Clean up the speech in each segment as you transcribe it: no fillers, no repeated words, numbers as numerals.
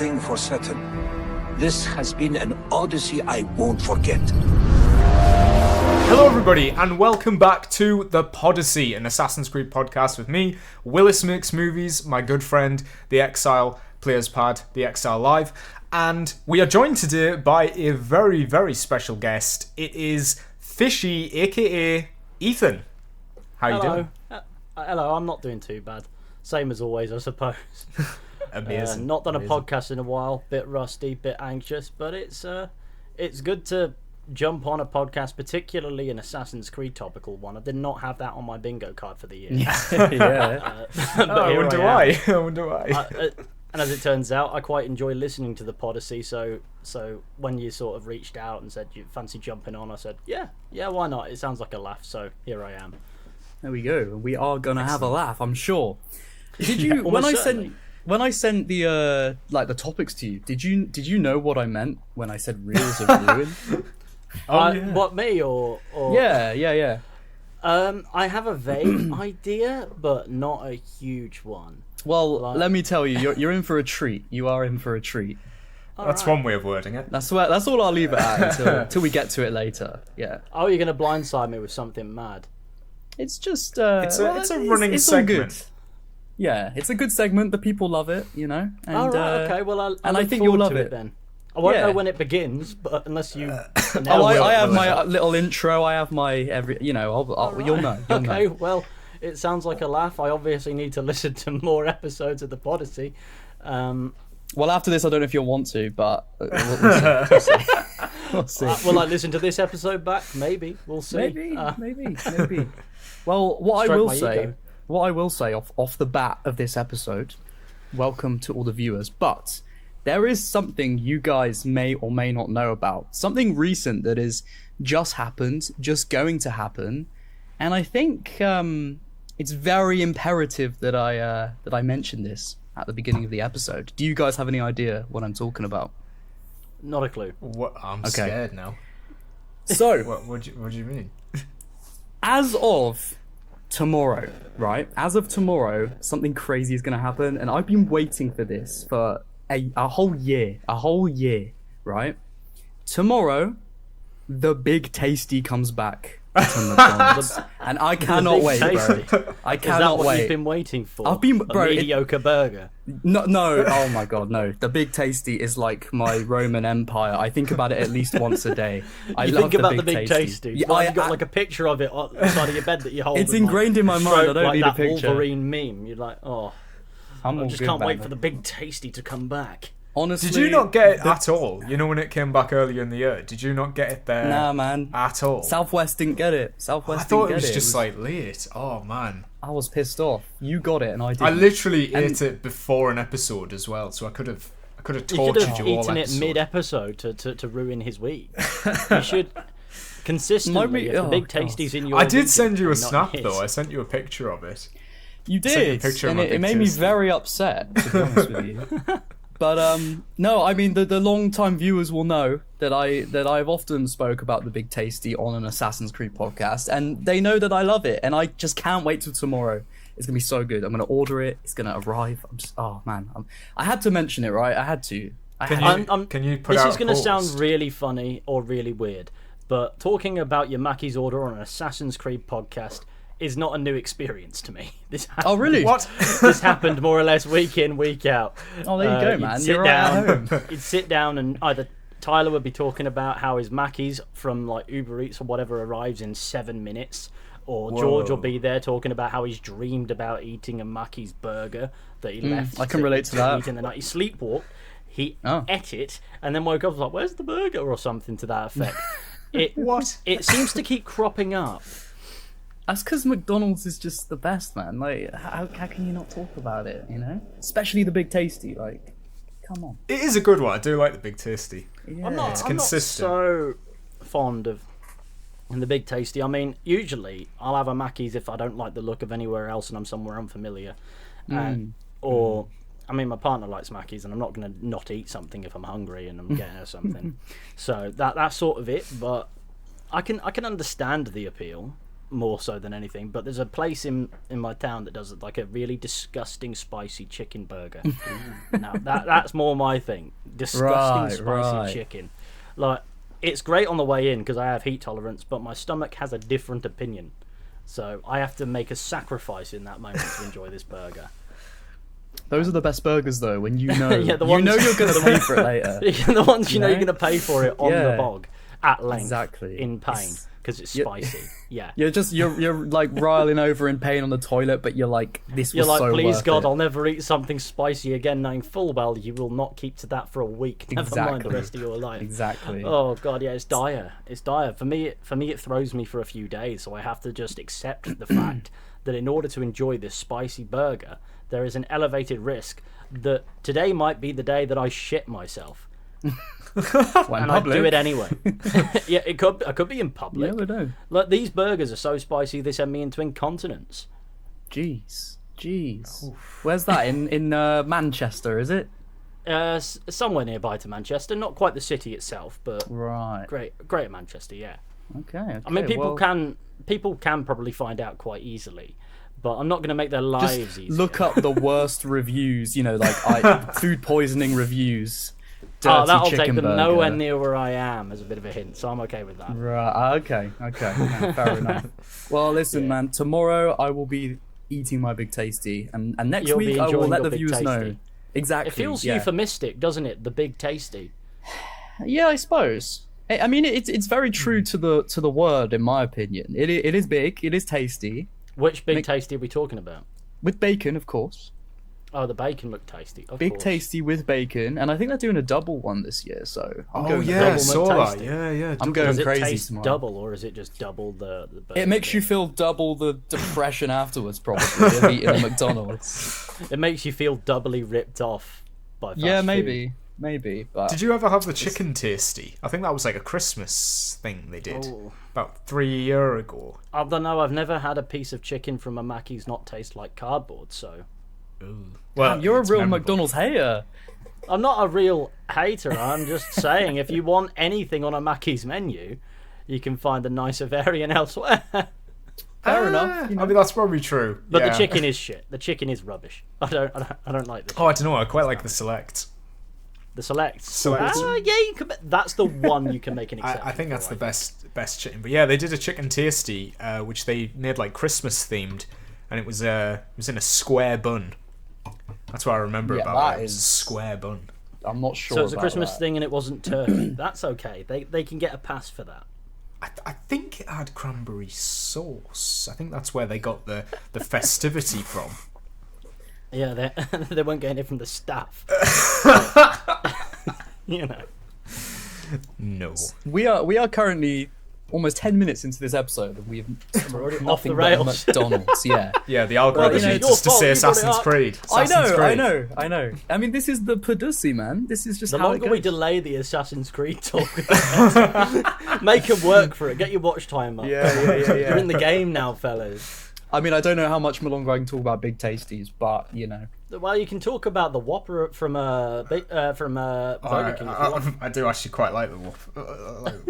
thing for certain. This has been an odyssey I won't forget. Hello everybody, and welcome back to the Podyssey, an Assassin's Creed podcast with me, Willis Makes Movies, my good friend, the Exile Players Pad, the Exile Live, and we are joined today by a very, very special guest. It is Fizhy, aka Ethan. How you doing? Hello, I'm not doing too bad. Same as always, I suppose. Amazing. Not done a podcast in a while, bit rusty, bit anxious, but it's good to jump on a podcast, particularly an Assassin's Creed topical one. I did not have that on my bingo card for the year. Yeah. I wonder why. And as it turns out, I quite enjoy listening to the Podyssey. So when you sort of reached out and said you fancy jumping on, I said, yeah, why not? It sounds like a laugh. So here I am. There we go. We are gonna have a laugh, I'm sure. Did you when I sent the the topics to you? Did you know what I meant when I said Reels of Ruin? What, me or? Yeah. I have a vague idea, but not a huge one. Well, let me tell you, you're in for a treat. You are in for a treat. That's one way of wording it. That's all I'll leave it at until we get to it later. Yeah. Oh, you're gonna blindside me with something mad? It's just it's a running segment. Good. Yeah, it's a good segment. The people love it, you know. And, okay. Well, I think you'll love it then. I won't know when it begins, but unless you. I have my little intro. I have my you'll know. You'll Okay, know. Well, it sounds like a laugh. I obviously need to listen to more episodes of the Podyssey. Well, after this, I don't know if you'll want to, but we'll see. We'll see. Will I listen to this episode back? Maybe. We'll see. Maybe. Well, what I will say off the bat of this episode, welcome to all the viewers, but there is something you guys may or may not know about. Something recent that is just happened, just going to happen, and I think it's very imperative that I mention this at the beginning of the episode. Do you guys have any idea what I'm talking about? Not a clue. What? I'm scared now. So, what do you mean? As of tomorrow, right? As of tomorrow, something crazy is going to happen, and I've been waiting for this for a whole year. Right? Tomorrow, the Big Tasty comes back to McDonald's, and I cannot wait, bro. I cannot wait. Is that what you've been waiting for? I've been, a mediocre burger. No. Oh my god, no. The Big Tasty is like my Roman Empire. I think about it at least once a day. I love think about the Big Tasty. Yeah, you got like a picture of it on the side of your bed that you hold. It's ingrained in my mind. I don't need a picture. That Wolverine meme. You're like, I just can't wait for the Big Tasty to come back. Honestly, did you not get it at all? You know, when it came back earlier in the year, did you not get it there? Nah, man. At all? Southwest didn't get it. I thought it was just like late. Oh man, I was pissed off. You got it, and I didn't. I literally ate it before an episode as well, so I could have tortured you all. You could have eaten it mid-episode to ruin his week. You should consistently. If the Big Tasty's in your. I did send you a snap though. I sent you a picture of it. You did, and it made me very upset. To be honest with you. But no, I mean the long-time viewers will know that I've often spoke about the Big Tasty on an Assassin's Creed podcast, and they know that I love it, and I just can't wait till tomorrow. It's gonna be so good. I'm gonna order it. It's gonna arrive. I had to mention it, right? I had to. Can you put this out is gonna a sound post? really funny or really weird, but talking about your Mackey's order on an Assassin's Creed podcast is not a new experience to me. Oh, really? What? This happened more or less week in, week out. Oh, there you go, man. You're right at home. You'd sit down and either Tyler would be talking about how his Mackey's from like Uber Eats or whatever arrives in 7 minutes, or George will be there talking about how he's dreamed about eating a Mackey's burger that he left. I can relate to that. Eat in the night. He sleepwalked, he ate it, and then woke up and was like, "Where's the burger?" or something to that effect. It seems to keep cropping up. That's because McDonald's is just the best, man. Like, how can you not talk about it, you know? Especially the Big Tasty, like, come on. It is a good one. I do like the Big Tasty. Yeah. I'm not so fond of the Big Tasty. I mean, usually I'll have a Mackey's if I don't like the look of anywhere else and I'm somewhere unfamiliar. Or, I mean, my partner likes Mackey's and I'm not going to not eat something if I'm hungry and I'm getting her something. So that's sort of it, but I can understand the appeal. more so than anything, but there's a place in my town that does like a really disgusting spicy chicken burger. Now that's more my thing. Disgusting spicy chicken. Like, it's great on the way in because I have heat tolerance, but my stomach has a different opinion. So I have to make a sacrifice in that moment to enjoy this burger. Those are the best burgers, though, when you know Yeah, the ones- you know you're going to pay for it later. The ones you know you're going to pay for it on the bog at length, Exactly. in pain because it's spicy. Yeah. You're like riling over in pain on the toilet, but you're like, this was You're like, so please worth God, it. I'll never eat something spicy again, knowing full well you will not keep to that for a week. Never mind the Exactly. rest of your life. Exactly. Oh God, yeah, it's dire. It's dire. For me, it throws me for a few days, so I have to just accept the fact that in order to enjoy this spicy burger, there is an elevated risk that today might be the day that I shit myself. When And I public. do it anyway. Yeah, I could be in public. You never know. Like, these burgers are so spicy they send me into incontinence. Jeez. Where's that? In Manchester, is it? Somewhere nearby to Manchester, not quite the city itself, but Right. great Manchester, yeah. Okay. I mean, well, people can probably find out quite easily, but I'm not going to make their lives easier. look up the worst reviews. Like food poisoning reviews. Dirty That'll chicken take them burger. nowhere near where I am as a bit of a hint, so I'm okay with that. Right. Okay. No, fair enough. Well, listen, man. Tomorrow I will be eating my big tasty, and next You'll be week I will enjoying let your the Big viewers know. Tasty. Exactly. It feels yeah. euphemistic, doesn't it? The big tasty. Yeah, I suppose. I mean, it's very true to the word, in my opinion. It is big. It is tasty Which big tasty are we talking about? with bacon, of course. Oh, the bacon looked tasty. Of Big course. tasty with bacon, and I think they're doing a double one this year. So I'm Oh going yeah, I double saw that. McTasty. Yeah. I'm going Does it crazy taste tomorrow. double, or is it just double the burger? It makes you feel double the depression afterwards, probably, of eating a McDonald's. It makes you feel doubly ripped off by fast Yeah, food. maybe. But Did you ever have the chicken tasty? I think that was like a Christmas thing they did Oh. about 3 years ago. I don't know. I've never had a piece of chicken from a Mackey's not taste like cardboard. So Well, you're a it's real memorable. McDonald's hater. I'm not a real hater. I'm just saying, if you want anything on a Mackey's menu, you can find a nicer variant elsewhere. Fair enough. I mean, that's probably true. But yeah. the chicken is shit. The chicken is rubbish. I don't like the Oh, I don't know. I quite like the select. the select. Select. Yeah, you can. That's the one you can make an exception. I think that's for, the best chicken. But yeah, they did a chicken tasty, which they made like Christmas themed, and it was in a square bun. That's what I remember Yeah, about that it. It was a is- square bun. I'm not sure. So it's a about Christmas that. thing, and it wasn't turkey. That's okay. They can get a pass for that. I think it had cranberry sauce. I think that's where they got the festivity from. Yeah, they won't get it from the staff. You know. No. We are currently almost 10 minutes into this episode, and we've already off nothing the but rails. McDonald's. Yeah. Yeah, the algorithm you know, needs us to your say fault, you brought it Assassin's up. Creed. Assassin's Creed. I know. I mean, this is the Podussey, man. This is just The how it longer goes. we delay the Assassin's Creed talk, make them work for it. Get your watch time up. Yeah. You're in the game now, fellas. I mean, I don't know how much longer I can talk about Big Tasties, but you know. Well, you can talk about the Whopper from Burger King if you want. I do actually quite like the Whopper.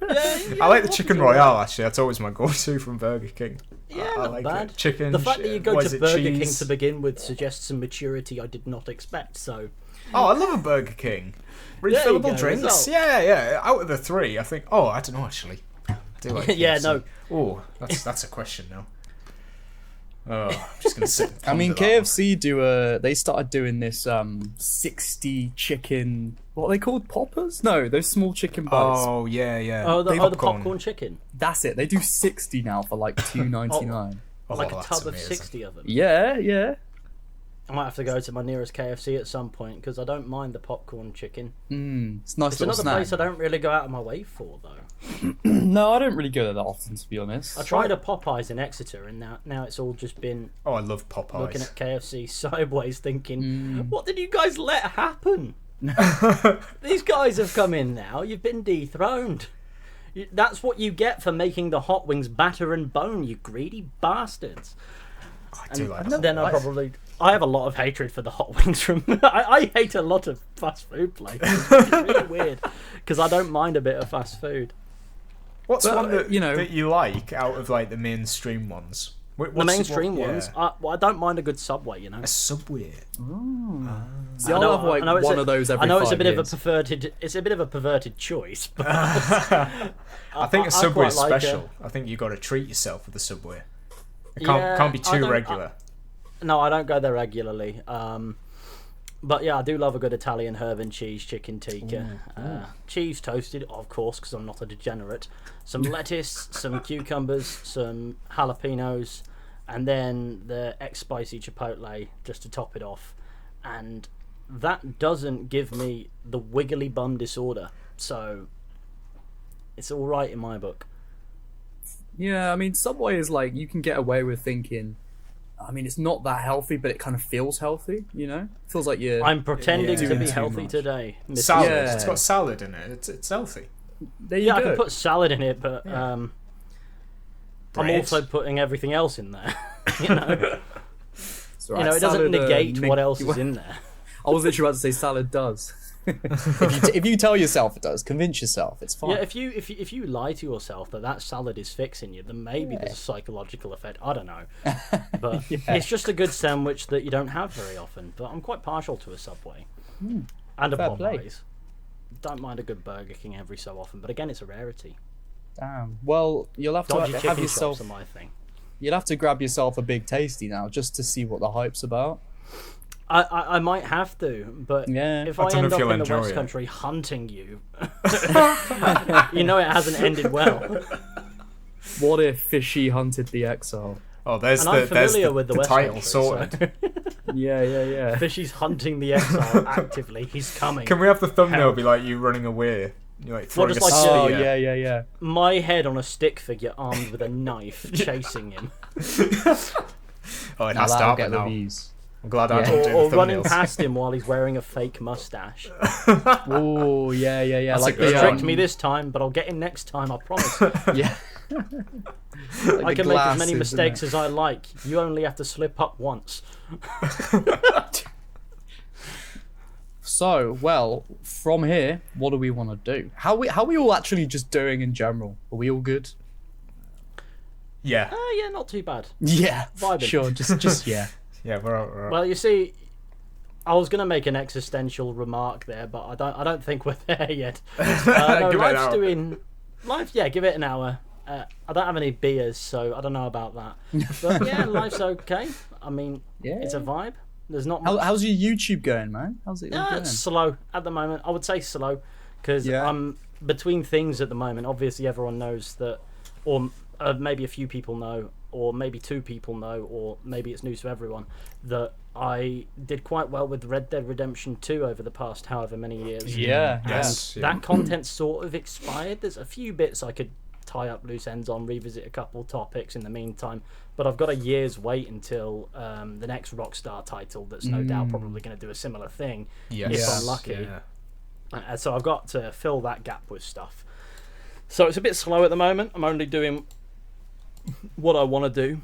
Yeah, I like the chicken royale actually. That's always my go-to from Burger King. Yeah, I not like bad. it. Chicken. The fact that you go what to is it, Burger King cheese? to begin with suggests some maturity I did not expect. So Oh, I love a Burger King. There you Refillable go, drinks. result. Yeah. Out of the three, I think. Oh, I don't know actually. I do like Yeah, KFC. no. Oh, that's a question now. Oh, I'm just gonna sit. and I mean, ponder that one. KFC they started doing this 60 chicken. What are they called? Poppers? No, those small chicken bites. Oh yeah. the popcorn chicken, That's it. They do 60 now for like $2.99. Oh, like a that's tub of amazing. 60 of them. Yeah. I might have to go to my nearest KFC at some point because I don't mind the popcorn chicken. It's a nice It's little another snack. place I don't really go out of my way for though. No, I don't really go there that often, to be honest. I tried a Popeyes in Exeter, and now it's all just been Oh, I love Popeyes. looking at KFC sideways, thinking, "What did you guys let happen? These guys have come in now. You've been dethroned. That's what you get for making the hot wings batter and bone, you greedy bastards." I do like And that. then I have a lot of hatred for the hot wings from. I hate a lot of fast food places. It's really weird because I don't mind a bit of fast food. What's But, one that you know- that you like out of like the mainstream ones? The mainstream ones, I don't mind a good Subway, you know. A Subway. See, I'll have like one of those every 5 years. I know it's a bit of a perverted choice, but I think a Subway's special. I think you got to treat yourself with a Subway. It can't be too regular. No, I don't go there regularly. But yeah, I do love a good Italian herb and cheese chicken tikka. Cheese toasted, of course, because I'm not a degenerate. Some lettuce, some cucumbers, some jalapenos, and then the spicy chipotle just to top it off. And that doesn't give me the wiggly bum disorder, so it's all right in my book. Yeah, I mean, Subway is like, you can get away with thinking, I mean, it's not that healthy, but it kind of feels healthy, you know? Feels like you're... I'm pretending to doing be too healthy much. today. Mr. Salad. Yeah. It's got salad in it. It's healthy. There you Yeah, go. I can put salad in it, but I'm Bread. also putting everything else in there. You know, It's all right. you know, it doesn't Salad, negate what else is in there. I was literally about to say salad does. if you tell yourself it does, convince yourself, it's fine. Yeah, if you lie to yourself that salad is fixing you, then maybe there's a psychological effect. I don't know, but it's just a good sandwich that you don't have very often. But I'm quite partial to a Subway and a fair play. Popeyes. Don't mind a good Burger King every so often, but again, it's a rarity. Damn. Well, you'll have Dodgy to have chicken yourself. shops are my thing. You'll have to grab yourself a big tasty now, just to see what the hype's about. I might have to, but Yeah. if I I don't know end if up you'll in the enjoy West it. Country hunting you, you know it hasn't ended well. What if Fizhy hunted the exile? Oh, there's And I'm there's familiar with the West title Country, sorted. Yeah. Fishy's hunting the exile actively. He's coming. Can we have the thumbnail Help. be like you running away? You're like throwing just a like spear. Oh, yeah. My head on a stick figure armed with a knife chasing him. Oh, it Now has to that'll happen get the now. views. I'm glad I Yeah. don't do Or the running thumbnails. past him while he's wearing a fake mustache. Oh, yeah. That's Like a good He the, tricked me this time, but I'll get him next time, I promise. Yeah. I can make as many mistakes as I like. You only have to slip up once. So, well, from here, what do we want to do? How we all actually just doing in general? Are we all good? Yeah, Yeah, not too bad. Yeah, Vibing. sure. Just yeah. yeah, we're all. Well, you see, I was going to make an existential remark there, but I don't think we're there yet. No, Give it an life's hour. doing... Life, yeah, give it an hour. I don't have any beers, so I don't know about that. But yeah, life's okay. I mean, Yeah. it's a vibe. There's not much. How's your YouTube going, man? How's it all going? It's slow at the moment. I would say slow because Yeah. I'm between things at the moment. Obviously, everyone knows that, or maybe a few people know, or maybe 2 people know, or maybe it's news to everyone, that I did quite well with Red Dead Redemption 2 over the past however many years. Yeah. Yes. And that content sort of expired. There's a few bits I could tie up loose ends on, revisit a couple topics in the meantime, but I've got a year's wait until the next Rockstar title that's no doubt probably going to do a similar thing Yes. if I'm lucky. Yeah. So I've got to fill that gap with stuff. So it's a bit slow at the moment. I'm only doing what I want to do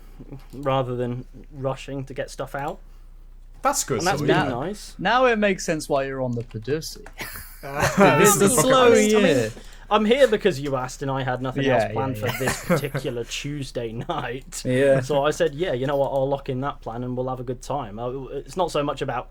rather than rushing to get stuff out, That's good. and that's so been yeah. nice. Now it makes sense why you're on the Podussy. This It's a is slow I mean, year. I'm here because you asked, and I had nothing Yeah, else planned yeah, for this particular Tuesday night. Yeah. So I said, yeah, you know what? I'll lock in that plan, and we'll have a good time. It's not so much about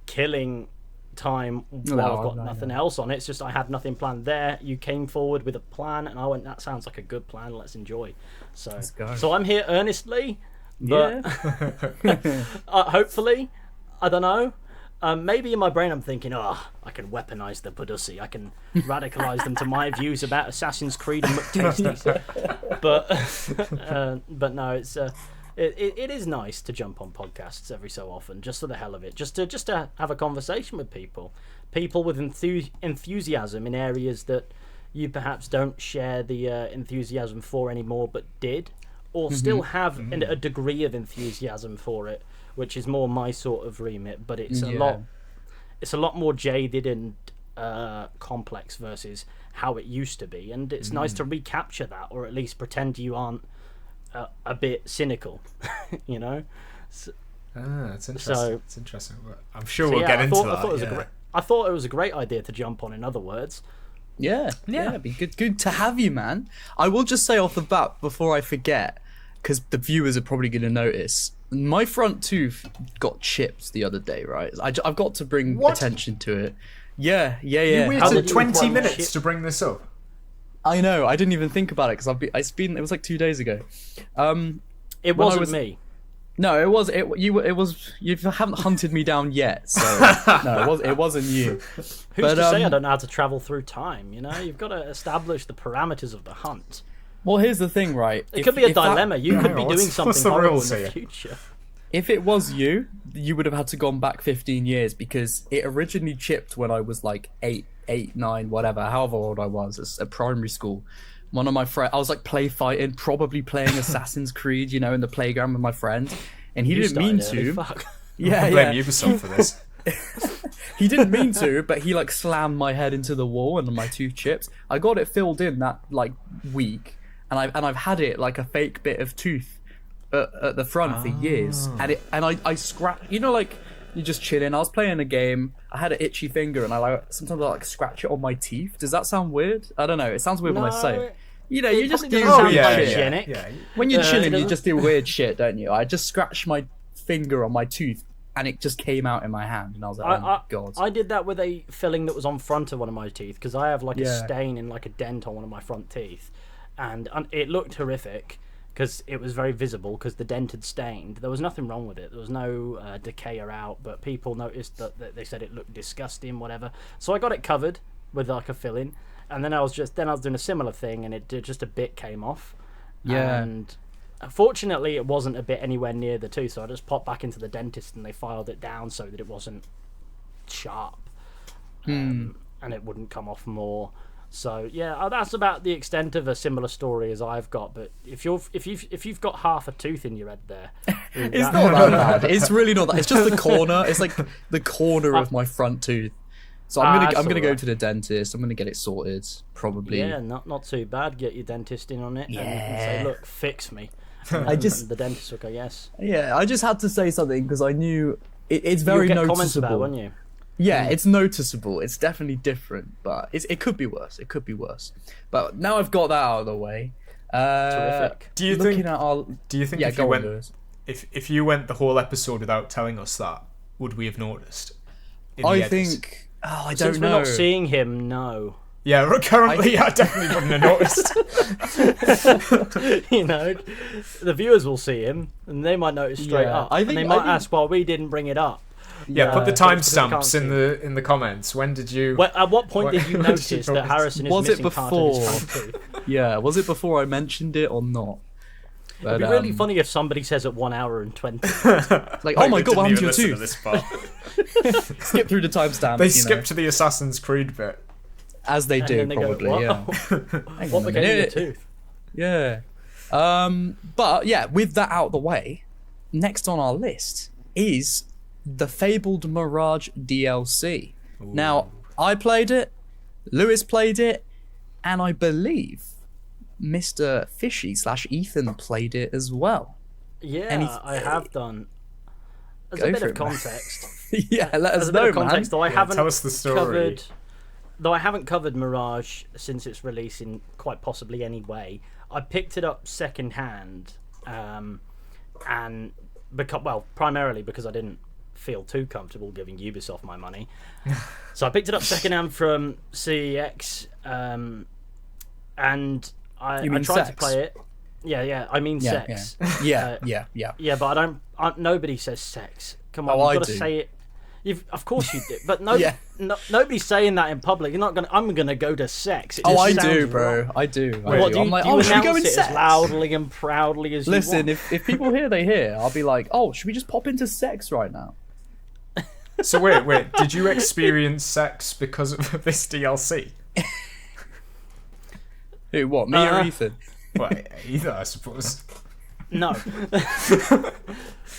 killing time while I've got nothing else on. It's just I had nothing planned there. You came forward with a plan, and I went, that sounds like a good plan. Let's enjoy. So, go. so I'm here earnestly, but Yeah. hopefully, I don't know. Maybe in my brain I'm thinking, I can weaponize the Podussy. I can radicalize them to my views about Assassin's Creed and McTasties. But no, it's it is nice to jump on podcasts every so often, just for the hell of it, just to have a conversation with people with enthusiasm in areas that you perhaps don't share the enthusiasm for anymore, but did, or still have a degree of enthusiasm for it, which is more my sort of remit, but it's a lot more jaded and complex versus how it used to be, and it's nice to recapture that, or at least pretend you aren't a bit cynical, you know. It's interesting. So- it's interesting. I'm sure we'll get into that. I thought it was a great idea to jump on. In other words, It'd be good to have you, man. I will just say off the bat before I forget, because the viewers are probably going to notice, my front tooth got chipped the other day, right? I've got to bring attention to it. Yeah. You waited 20 minutes to bring this up. I know. I didn't even think about it because it was like 2 days ago. It wasn't me. No, it was. You haven't hunted me down yet, so no, it wasn't you. Who's to say I don't know how to travel through time? You know, you've got to establish the parameters of the hunt. Well, here's the thing, right? It could be a dilemma. You could be doing something horrible in the future. If it was you would have had to gone back 15 years because it originally chipped when I was like 8, 9, whatever, however old I was at primary school. One of my friends, I was like play fighting, probably playing Assassin's Creed, in the playground with my friend, and he didn't mean to. Fuck. Yeah, blame Ubisoft for this. He didn't mean to, but he like slammed my head into the wall and my tooth chipped. I got it filled in that like week, and I've had it like a fake bit of tooth at the front for years, and I scratched. Like you're just chilling. I was playing a game. I had an itchy finger, and sometimes I like scratch it on my teeth. Does that sound weird? I don't know. It sounds weird when I say it. You just do hygienic. Yeah. When you're chilling, you just do weird shit, don't you? I just scratched my finger on my tooth, and it just came out in my hand, and I was like, oh my god. I did that with a filling that was on front of one of my teeth because I have like a stain in like a dent on one of my front teeth, and it looked horrific because it was very visible because the dent had stained. There was nothing wrong with it. There was no decay or out, but people noticed that they said it looked disgusting, whatever. So I got it covered with like a filling, and then I was doing a similar thing, and just a bit came off. Yeah. And fortunately, it wasn't a bit anywhere near the tooth, so I just popped back into the dentist, and they filed it down so that it wasn't sharp, and it wouldn't come off more. So yeah, that's about the extent of a similar story as I've got. But if you've got half a tooth in your head there, it's not that bad. It's really not that. It's just the corner. It's like the corner of my front tooth. So I'm gonna go to the dentist. I'm gonna get it sorted. Probably. Yeah, not too bad. Get your dentist in on it, and you can say, "Look, fix me." And the dentist will go, "Yes." Yeah, I just had to say something because I knew it's very noticeable. Comments about it, wouldn't you? Yeah, it's noticeable. It's definitely different, but it could be worse. It could be worse. But now I've got that out of the way. Terrific. Do you think if you went the whole episode without telling us that, would we have noticed? I think. Oh, I don't know. Since we're not seeing him, no. Yeah, currently I definitely wouldn't have noticed. The viewers will see him, and they might notice straight up. And they might ask why we didn't bring it up. Yeah, put the timestamps in the comments. When did you? At what point did you notice that Harrison is missing part of his front tooth? Yeah, was it before I mentioned it or not? It'd be really funny if somebody says at 1 hour and 20. Like, oh my god, what happened to your tooth? Skip through the timestamp. They skip to the Assassin's Creed bit. As they do, probably, go, what became of your tooth? Yeah. But yeah, with that out of the way, next on our list is the fabled Mirage DLC. Ooh. Now, I played it, Lewis played it, and I believe Mr. Fizhy / Ethan played it as well. Yeah, I have done. As a bit of context. Yeah, let us know, man. Though I haven't tell us the story. Though I haven't covered Mirage since its release in quite possibly any way, I picked it up second hand, and primarily because I didn't feel too comfortable giving Ubisoft my money. So I picked it up second hand from CEX, and I tried to play it. Yeah, I mean sex. Yeah. Yeah, but nobody says sex. Come on, you've got to say it. Of course you do, but nobody's saying that in public. I'm gonna go to sex. I do, bro. I do. I'm like, should we go in sex? As loudly and proudly as Listen, you want. if people hear, they hear. I'll be like, oh, should we just pop into sex right now? So wait. Did you experience sex because of this DLC? Who? What? Me or Ethan? Well, either, I suppose. No.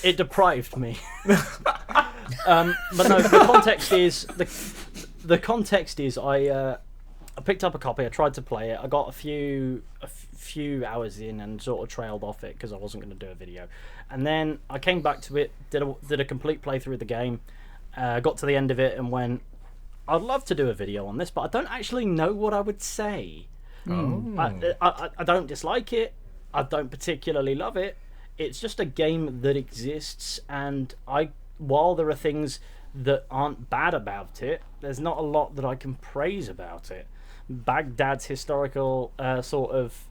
It deprived me. But no, the context is I picked up a copy, I tried to play it, I got a few hours in and sort of trailed off it because I wasn't going to do a video, and then I came back to it, did a complete playthrough of the game, got to the end of it and went, I'd love to do a video on this, but I don't actually know what I would say. I don't dislike it. I don't particularly love it. It's just a game that exists, and while there are things that aren't bad about it, there's not a lot that I can praise about it. Baghdad's historical sort of,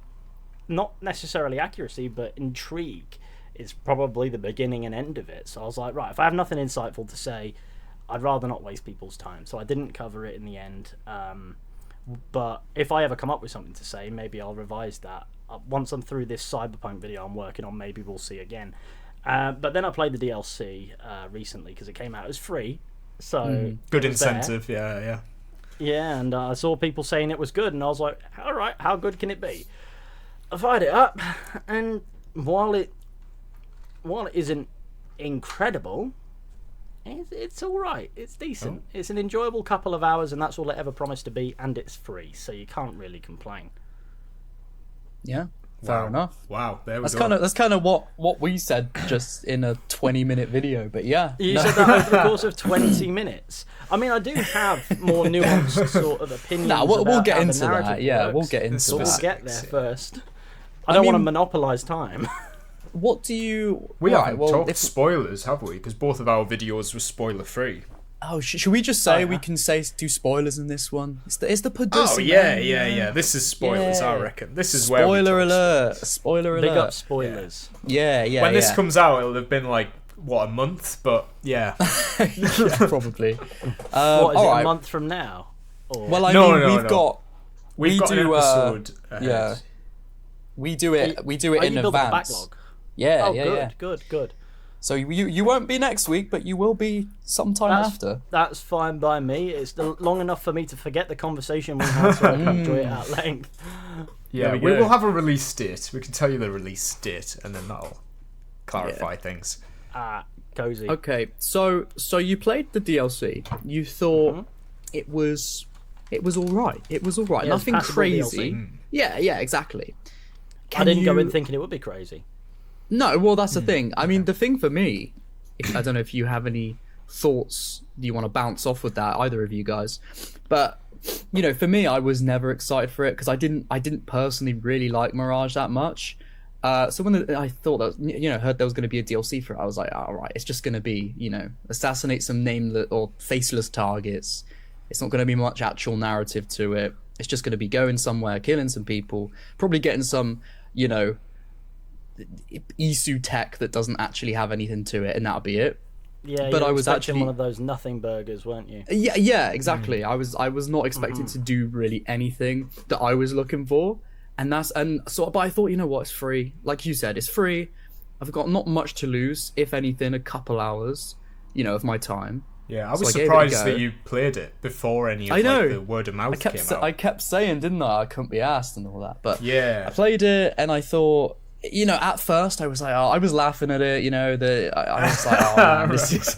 not necessarily accuracy, but intrigue is probably the beginning and end of it. So I was like, right, if I have nothing insightful to say, I'd rather not waste people's time. So I didn't cover it in the end. But if I ever come up with something to say, maybe I'll revise that. Once I'm through this Cyberpunk video I'm working on, maybe we'll see again. But then I played the DLC recently because it came out as free. So good incentive, yeah. Yeah, and I saw people saying it was good, and I was like, all right, how good can it be? I fired it up, and while it isn't incredible, it's all right. It's decent. It's an enjoyable couple of hours, and that's all it ever promised to be, and it's free, so you can't really complain. Yeah, fair enough. Wow, there we go. That's kind of what we said just in a 20-minute video, but yeah. You said that over the course of 20 minutes. I mean, I do have more nuanced sort of opinions. We'll get about into how the that. Yeah, we'll get into that. We'll get there first. I don't want to monopolise time. What do you... We haven't talked spoilers, have we? Because both of our videos were spoiler-free. Oh, should we just say we can do spoilers in this one? It's the Podussey. Oh, yeah. This is spoilers, I reckon. This is where Spoiler alert. Big up spoilers. Yeah. When this comes out, it'll have been like, a month? But, yeah. Yeah, probably. What, is it a month from now? Or... Well, We've got an episode ahead. Yeah. We do it in advance. Backlog? Yeah, Good. So you won't be next week, but you will be sometime after. That's fine by me. It's long enough for me to forget the conversation we had, so I can enjoy it at length. Yeah, we will have a release date. We can tell you the release date, and then that'll clarify things. Cozy. Okay, so you played the DLC. You thought it was all right. It was all right. Yeah, nothing crazy. Yeah, exactly. I didn't go in thinking it would be crazy. No, well, that's the thing. I mean, the thing for me, I don't know if you have any thoughts you want to bounce off with that, either of you guys, but for me, I was never excited for it because I didn't personally really like Mirage that much. So when I thought that heard there was going to be a DLC for it, I was like, all right, it's just going to be assassinate some nameless or faceless targets. It's not going to be much actual narrative to it. It's just going to be going somewhere, killing some people, probably getting some Isu tech that doesn't actually have anything to it, and that'll be it. Yeah, but I was actually one of those nothing burgers, weren't you? Yeah, exactly. I was not expecting to do really anything that I was looking for, but I thought, it's free. Like you said, it's free. I've got not much to lose, if anything, a couple hours, of my time. Yeah, I was surprised that you played it before any of the word of mouth came out. I kept saying, didn't I couldn't be asked and all that. But yeah, I played it and I thought, at first I was like, I was laughing at it, I was like, oh man, this is...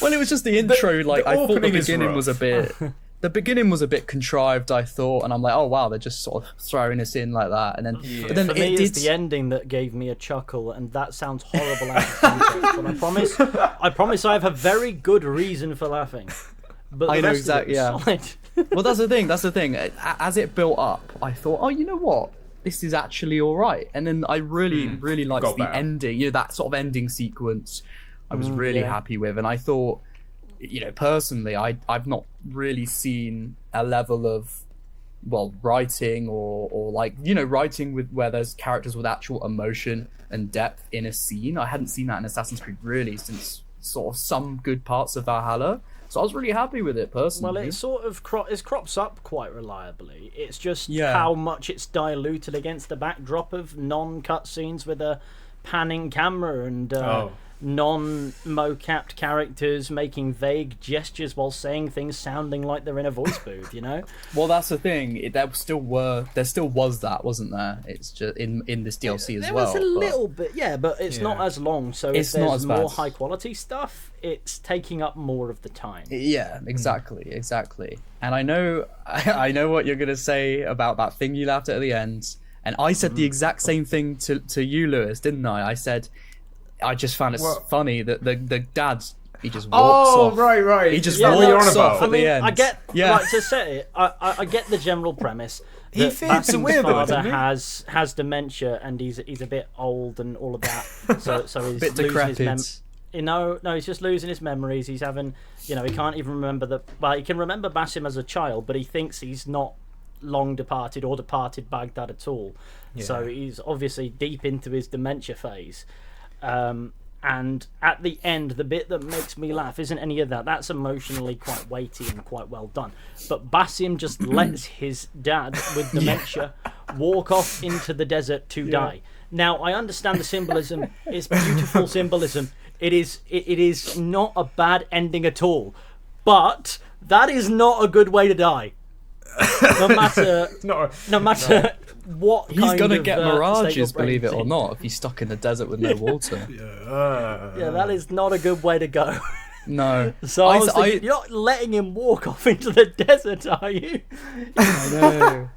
Well, it was just the intro, I thought the beginning was a bit... The beginning was a bit contrived, I thought, and I'm like, oh wow, they're just sort of throwing us in like that, and then... Yeah. But then for me, it's the ending that gave me a chuckle, and that sounds horrible out of context, but I promise I have a very good reason for laughing. But I know exactly, solid. Well, that's the thing. As it built up, I thought, oh, you know what? This is actually all right. And then I really liked the ending, that sort of ending sequence. I was really happy with, and I thought, personally, I've not really seen a level of, writing or writing with where there's characters with actual emotion and depth in a scene. I hadn't seen that in Assassin's Creed really since sort of some good parts of Valhalla. So I was really happy with it personally. Well, it sort of crops up quite reliably. It's just how much it's diluted against the backdrop of non-cutscenes with a panning camera and non-mocapped characters making vague gestures while saying things sounding like they're in a voice booth, Well, that's the thing. There still was that, wasn't there? It's just in this DLC as well. There was a little bit, but it's not as long. So if there's more high quality stuff, it's taking up more of the time. Yeah, exactly. And I know what you're gonna say about that thing you laughed at the end. And I said the exact same thing to you, Lewis, didn't I? I said, I just found it funny that the dad He just walks off. Right. He just Yeah, walks look, off at the end. I get, Yeah. like, to set it, I get the general premise. He that fades Basim's away, though, father doesn't he? has dementia, and he's a bit old and all of that. So he's Bit losing his decrepit. No, he's just losing his memories. He's having, he can't even remember he can remember Basim as a child, but he thinks he's not long departed or departed Baghdad at all. Yeah. So he's obviously deep into his dementia phase. And at the end, the bit that makes me laugh isn't any of that. That's emotionally quite weighty and quite well done. But Basim just lets his dad with dementia walk off into the desert to die. Now, I understand the symbolism. It's beautiful symbolism. It is not a bad ending at all. But that is not a good way to die. No matter what He's kind gonna of, get state mirages, your brain believe it or in. not, if he's stuck in the desert with no water. Yeah, that is not a good way to go. No. So I was thinking, you're not letting him walk off into the desert, are you? I know.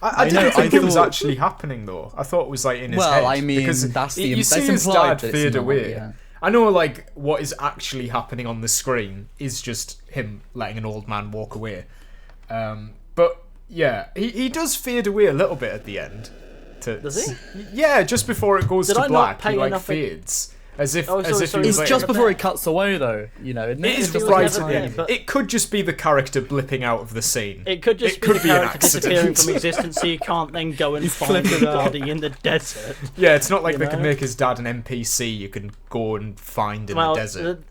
I didn't think it was thought- actually happening though. I thought it was like in his head. Well, I mean, because that's you see that's his implied dad that it's fade not, away. yeah. I know, like, what is actually happening on the screen is just him letting an old man walk away. But yeah, he does fade away a little bit at the end. Does he? Yeah, just before it goes Did to I not black, pay he like enough fades. As if, Oh, as sorry, if sorry. he was It's like, just Never before there. it cuts away, though. Isn't it it? is He was right never at the there, end. but- It could just be the character blipping out of the scene. It could just It be could the be an character disappearing accident. from existence, so you can't then go and find clipping his it out. body in the desert. Yeah, it's not like You they can know? make his dad an NPC you can go and find in Well, the desert.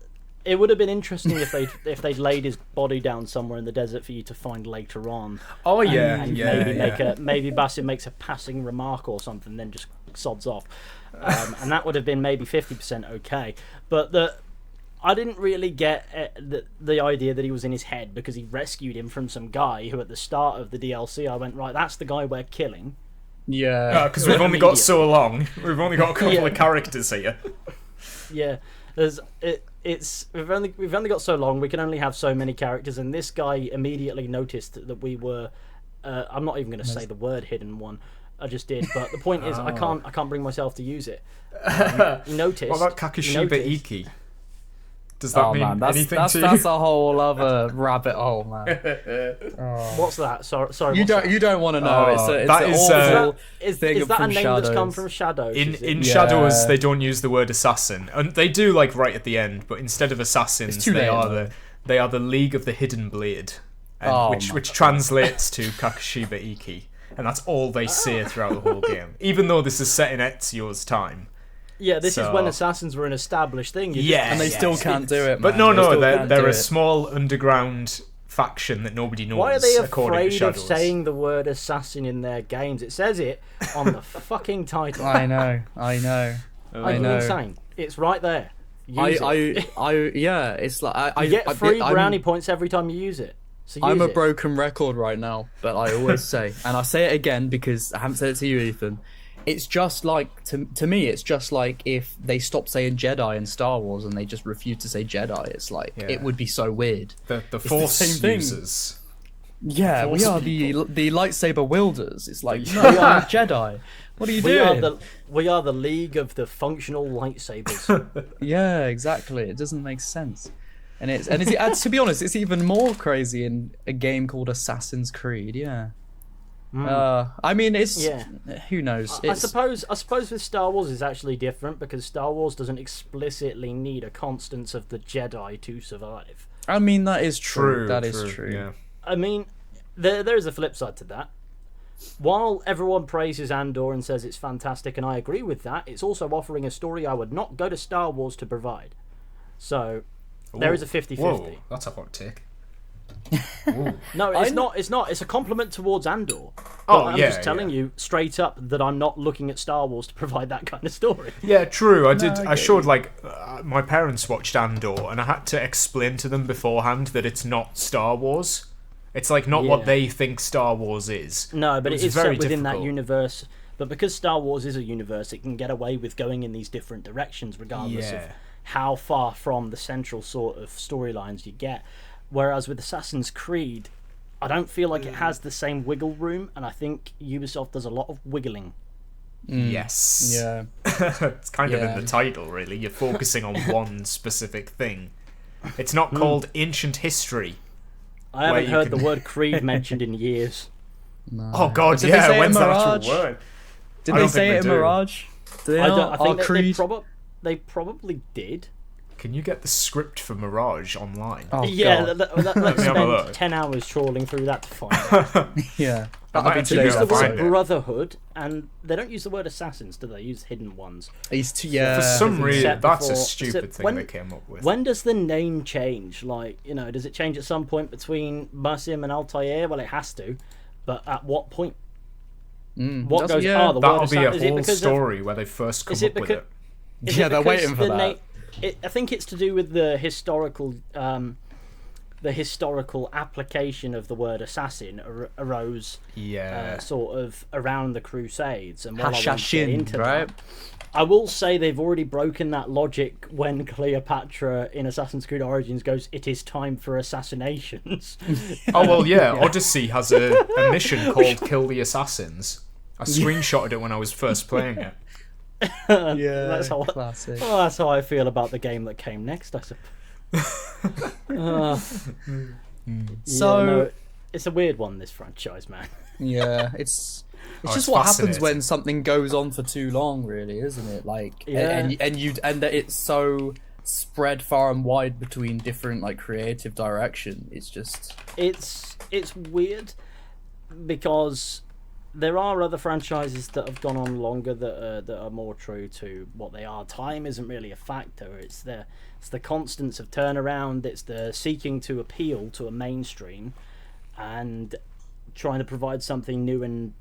it would have been interesting if they'd laid his body down somewhere in the desert for you to find later on. Oh yeah, And yeah. maybe Basim makes a passing remark or something, then just sods off, and that would have been maybe 50% okay. But I didn't really get the idea that he was in his head, because he rescued him from some guy who at the start of the DLC I went, right, that's the guy we're killing. Yeah. Because we've only got so long. We've only got a couple Yeah. of characters here. Yeah, we've only got so long. We can only have so many characters, and this guy immediately noticed that we were. I'm not even going to say the word hidden one. I just did, but the point is, I can't bring myself to use it. He noticed. What about Kakashiba noticed- Iki? Does that mean man, anything that's to that's you? a whole other rabbit hole, man. What's that? Sorry. You don't want to know. Oh, it's that an is, awful Is thing that a from name that's come Shadows. from Shadows? In is it? in Yeah. Shadows, they don't use the word assassin, and they do like right at the end. But instead of assassins, It's too they late, are though. they are the League of the Hidden Blade, and Oh which my translates to Kakashiba Iki, and that's all they say throughout the whole game. Even though this is set in Ezio's time. Yeah, this is So- when assassins were an established thing. You Yeah, just- And they still can't do it, But man. no, They still they're can't they're do a it. small underground faction that nobody knows. Why are they according to afraid of Shadows. saying the word assassin in their games? It says it on the fucking title. I know. Are you know. insane? It's right there. Use it. Yeah, it's like You get free I'm- brownie points every time you use it. So I'm use a it. broken record right now, but I always say, and I say it again because I haven't said it to you, Ethan. It's just like to me. It's just like if they stopped saying Jedi in Star Wars and they just refused to say Jedi. It's like Yeah. it would be so weird. the the Force same thing. users? Yeah, we Force are the lightsaber wielders. It's like no, We are- I'm Jedi. What are you doing? We are the league of the functional lightsabers. Yeah, exactly. It doesn't make sense. And to be honest, it's even more crazy in a game called Assassin's Creed. Yeah. I mean, it's Yeah. who knows? I It's, suppose with Star Wars is actually different, because Star Wars doesn't explicitly need a constance of the Jedi to survive. I mean, that is true. True. That is true. Yeah. I mean, there is a flip side to that. While everyone praises Andor and says it's fantastic, and I agree with that, it's also offering a story I would not go to Star Wars to provide. So there is a 50-50. Whoa, that's a hot take. No, it's not. It's not. It's a compliment towards Andor. Oh, I'm yeah, just telling you straight up that I'm not looking at Star Wars to provide that kind of story. Yeah, true. I did. I I get showed my parents watched Andor, and I had to explain to them beforehand that it's not Star Wars. It's like not what Yeah. they think Star Wars is. No, but it was is set very within that difficult. universe. But because Star Wars is a universe, it can get away with going in these different directions, regardless of Yeah. how far from the central sort of storylines you get. Whereas with Assassin's Creed, I don't feel like it has the same wiggle room, and I think Ubisoft does a lot of wiggling. Yes. Yeah. It's kind of Yeah. in the title, really. You're focusing on one specific thing. It's not called Ancient History. I haven't heard the word Creed mentioned in years. No. Oh god, Did they say it in when's that Mirage? actual word? Did they say it in Mirage? Do they not? I think Creed? they probably did. Can you get the script for Mirage online? Oh, Yeah, God. let's me have a look. spend 10 hours trawling through that to find out. Yeah. I might That'll be actually They today's use the find word it. episode. Brotherhood, and they don't use the word assassins, do they? Use hidden ones. These two, yeah. For some Set reason, that's a before- stupid so thing when- they came up with. When does the name change? Like, does it change at some point between Basim and Altair? Well, it has to. But at what point? What That's- goes, yeah, the That'll word be a is it whole because of- story where they first come is it up with because- it. is Yeah, it they're because waiting for the that. I think it's to do with the historical application of the word assassin arose Yeah. sort of around the Crusades. And while I won't get Hashashin, into right? that, I will say they've already broken that logic when Cleopatra in Assassin's Creed Origins goes, "It is time for assassinations." Oh well, yeah. Odyssey has a mission called "Kill the Assassins." I screenshotted it when I was first playing it. Yeah, that's how classic. Well, that's how I feel about the game that came next, I suppose. So- no, it's a weird one, this franchise, man. Yeah, it's Oh, just it's what happens fascinating. when something goes on for too long, really, isn't it? Like, Yeah. and that it's so spread far and wide between different like creative direction. It's just It's weird because there are other franchises that have gone on longer that are more true to what they are. Time isn't really a factor. It's the constants of turnaround. It's the seeking to appeal to a mainstream and trying to provide something new and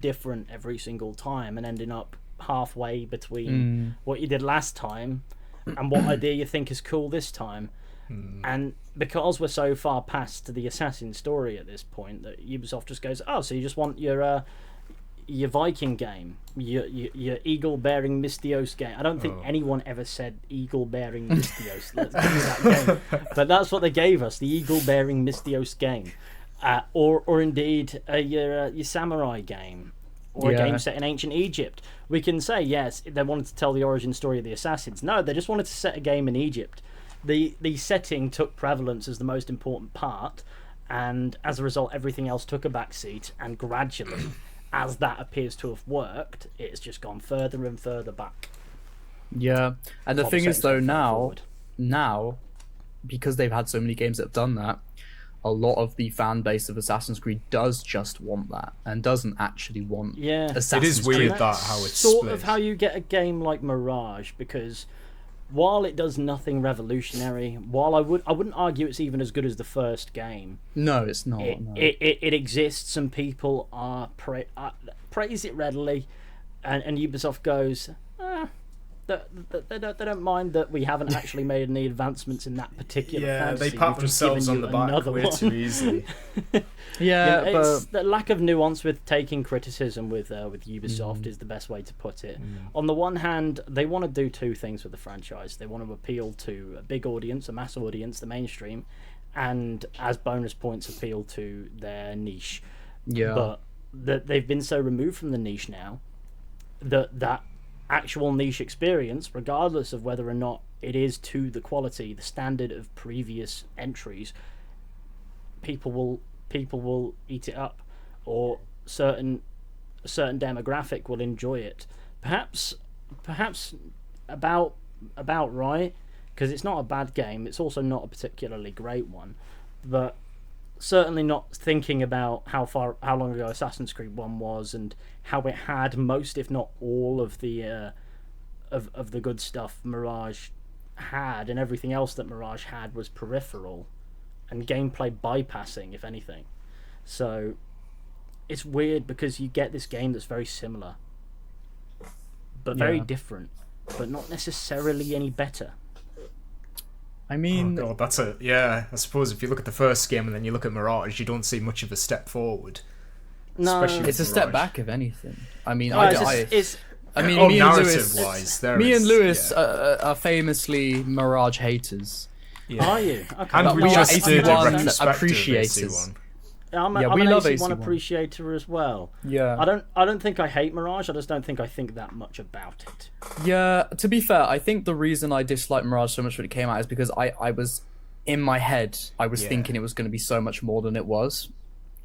different every single time, and ending up halfway between what you did last time and what idea you think is cool this time. And because we're so far past the Assassin story at this point, that Ubisoft just goes, "Oh, so you just want your Viking game, your eagle bearing Mystios game." I don't think anyone ever said eagle bearing Mystios. Let's give you that game, but that's what they gave us: the eagle bearing Mystios game, or indeed your samurai game, or a Yeah. game set in ancient Egypt. We can say yes, they wanted to tell the origin story of the assassins. No, they just wanted to set a game in Egypt. The setting took prevalence as the most important part, and as a result, everything else took a backseat. And gradually, as that appears to have worked, it's just gone further and further back. yeah. And the Well, thing the is, though, setting's gone forward. now because they've had so many games that have done that, a lot of the fan base of Assassin's Creed does just want that and doesn't actually want Yeah. Assassin's It is Creed. weird And that that's how it's sort split. of how you get a game like Mirage, because while it does nothing revolutionary, while I wouldn't argue it's even as good as the first game, No, it's not. no. it exists and people praise it readily, and Ubisoft goes, they don't mind that we haven't actually made any advancements in that particular Yeah, fantasy. they pat We've just themselves given on you the back another way one. too easily. yeah, It's but the lack of nuance with taking criticism with Ubisoft is the best way to put it. On the one hand, they want to do two things with the franchise. They want to appeal to a big audience, a mass audience, the mainstream, and as bonus points appeal to their niche. yeah, But they've been so removed from the niche now that actual niche experience, regardless of whether or not it is to the quality, the standard of previous entries, people will eat it up, or a certain demographic will enjoy it. Perhaps about right, because it's not a bad game. It's also not a particularly great one, but certainly not thinking about how long ago Assassin's Creed 1 was, and how it had most, if not all, of the of the good stuff Mirage had, and everything else that Mirage had was peripheral and gameplay bypassing, if anything. So it's weird because you get this game that's very similar, but very Yeah. different, but not necessarily any better. I Oh mean, god, that's a yeah. I suppose if you look at the first game and then you look at Mirage, you don't see much of a step forward. No, Especially it's a Mirage. step back, if anything. I mean, No, I mean, Oh, me and narrative Lewis, wise, there me is, and Lewis yeah. are famously Mirage haters. Yeah. Are you? Okay. And But we we are just did a 81 retrospective AC appreciators. one. I'm we an love AC1 AC1 appreciator as well. Yeah. I don't think I hate Mirage. I just don't think I think that much about it. Yeah, to be fair, I think the reason I disliked Mirage so much when it came out is because I was, in my head, I was thinking it was going to be so much more than it was,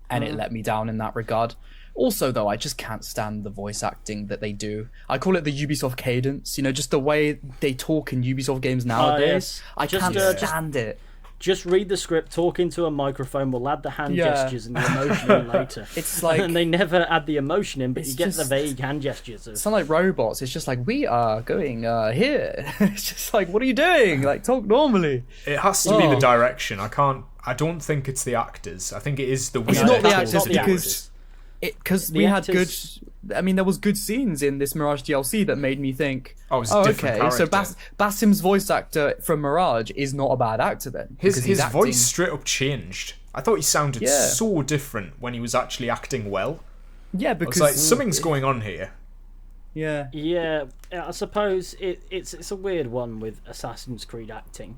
and it let me down in that regard. Also, though, I just can't stand the voice acting that they do. I call it the Ubisoft cadence, just the way they talk in Ubisoft games nowadays. Yes. I can't stand it. Just read the script, talk into a microphone, we'll add the hand gestures and the emotion in later. It's like... And they never add the emotion in, but you get just the vague hand gestures. It's not like robots. It's just like, we are going here. It's just like, what are you doing? Like, talk normally. It has to be the direction. I don't think it's the actors. I think it is the weird. It's not the actors actors because we had good. I mean, there was good scenes in this Mirage DLC that made me think, it's a different okay, so character. Basim's voice actor from Mirage is not a bad actor then. His acting... voice straight up changed. I thought he sounded so different when he was actually acting well. Yeah, because I was like, something's going on here. Yeah. Yeah, I suppose it's a weird one with Assassin's Creed acting.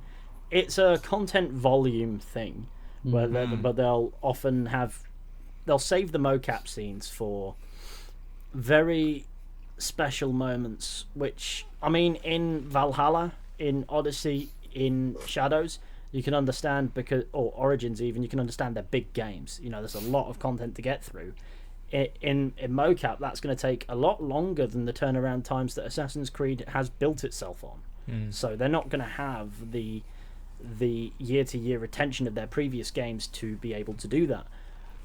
It's a content volume thing, where but they'll often they'll save the mocap scenes for very special moments, which, I mean, in Valhalla, in Odyssey, in Shadows, you can understand or Origins even, you can understand they're big games. There's a lot of content to get through. In mocap, that's going to take a lot longer than the turnaround times that Assassin's Creed has built itself on. So they're not going to have the year-to-year retention of their previous games to be able to do that.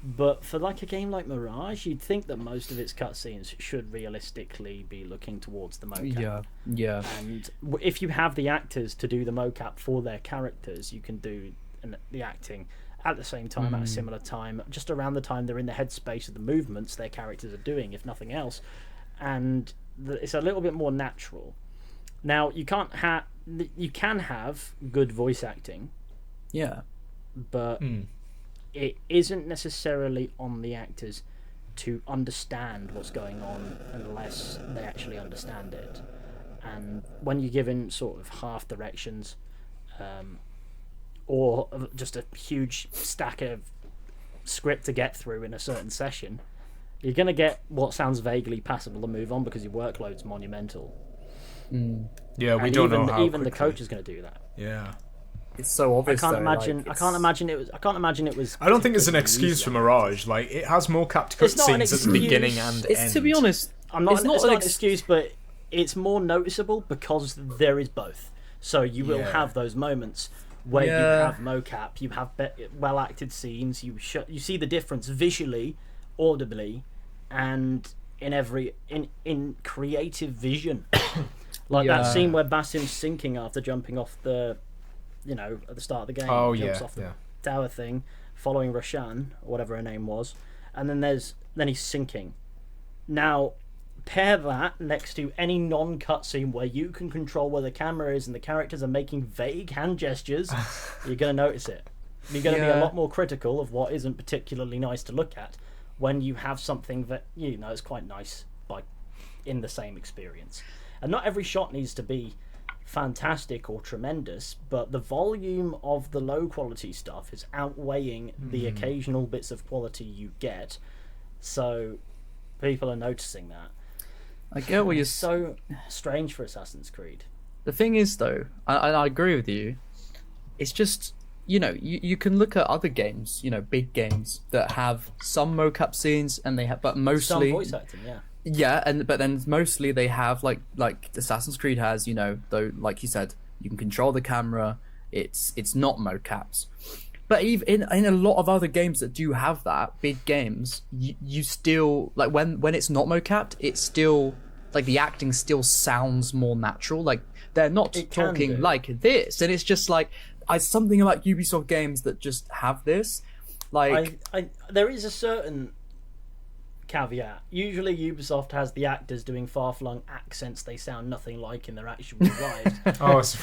But for like a game like Mirage, you'd think that most of its cutscenes should realistically be looking towards the mocap. Yeah. And if you have the actors to do the mocap for their characters, you can do the acting at the same time, at a similar time, just around the time they're in the headspace of the movements their characters are doing, if nothing else. And it's a little bit more natural. Now, you can have good voice acting. Yeah. But it isn't necessarily on the actors to understand what's going on unless they actually understand it. And when you're given sort of half directions, or just a huge stack of script to get through in a certain session, you're going to get what sounds vaguely passable and move on because your workload's monumental. Yeah, we don't know how even the quickly. coach is going to do that. Yeah. It's so obvious. I can't imagine it was. I don't think it's an excuse for Mirage. Like, it has more capped It's not an cutscenes at the beginning and It's end. to be honest, It's not an excuse, but it's more noticeable because there is both. So you will have those moments where you have mocap, you have well acted scenes, you see the difference visually, audibly, and in creative vision. Like that scene where Basim's sinking after jumping off the, at the start of the game. Jumps off the tower thing, following Roshan, or whatever her name was, and then he's sinking. Now, pair that next to any non-cutscene where you can control where the camera is and the characters are making vague hand gestures, you're going to notice it. You're going to be a lot more critical of what isn't particularly nice to look at when you have something that, is quite nice in the same experience. And not every shot needs to be fantastic or tremendous, but the volume of the low quality stuff is outweighing the occasional bits of quality you get. So people are noticing that. I get what you're... It's so strange for Assassin's Creed. The thing is, though, I agree with you, it's just, you can look at other games, big games that have some mocap scenes, and they have, but mostly... Some voice acting, yeah. Yeah, but then mostly they have, like Assassin's Creed has, though, like you said, you can control the camera, it's not mocaps. But even in a lot of other games that do have that, big games, you still, like, when it's not mocapped, it's still, like, the acting still sounds more natural. Like, they're not talking like this. And it's just, like, something about Ubisoft games that just have this. Like... there is a certain caveat. Usually Ubisoft has the actors doing far-flung accents they sound nothing like in their actual lives.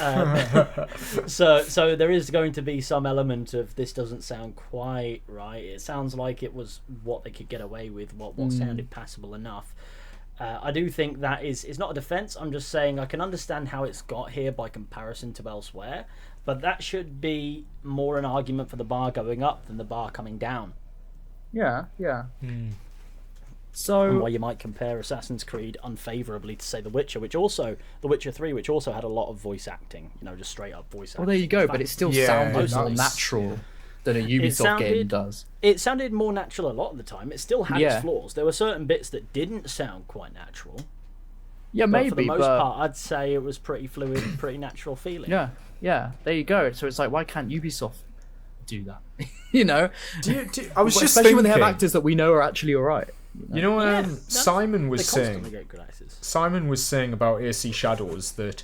So there is going to be some element of this doesn't sound quite right. It sounds like it was what they could get away with, what sounded passable enough. I do think that it's not a defense. I'm just saying I can understand how it's got here by comparison to elsewhere, but that should be more an argument for the bar going up than the bar coming down. Yeah. And So why you might compare Assassin's Creed unfavorably to say The Witcher, The Witcher 3, which also had a lot of voice acting, just straight up voice acting. well, there you go. But it still sounded more nice. natural than a Ubisoft game does. It sounded more natural a lot of the time. It still had its flaws. There were certain bits that didn't sound quite natural. Yeah, But maybe. for the most part, I'd say it was pretty fluid, pretty natural feeling. Yeah. There you go. So it's like, why can't Ubisoft do that? you know, I was just especially thinking, when they have actors that we know are actually all right. Simon was They saying. constantly get good actors. Simon was saying about AC Shadows that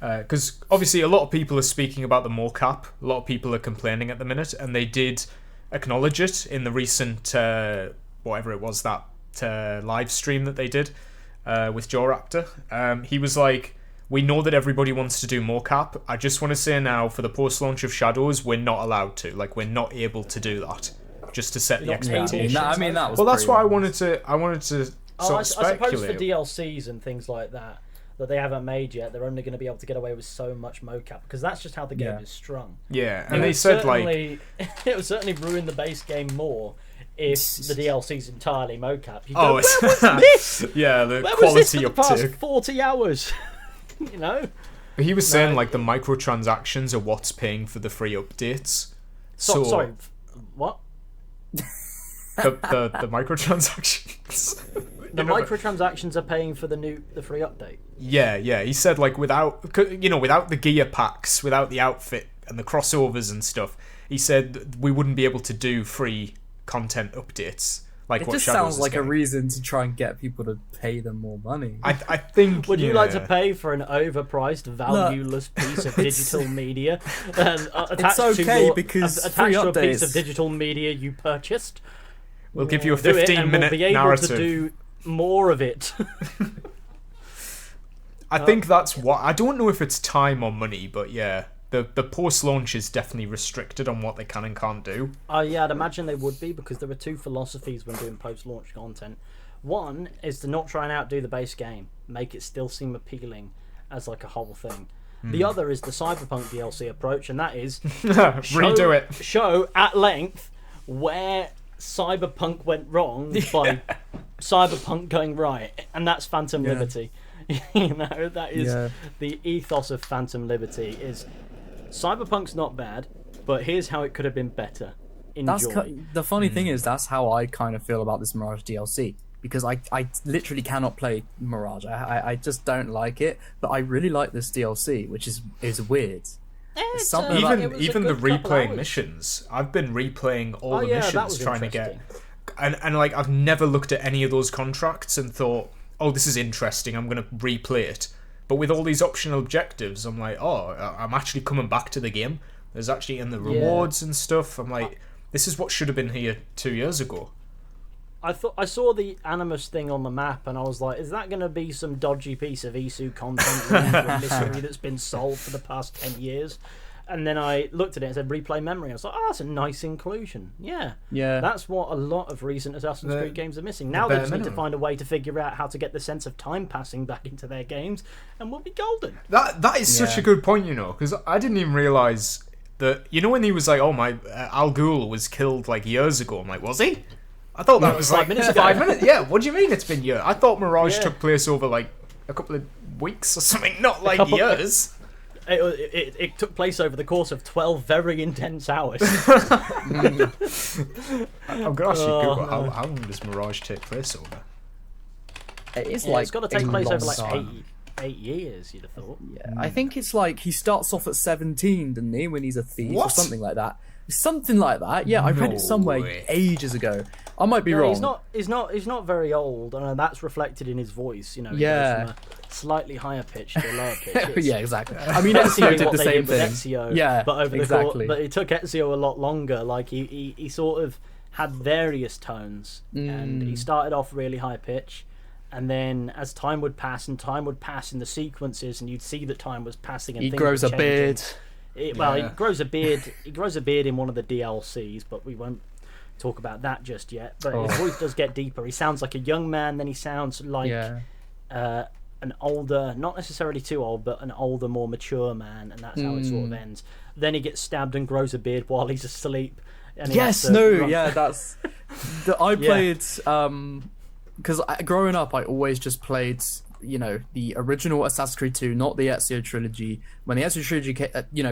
because obviously a lot of people are speaking about the mocap, a lot of people are complaining at the minute, and they did acknowledge it in the recent whatever it was, that live stream that they did with Joe Raptor. He was like, we know that everybody wants to do mocap. I just want to say now, for the post-launch of Shadows, we're not allowed to. Like, we're not able to do that. Just to set the expectation. I mean, that was. Well, that's pretty why I wrong. wanted to sort I of suppose for speculate. DLCs and things like that they haven't made yet, they're only going to be able to get away with so much mocap because that's just how the game is strung. Yeah, and they said like it would certainly ruin the base game more if the DLC's entirely mocap. You Oh, go, it's- where was this? yeah, the Where was this quality for the past uptick. 40 hours? you know. He was saying like the microtransactions are what's paying for the free updates. Sorry, what? The microtransactions. The microtransactions are paying for the free update. Yeah. He said like without the gear packs, without the outfit and the crossovers and stuff, he said we wouldn't be able to do free content updates. Like It what just Shadows sounds is like a getting. reason to try and get people to pay them more money. I think. Would you like to pay for an overpriced, valueless piece of digital media and attached okay to because attached free to a piece updates. of digital media you purchased? We'll give you a Do it, and we'll 15-minute be able narrative. to do more of it. I think that's what. I don't know if it's time or money, but yeah, the post-launch is definitely restricted on what they can and can't do. Yeah, I'd imagine they would be because there are two philosophies when doing post-launch content. One is to not try and outdo the base game, make it still seem appealing as like a whole thing. The other is the Cyberpunk DLC approach, and that is Redo it. Show at length where Cyberpunk went wrong by Cyberpunk going right, and that's Phantom Liberty. That is the ethos of Phantom Liberty. Is Cyberpunk's not bad, but here's how it could have been better. Enjoy. The funny thing is, that's how I kind of feel about this Mirage DLC. Because I literally cannot play Mirage. I just don't like it. But I really like this DLC, which is weird. It's, something it Even was a even the good couple replaying hours. missions. I've been replaying all the Yeah, that missions was trying to get, interesting. and like I've never looked at any of those contracts and thought, oh, this is interesting. I'm gonna replay it. But with all these optional objectives, I'm like, oh, I'm actually coming back to the game. There's actually in the rewards and stuff. I'm like, this is what should have been here 2 years ago. I saw the Animus thing on the map, and I was like, is that going to be some dodgy piece of Isu content or mystery that's been solved for the past 10 years? And then I looked at it and said replay memory. I was like, oh, that's a nice inclusion. Yeah. That's what a lot of recent Assassin's Creed games are missing. Now they just need to find a way to figure out how to get the sense of time passing back into their games, and we'll be golden. That is such a good point, because I didn't even realise that, when he was like, oh, my Al Ghul was killed like years ago. I'm like, was he? I thought that was 5 like minutes ago. 5 minutes. Yeah, what do you mean it's been years? I thought Mirage took place over like a couple of weeks or something, not like years. It took place over the course of 12 very intense hours. I'm going to actually Google how long does Mirage take place over? It's It's got to take place over like time. 8 years, you'd have thought. Yeah, I think it's like he starts off at 17, doesn't he, when he's a thief or What? something like that. Something like that. Yeah, I read No it somewhere way. ages ago. I might be No, wrong. he's not very old, and that's reflected in his voice. He Yeah. goes from a slightly higher pitch to a lower pitch. It's Yeah, exactly. I mean, basically Ezio did what the they same did with thing. Ezio, Yeah, but over exactly. but it took Ezio a lot longer. Like he sort of had various tones, and he started off really high pitch, and then as time would pass in the sequences, and you'd see that time was passing, and He things grows were a changing. beard. He grows a beard. He grows a beard in one of the DLCs, but we won't talk about that just yet. But his voice does get deeper. He sounds like a young man, then he sounds like an older, not necessarily too old, but an older, more mature man, and that's how it sort of ends. Then he gets stabbed and grows a beard while he's asleep. And he has to run- that's. I played because growing up, I always just played, the original Assassin's Creed 2, not the Ezio trilogy. When the Ezio trilogy,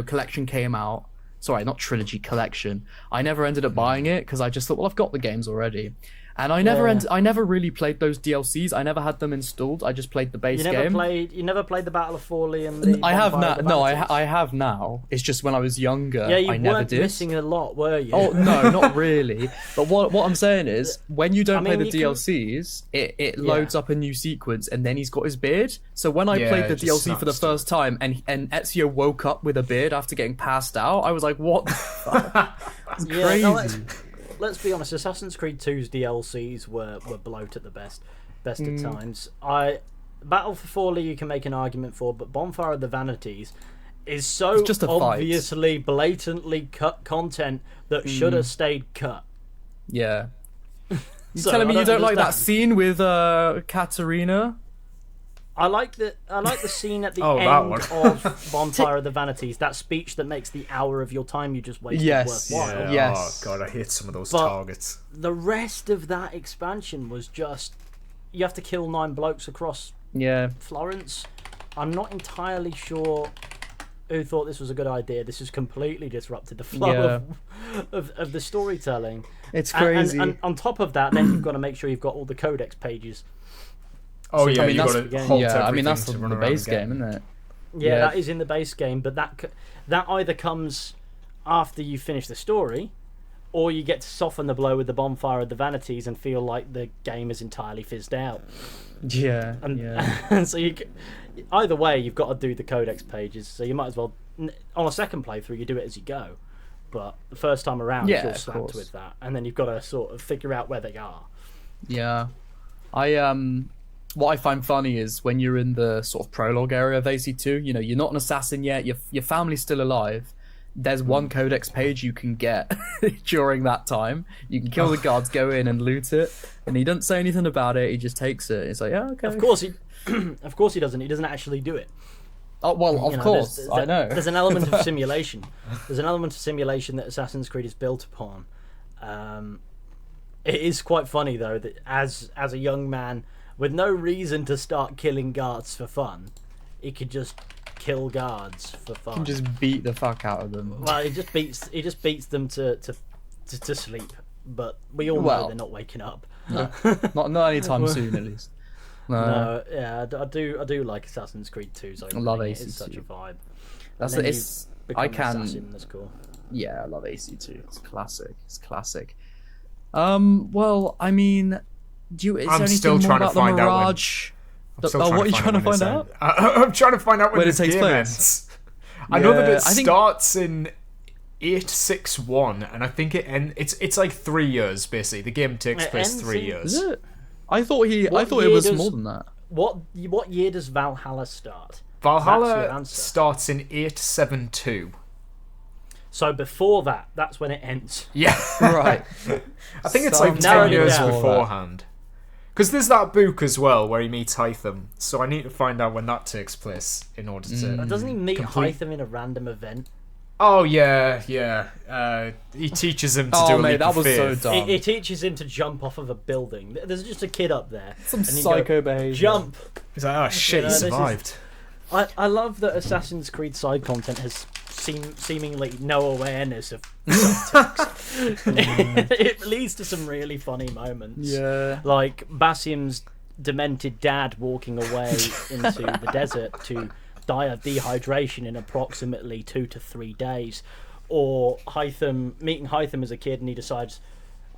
collection came out. Sorry, not trilogy, collection. I never ended up buying it because I just thought, well, I've got the games already. And I never really played those DLCs. I never had them installed. I just played the base game. You never played the Battle of Forlì and the. I have now. No, I have now. It's just when I was younger. Yeah, you I never weren't did. missing a lot, were you? Oh no, not really. But what I'm saying is, when you don't play the DLCs, it loads up a new sequence, and then he's got his beard. So when I played the DLC for the first time, and Ezio woke up with a beard after getting passed out, I was like, what the fuck? It's crazy. No, let's be honest. Assassin's Creed 2's DLCs were bloat at the best of times. Battle for Forlì you can make an argument for, but Bonfire of the Vanities is so just obviously blatantly cut content that should have stayed cut. Yeah. You So, telling me I you don't like that understand. scene with Katarina? I like the scene at the Oh, that end one. of Bonfire of the Vanities. That speech that makes the hour of your time you just wasted worthwhile. Yes. Oh god, I hate some of those But- targets. The rest of that expansion was just you have to kill 9 blokes across Yeah. Florence. I'm not entirely sure who thought this was a good idea. This has completely disrupted the flow of the storytelling. It's And- crazy. And on top of that, then you've got to make sure you've got all the codex pages. Oh yeah, I mean, you that's got to the game. halt yeah, I mean, that's everything to the run around base the game, game, isn't it? Yeah, that is in the base game, but that either comes after you finish the story, or you get to soften the blow with the Bonfire of the Vanities and feel like the game is entirely fizzed out. Yeah. And, Yeah. and so either way, you've got to do the codex pages. So you might as well, on a second playthrough, you do it as you go. But the first time around, Yeah, you're of slapped course. with that, and then you've got to sort of figure out where they are. Yeah. What I find funny is when you're in the sort of prologue area of AC2, you're not an assassin yet, your family's still alive. There's one codex page you can get during that time. You can kill the guards, go in and loot it, and he doesn't say anything about it. He just takes it. It's like, yeah, okay. Of course he doesn't. He doesn't actually do it. Oh well, of course, I know. There's an element of simulation. There's an element of simulation that Assassin's Creed is built upon. It is quite funny though that as a young man with no reason to start killing guards for fun, he could just kill guards for fun. You can just beat the fuck out of them. Well, he just beats them to sleep. But we all know they're not waking up. No, not anytime soon, at least. No, yeah, I do like Assassin's Creed 2's opening. love It's AC2. such a vibe. That's And then it's. you become I an can. assassin, that's cool. Yeah, I love AC2. It's classic. It's classic. Well, I mean, is there I'm anything still more trying to about the find out when- Mirage? I'm still What are you find trying to out when find this out? ends. I'm trying to find out when When it this takes game place. ends. I know that Yeah, it I think- starts in 861, and I think it's like 3 years basically. The game takes It place ends 3 in- years. Is it? I thought it year was does- more than that. What year does Valhalla start? That's your Valhalla answer. starts in 872. So before that, that's when it ends. Yeah, Right. I think it's So like I've 10 narrowed it years down. beforehand. Because there's that book as well where he meets Hytham, so I need to find out when that takes place in order to. Doesn't he meet Complete- Hytham in a random event? Oh yeah. He teaches him to do a mate, leap that of was faith. so dumb. It teaches him to jump off of a building. There's just a kid up there. Some and you psycho go, behavior. Jump! He's like, oh shit, know, he this is- survived. I love that Assassin's Creed side content has seemingly no awareness of subtext. It leads to some really funny moments. Yeah. Like Basim's demented dad walking away into the desert to die of dehydration in approximately 2 to 3 days. Or meeting Hytham as a kid, and he decides,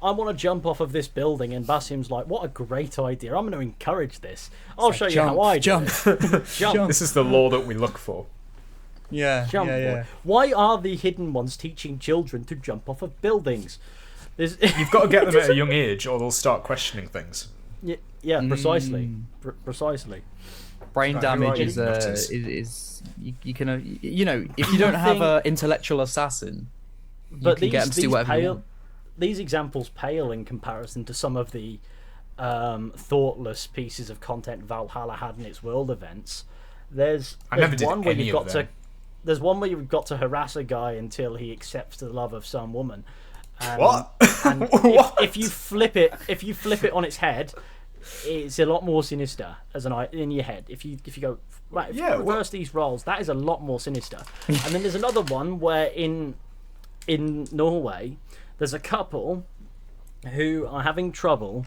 I want to jump off of this building, and Basim's like, what a great idea, I'm going to encourage this. I'll show you how I do it. Jump. This is the law that we look for. Yeah. Jump, boy. Why are the hidden ones teaching children to jump off of buildings? You've got to get them at a young age, or they'll start questioning things. Yeah, precisely. Precisely. Brain Right, damage right. is Nutters. you can if you don't have an intellectual assassin, But can get them to do whatever you want. These examples pale in comparison to some of the thoughtless pieces of content Valhalla had in its world events. There's never did one where any you've of got them. to. There's one where you've got to harass a guy until he accepts the love of some woman, What? And What? if you flip it on its head, it's a lot more sinister in your head. If you go right, if you reverse these roles, that is a lot more sinister. And then there's another one where in Norway, there's a couple who are having trouble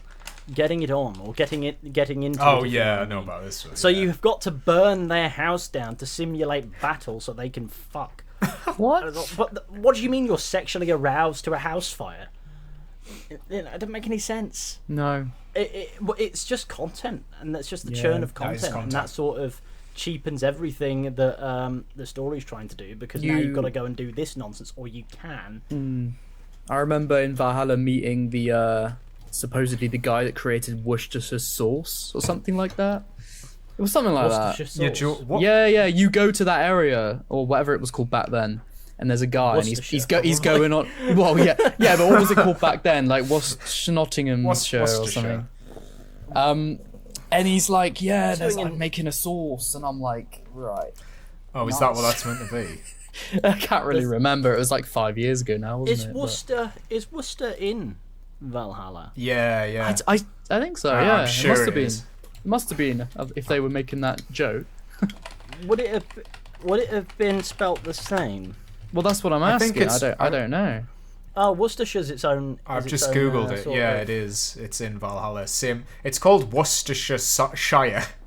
getting it on or getting into. Oh yeah, I know about this one. So you've got to burn their house down to simulate battle so they can fuck. What? But what do you mean you're sexually aroused to a house fire? It doesn't make any sense. No. It's just content, and that's just the churn of content, and that sort of cheapens everything that the story's trying to do, because now you've got to go and do this nonsense, or you can. I remember in Valhalla meeting the supposedly the guy that created Worcestershire sauce or something like that. It was something like that. Yeah, you go to that area or whatever it was called back then, and there's a guy and he's going on. Well, yeah, but what was it called back then? Like Nottinghamshire or something. And he's like, there's like making a sauce, and I'm like, right. Oh, is that what that's meant to be? I can't really remember. It was like 5 years ago now, wasn't it? Is Worcester in Valhalla? Yeah. I think so. Yeah, I'm sure it must have been. is. It must have been if they were making that joke. Would it have been spelt the same? Well, that's what I'm asking. I don't know. Oh, Worcestershire's its own. I've just googled it. Yeah, it is. It's in Valhalla. It's called Worcestershire.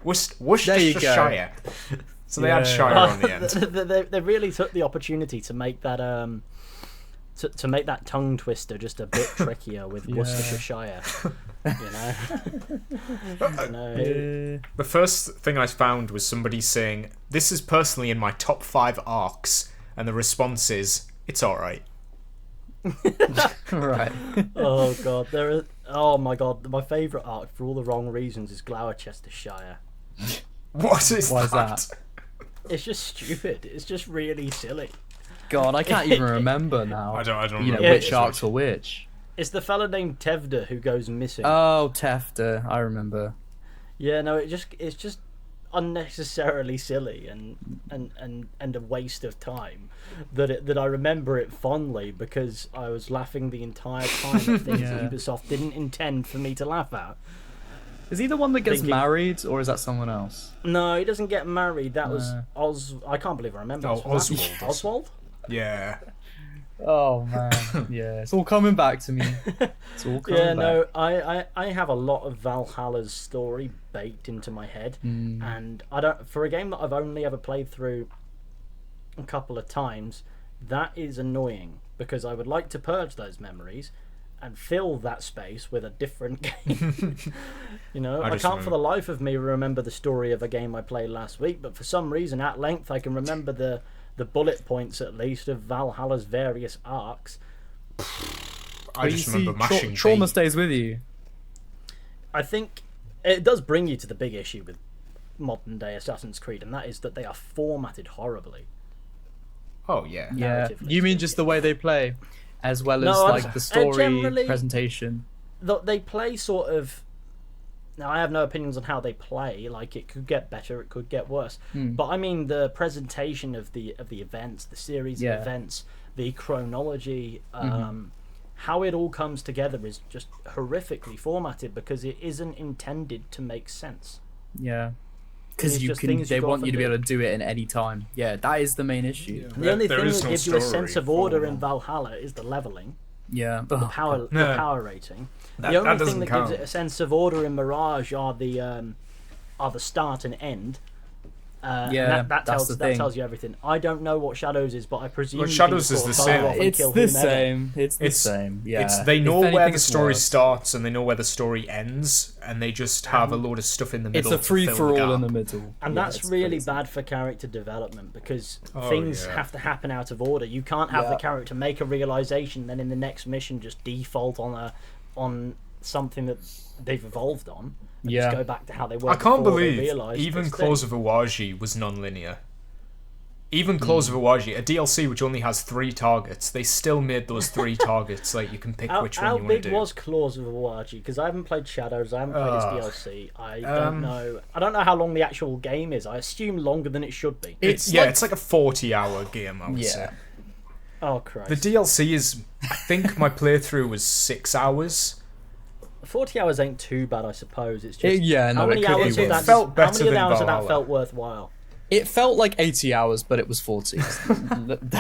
Worcestershire. So they had Shire on the end. They really took the opportunity to make that to make that tongue twister just a bit trickier with Worcestershire. You know. The first thing I found was somebody saying, "This is personally in my top 5 arcs," and the response is, "It's all right." Right. Oh god, oh my god, my favourite arc for all the wrong reasons is Gloucestershire. What is Why is that? It's just stupid. It's just really silly. God, I can't even remember now. I don't You know remember. which arcs were which. It's the fella named Tevda who goes missing. Oh, Tefta, I remember. Yeah, no, it's just unnecessarily silly and a waste of time that I remember it fondly, because I was laughing the entire time at things that Ubisoft didn't intend for me to laugh at. Is he the one that gets married, or is that someone else? No, he doesn't get married. That was I can't believe I remember. Oswald. Oswald? Yeah. Oh man, yeah, it's all coming back to me. It's all coming back. No, I have a lot of Valhalla's story baked into my head, and I don't. For a game that I've only ever played through a couple of times, that is annoying, because I would like to purge those memories and fill that space with a different game. You know, I can't for the life of me remember the story of a game I played last week, but for some reason at length I can remember the bullet points at least of Valhalla's various arcs. I just remember mashing trauma stays with you. I think it does bring you to the big issue with modern day Assassin's Creed, and that is that they are formatted horribly. Oh yeah. Yeah. You mean just the way they play, as well as like the story presentation? They play sort of. Now, I have no opinions on how they play. Like, it could get better, it could get worse. But I mean, the presentation of the events, the series of events, the chronology, how it all comes together is just horrifically formatted, because it isn't intended to make sense. Yeah. Because they want you to be able to do it in any time. Yeah, that is the main issue. The only thing that gives you a sense of order in Valhalla is the leveling. Yeah. The power rating. The only thing that gives it a sense of order in Mirage are the start and end. That tells you everything. I don't know what Shadows is, but I presume Shadows is the same. It's the same. It's the same. Yeah. They know where the story starts and they know where the story ends, and they just have a load of stuff in the middle. It's a free for all in the middle, and that's really bad for character development, because things have to happen out of order. You can't have the character make a realization, then in the next mission just default on something that they've evolved on. Just go back to how they were. I can't believe even Claws of Awaji was non-linear. Even Claws of Awaji, a DLC which only has 3 targets, they still made those 3 targets. Like, you can pick which one you want to do. How big was Claws of Awaji? Because I haven't played Shadows, I haven't played this DLC. I don't know. I don't know how long the actual game is. I assume longer than it should be. It's like a 40-hour game, I would say. Oh, Christ. The DLC is, I think my playthrough was 6 hours. 40 hours ain't too bad, I suppose. It's just how many hours of that felt better how many than hours of that Valhalla. felt worthwhile? It felt like 80 hours, but it was 40.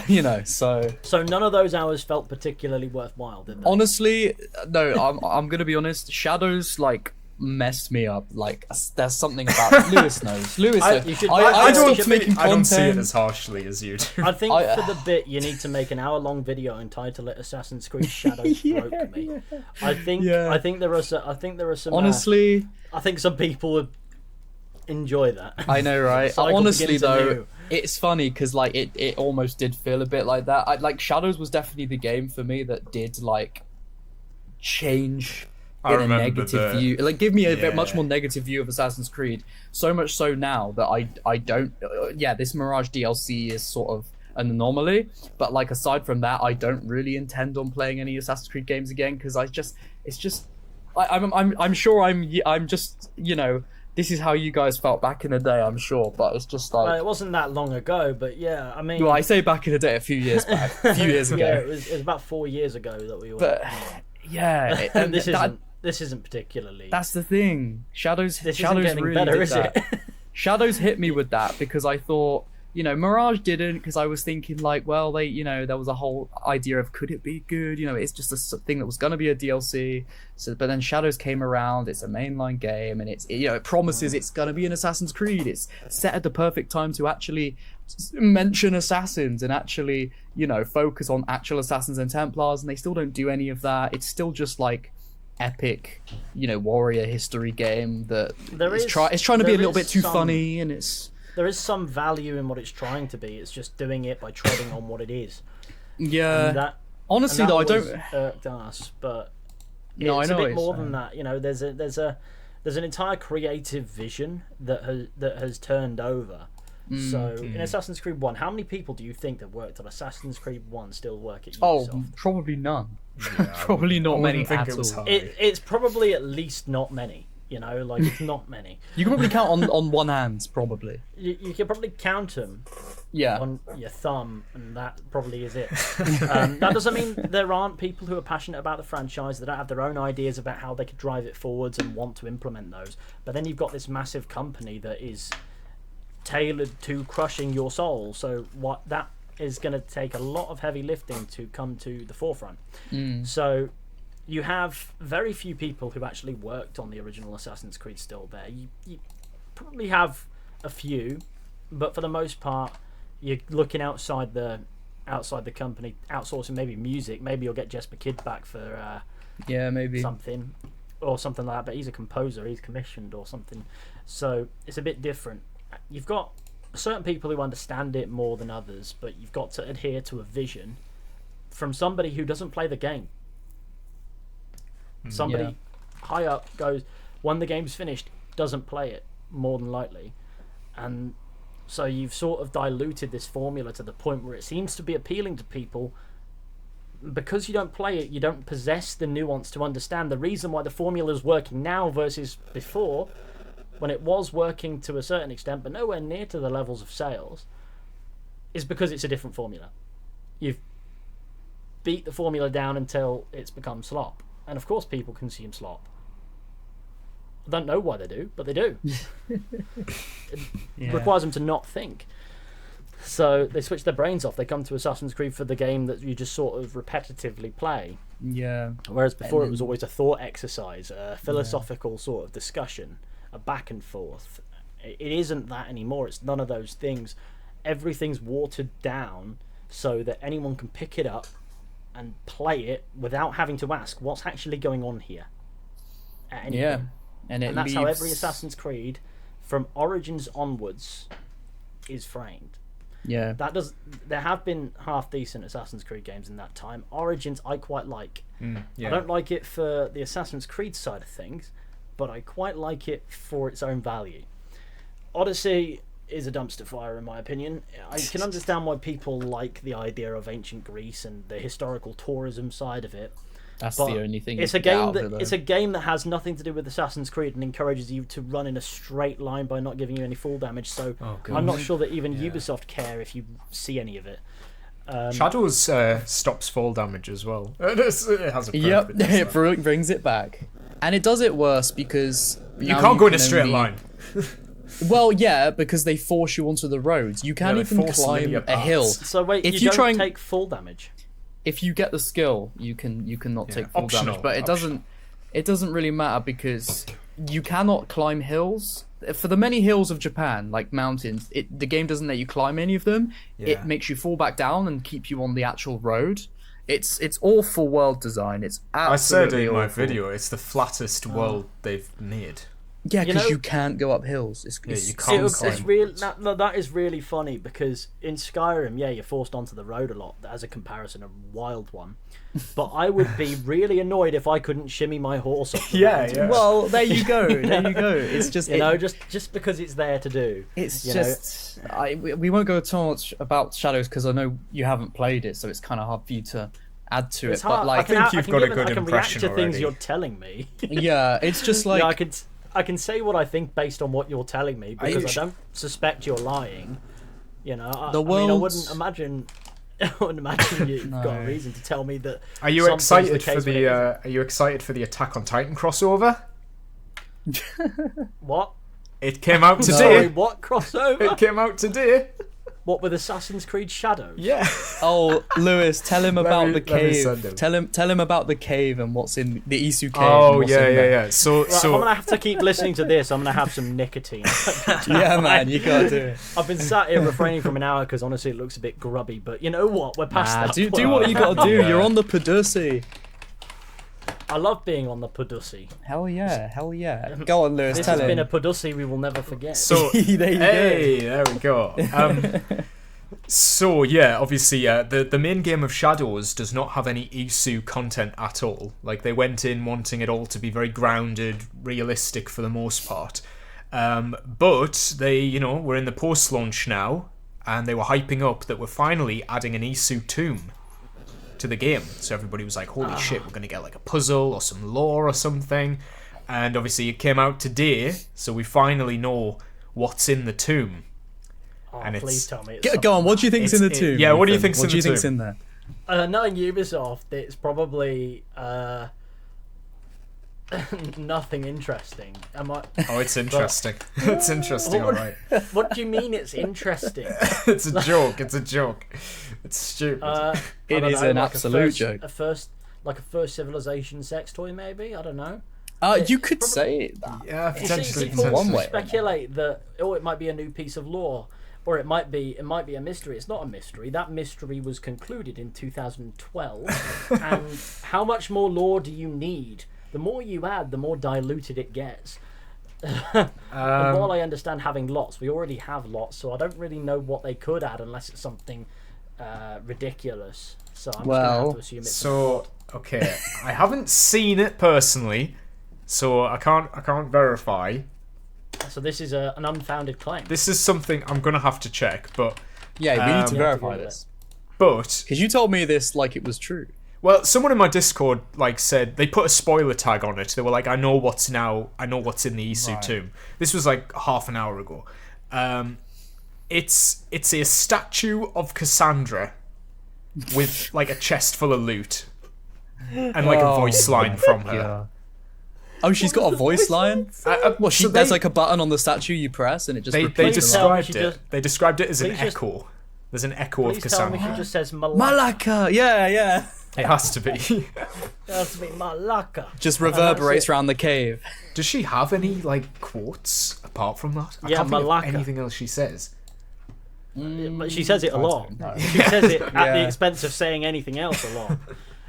You know, so So none of those hours felt particularly worthwhile, did they? honestly, no. I'm gonna be honest. Shadows like messed me up. Like there's something about Lewis knows. Lewis, I- knows. you should- I don't stopped making I don't see it content. as harshly as you do. I think I- for the bit you need to make an hour-long video and title it "Assassin's Creed Shadows Broke Me." I think there are some. Honestly, I think some people would enjoy that. I know, right? Cycle Honestly, begins though, anew. it's funny because like it almost did feel a bit like that. Like Shadows was definitely the game for me that did like change I in a remember negative the- view. Like give me a Yeah. much more negative view of Assassin's Creed. So much so now that I don't. This Mirage DLC is sort of an anomaly, but like aside from that, I don't really intend on playing any Assassin's Creed games again because I'm sure I'm just, you know, this is how you guys felt back in the day, I'm sure, but it's just like, Well, it wasn't that long ago, but yeah, I mean, well, I say back in the day, a few years back, a few years ago. yeah, it was about 4 years ago that we were. But yeah, and this isn't particularly. that's the thing. Shadows This isn't Shadows getting really better, did is that. it? Shadows hit me with that because I thought, you know, Mirage didn't, because I was thinking like, well, they, you know, there was a whole idea of could it be good? You know, it's just a thing that was going to be a DLC. So, but then Shadows came around. It's a mainline game, and it promises it's going to be an Assassin's Creed. It's set at the perfect time to actually mention assassins and actually, you know, focus on actual assassins and Templars, and they still don't do any of that. It's still just like epic, you know, warrior history game that it's trying to be a little bit too funny, and it's. There is some value in what it's trying to be. It's just doing it by treading on what it is. Yeah. And that, Honestly, and that though, I always don't. irked us, but No, it's I know a what bit you're more saying. than that. You know, there's an entire creative vision that has turned over. So in Assassin's Creed 1, how many people do you think that worked on Assassin's Creed 1 still work at Oh, Ubisoft? probably none. Yeah, Probably not I many wouldn't think at it was all. high. It's probably at least not many. You know, like it's not many. You can probably count on one hand, probably. You can probably count them Yeah. on your thumb, and that probably is it. That doesn't mean there aren't people who are passionate about the franchise that have their own ideas about how they could drive it forwards and want to implement those. But then you've got this massive company that is tailored to crushing your soul. So what that is going to take a lot of heavy lifting to come to the forefront. So you have very few people who actually worked on the original Assassin's Creed still there. You probably have a few, but for the most part, you're looking outside the company, outsourcing maybe music. Maybe you'll get Jesper Kidd back for Yeah, maybe. something or something like that. But he's a composer; he's commissioned or something. So it's a bit different. You've got certain people who understand it more than others, but you've got to adhere to a vision from somebody who doesn't play the game. Somebody high up goes, when the game's finished, doesn't play it, more than likely. And so you've sort of diluted this formula to the point where it seems to be appealing to people. Because you don't play it, you don't possess the nuance to understand the reason why the formula is working now versus before, when it was working to a certain extent, but nowhere near to the levels of sales, is because it's a different formula. You've beat the formula down until it's become slop. And of course people consume slop. I don't know why they do, but they do. It requires them to not think. So they switch their brains off. They come to Assassin's Creed for the game that you just sort of repetitively play. Yeah. Whereas before it was always a thought exercise, a philosophical sort of discussion, a back and forth. It isn't that anymore. It's none of those things. Everything's watered down so that anyone can pick it up and play it without having to ask what's actually going on here. At any Yeah. point. And that's how every Assassin's Creed from Origins onwards is framed. Yeah. There have been half decent Assassin's Creed games in that time. Origins I quite like. Yeah. I don't like it for the Assassin's Creed side of things, but I quite like it for its own value. Odyssey is a dumpster fire in my opinion. I can understand why people like the idea of ancient Greece and the historical tourism side of it. That's But the only thing. it's you a can get game out of that it, though. it's a game that has nothing to do with Assassin's Creed and encourages you to run in a straight line by not giving you any fall damage. So Oh, I'm not God. sure that even Yeah. Ubisoft care if you see any of it. Shadows stops fall damage as well. It has a perk Yep, that does it that. brings it back. And it does it worse because... You now can't go in a can straight only- line. Well, yeah, because they force you onto the roads. You can't they even force climb linear a hill. paths. So wait, If you you try don't and- take full damage. If you get the skill, you can not take full optional, damage. But it doesn't really matter because you cannot climb hills. For the many hills of Japan, like mountains, the game doesn't let you climb any of them. Yeah. It makes you fall back down and keep you on the actual road. It's awful world design. It's I said absolutely in my awful. video, it's the flattest world they've made. Yeah, You because know- you can't go up hills. It's you can't It's climb. real. That is really funny because in Skyrim, yeah, you're forced onto the road a lot. As a comparison, a wild one. But I would be really annoyed if I couldn't shimmy my horse up. The mountain. Yeah. Well, there you go. There you go. It's just just because it's there to do. It's you just we won't go too much about Shadows because I know you haven't played it, so it's kind of hard for you to add to It's it. hard. But like, think you've got a good I can impression react to things already. you're telling me. yeah, it's just like Yeah, I can say what I think based on what you're telling me because I don't suspect you're lying. You know, I mean, I wouldn't imagine. I wouldn't imagine you've got a reason to tell me that. Are you something's excited for case when it the? isn't. Are you excited for the Attack on Titan crossover? What? It came out Sorry, today. what crossover? It came out today. What with Assassin's Creed Shadows? Yeah. oh, Lewis, tell him about the let me send cave. him. Tell him about the cave and what's in the Isu cave. Oh and what's yeah, in yeah, there. yeah. So Right, I'm gonna so have to keep listening to this. I'm gonna have some nicotine. Yeah, man, you gotta do it. I've been sat here refraining from an hour because honestly it looks a bit grubby. But you know what? We're past that. do point. what you gotta do. Yeah. You're on the Podussy. I love being on the Podussy. Hell yeah, hell yeah. Go on, Lewis. This Tell has been a him. Podussy we will never forget. so There you go. hey, there we go. So yeah, obviously, the main game of Shadows does not have any Isu content at all. Like they went in wanting it all to be very grounded, realistic for the most part. But they, we're in the post-launch now, and they were hyping up that we're finally adding an Isu tomb to the game. So everybody was like, "Holy shit, we're gonna get like a puzzle or some lore or something." And obviously, it came out today, so we finally know what's in the tomb. Oh, and please it's- tell me it's Go on. What do you think's in the tomb? yeah, what do you Ethan? think's What in do you the think's tomb? in there? knowing Ubisoft, it's probably nothing interesting. Am I? Oh, it's interesting. It's interesting, What- alright. What do you mean it's interesting? It's a joke. It's a joke. It's stupid. I It don't is know, an like absolute joke. A first Civilization sex toy, maybe. I don't know. You could say that. yeah, You see, potentially. people one way. speculate that it might be a new piece of lore, or it might be a mystery. It's not a mystery. That mystery was concluded in 2012. And how much more lore do you need? The more you add, the more diluted it gets. And while I understand having lots, we already have lots, so I don't really know what they could add unless it's something ridiculous. So I'm just gonna have to assume it's So okay, I haven't seen it personally, so I can't verify. so this is an unfounded claim. This is something I'm gonna have to check, but Yeah, we need to Um, verify Yeah, this. because you told me this like it was true. someone in my Discord said they put a spoiler tag on it. They were like, I know what's in the Isu tomb. This was like half an hour ago. It's a statue of Cassandra with like a chest full of loot and like a voice line from her. Yeah. Oh, she's got a voice line. Well, So there's they- like a button on the statue you press, and it just They repeats the line. described she it. just- They described it as an please just- echo. There's an echo of Please tell me Cassandra. she just says Malaka. Malaka. Yeah, yeah. It has to be. It has to be Malaka. Just And that's reverberates it. around the cave. Does she have any like quotes apart from that? I Yeah, can't think of Malaka. anything else she says. But she says it a lot. She says it at the Yeah. expense of saying anything else a lot.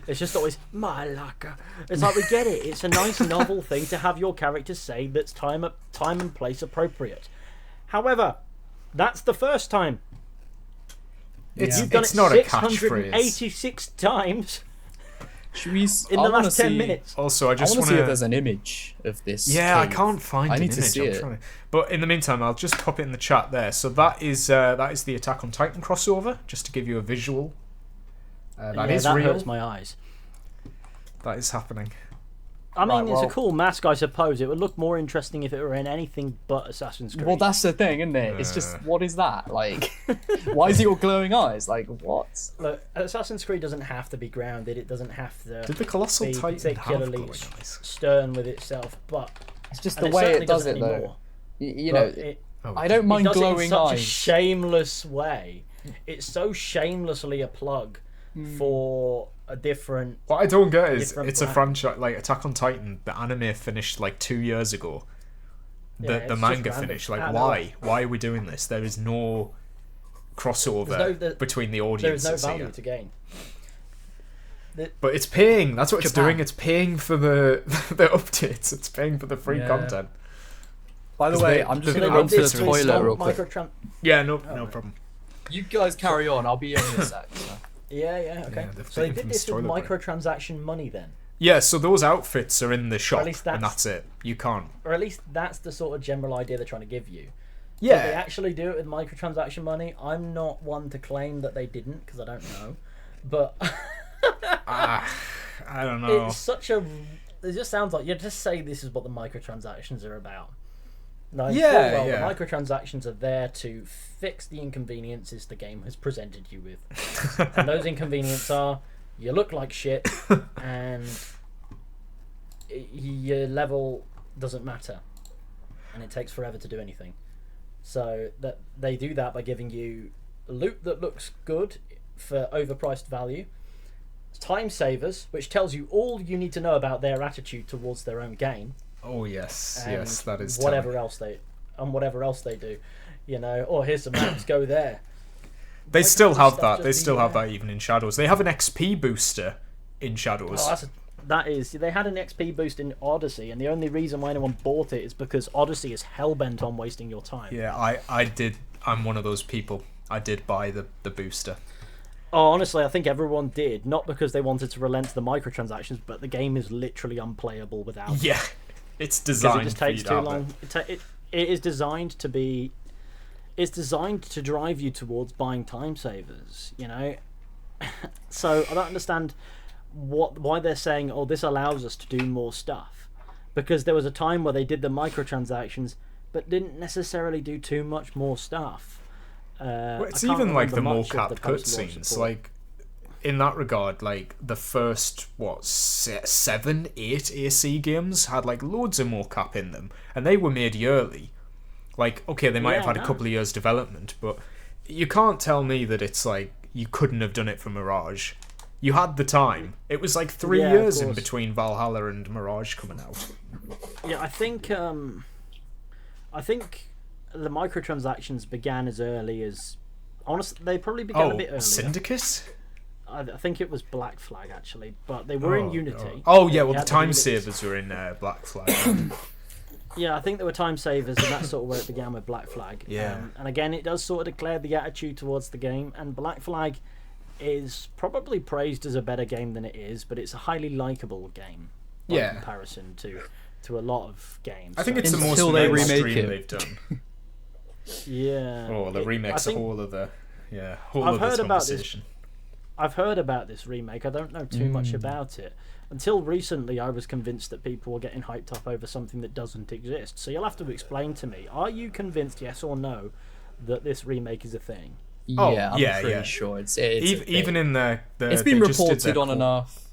It's just always Malaka. It's like we get it. It's a nice novel thing to have your character say that's time and place appropriate. However, that's the first time. It's You've done it's it not a catchphrase. 686 times Should we? in the last 10 minutes. Also, I I just want want to see if there's an image of this. Yeah, I cave. can't find I an need to image. see I'm it. trying to... But in the meantime, I'll just pop it in the chat there. So that is the Attack on Titan crossover, just to give you a visual. That Yeah, is that real. hurts my eyes. That is happening. I mean, Right, it's a well- cool mask, I suppose. It would look more interesting if it were in anything but Assassin's Creed. Well, that's the thing, isn't it? It's just, what is that? Like, why is he all glowing eyes? Like, what? Look, Assassin's Creed doesn't have to be grounded. It doesn't have to Did the Colossal be Titan have particularly glowing eyes? stern with itself. But It's just and the way certainly it does doesn't it, though. anymore. You But know, it, I don't it mind does it in glowing such a eyes. shameless way. It's so shamelessly a plug for a different. What I don't get is different it's a brand. franchise like Attack on Titan. The anime finished like 2 years ago. Yeah, The it's just manga random. finished. Like, I know. why? Why are we doing this? There is no crossover between the There is no audiences value here. to gain. But it's paying. That's what it's Japan. doing. It's paying for the the updates. It's paying for the free Yeah. content. By the 'Cause way, they- I'm just they- going to they run to the did toilet real quick. Yeah, no problem. You guys carry on. I'll be in a sec. So. Yeah, okay. Yeah, they've So they taken did from this with toilet break. microtransaction money then. Yeah, so those outfits are in the shop, least and that's- that's it. You can't. Or at least that's the sort of general idea they're trying to give you. Yeah. Did they actually do it with microtransaction money? I'm not one to claim that they didn't, because I don't know. But I don't know. it's such a... It just sounds like you just say this is what the microtransactions are about. No, Yeah, well, yeah. the microtransactions are there to fix the inconveniences the game has presented you with. And those inconveniences are, you look like shit, and your level doesn't matter. And it takes forever to do anything. So that they do that by giving you loot that looks good for overpriced value, time savers, which tells you all you need to know about their attitude towards their own game. Oh yes, And yes, that is whatever telling. else they do, you know. Or here's some maps, go there. They still Stuff have that. just They still be have there. that even in Shadows. They have an XP booster in Shadows. Oh, that is. They had an XP boost in Odyssey, and the only reason why anyone bought it is because Odyssey is hellbent on wasting your time. Yeah, I did. I'm one of those people. I did buy the booster. Oh, honestly, I think everyone did. Not because they wanted to relent to the microtransactions, but the game is literally unplayable without it. Yeah, it's Because designed it just for you takes to too have long. It is designed to be. It's designed to drive you towards buying time savers. You know, so I don't understand why they're saying, "Oh, this allows us to do more stuff," because there was a time where they did the microtransactions, but didn't necessarily do too much more stuff. Well, it's I can't even like the remember much of mocap the post-launch cutscenes. support. Like in that regard, like the first 7, 8 AC games had like loads of mocap in them, and they were made yearly. Like, okay, they might Yeah, have had I a couple of years development, but you can't tell me that it's like you couldn't have done it for Mirage. You had the time. It was like 3 Yeah, of years in course. between Valhalla and Mirage coming out. Yeah, I think the microtransactions began as early as, honestly, they probably began a bit earlier. Syndicate? I think it was Black Flag actually, but they were in Unity. Oh yeah, You well the had time Unity. savers were in Black Flag. Yeah, I think there were time savers, and that's sort of where it began with Black Flag. Yeah. And again, it does sort of declare the attitude towards the game, and Black Flag is probably praised as a better game than it is, but it's a highly likable game by Yeah. comparison to a lot of games. I think So- it's the most Until they remake mainstream it. they've done. yeah. Oh, the I remake's a think- whole other, whole I've other heard about this. conversation. I've heard about this remake. I don't know too much about it. Until recently, I was convinced that people were getting hyped up over something that doesn't exist. So you'll have to explain to me. Are you convinced, yes or no, that this remake is a thing? Oh, Yeah, I'm yeah, pretty yeah. sure it's Even in the it's been they just did reported their on enough.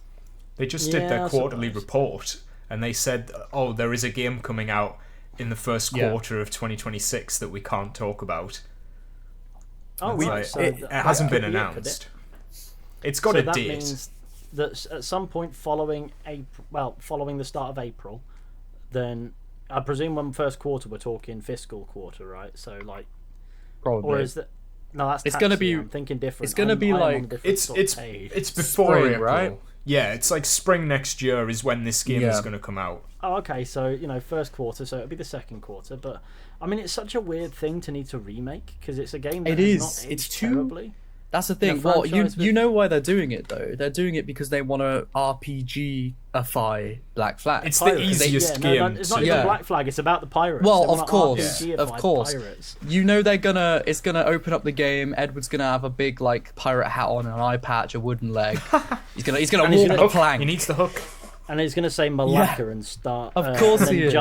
They just did Yeah, their I quarterly suppose. report, and they said, "Oh, there is a game coming out in the first Yeah. quarter of 2026 that we can't talk about." Oh, It's right. like, So it that hasn't could been be it, could announced. it? It's got So a that date. means that at some point following following the start of April, then I presume when first quarter we're talking fiscal quarter, right? So like, Probably. or is that? No, that's It's tax gonna year. be- I'm thinking different. it's gonna be I'm on like- a different It's sort of it's page. it's before Spring, April. right? Yeah, it's like spring next year is when this game is Yeah. going to come out. Oh, okay. So first quarter. So it'll be the second quarter. But I mean, it's such a weird thing to need to remake because it's a game that It has is. not aged It's too- terribly. That's the In thing. a Well, franchise with- you know why they're doing it though. They're doing it because they want to RPG-ify Black Flag. It's the Pirates. easiest Yeah, game. it's not to- even Yeah. Black Flag. It's about the pirates. Well, They of want to course, RPG-ify of course. Pirates. You know it's gonna open up the game. Edward's gonna have a big like pirate hat on, an eye patch, a wooden leg. He's gonna And he's walk gonna- the plank. He needs the hook. and he's going to say Malacca and start. Of course and then he is.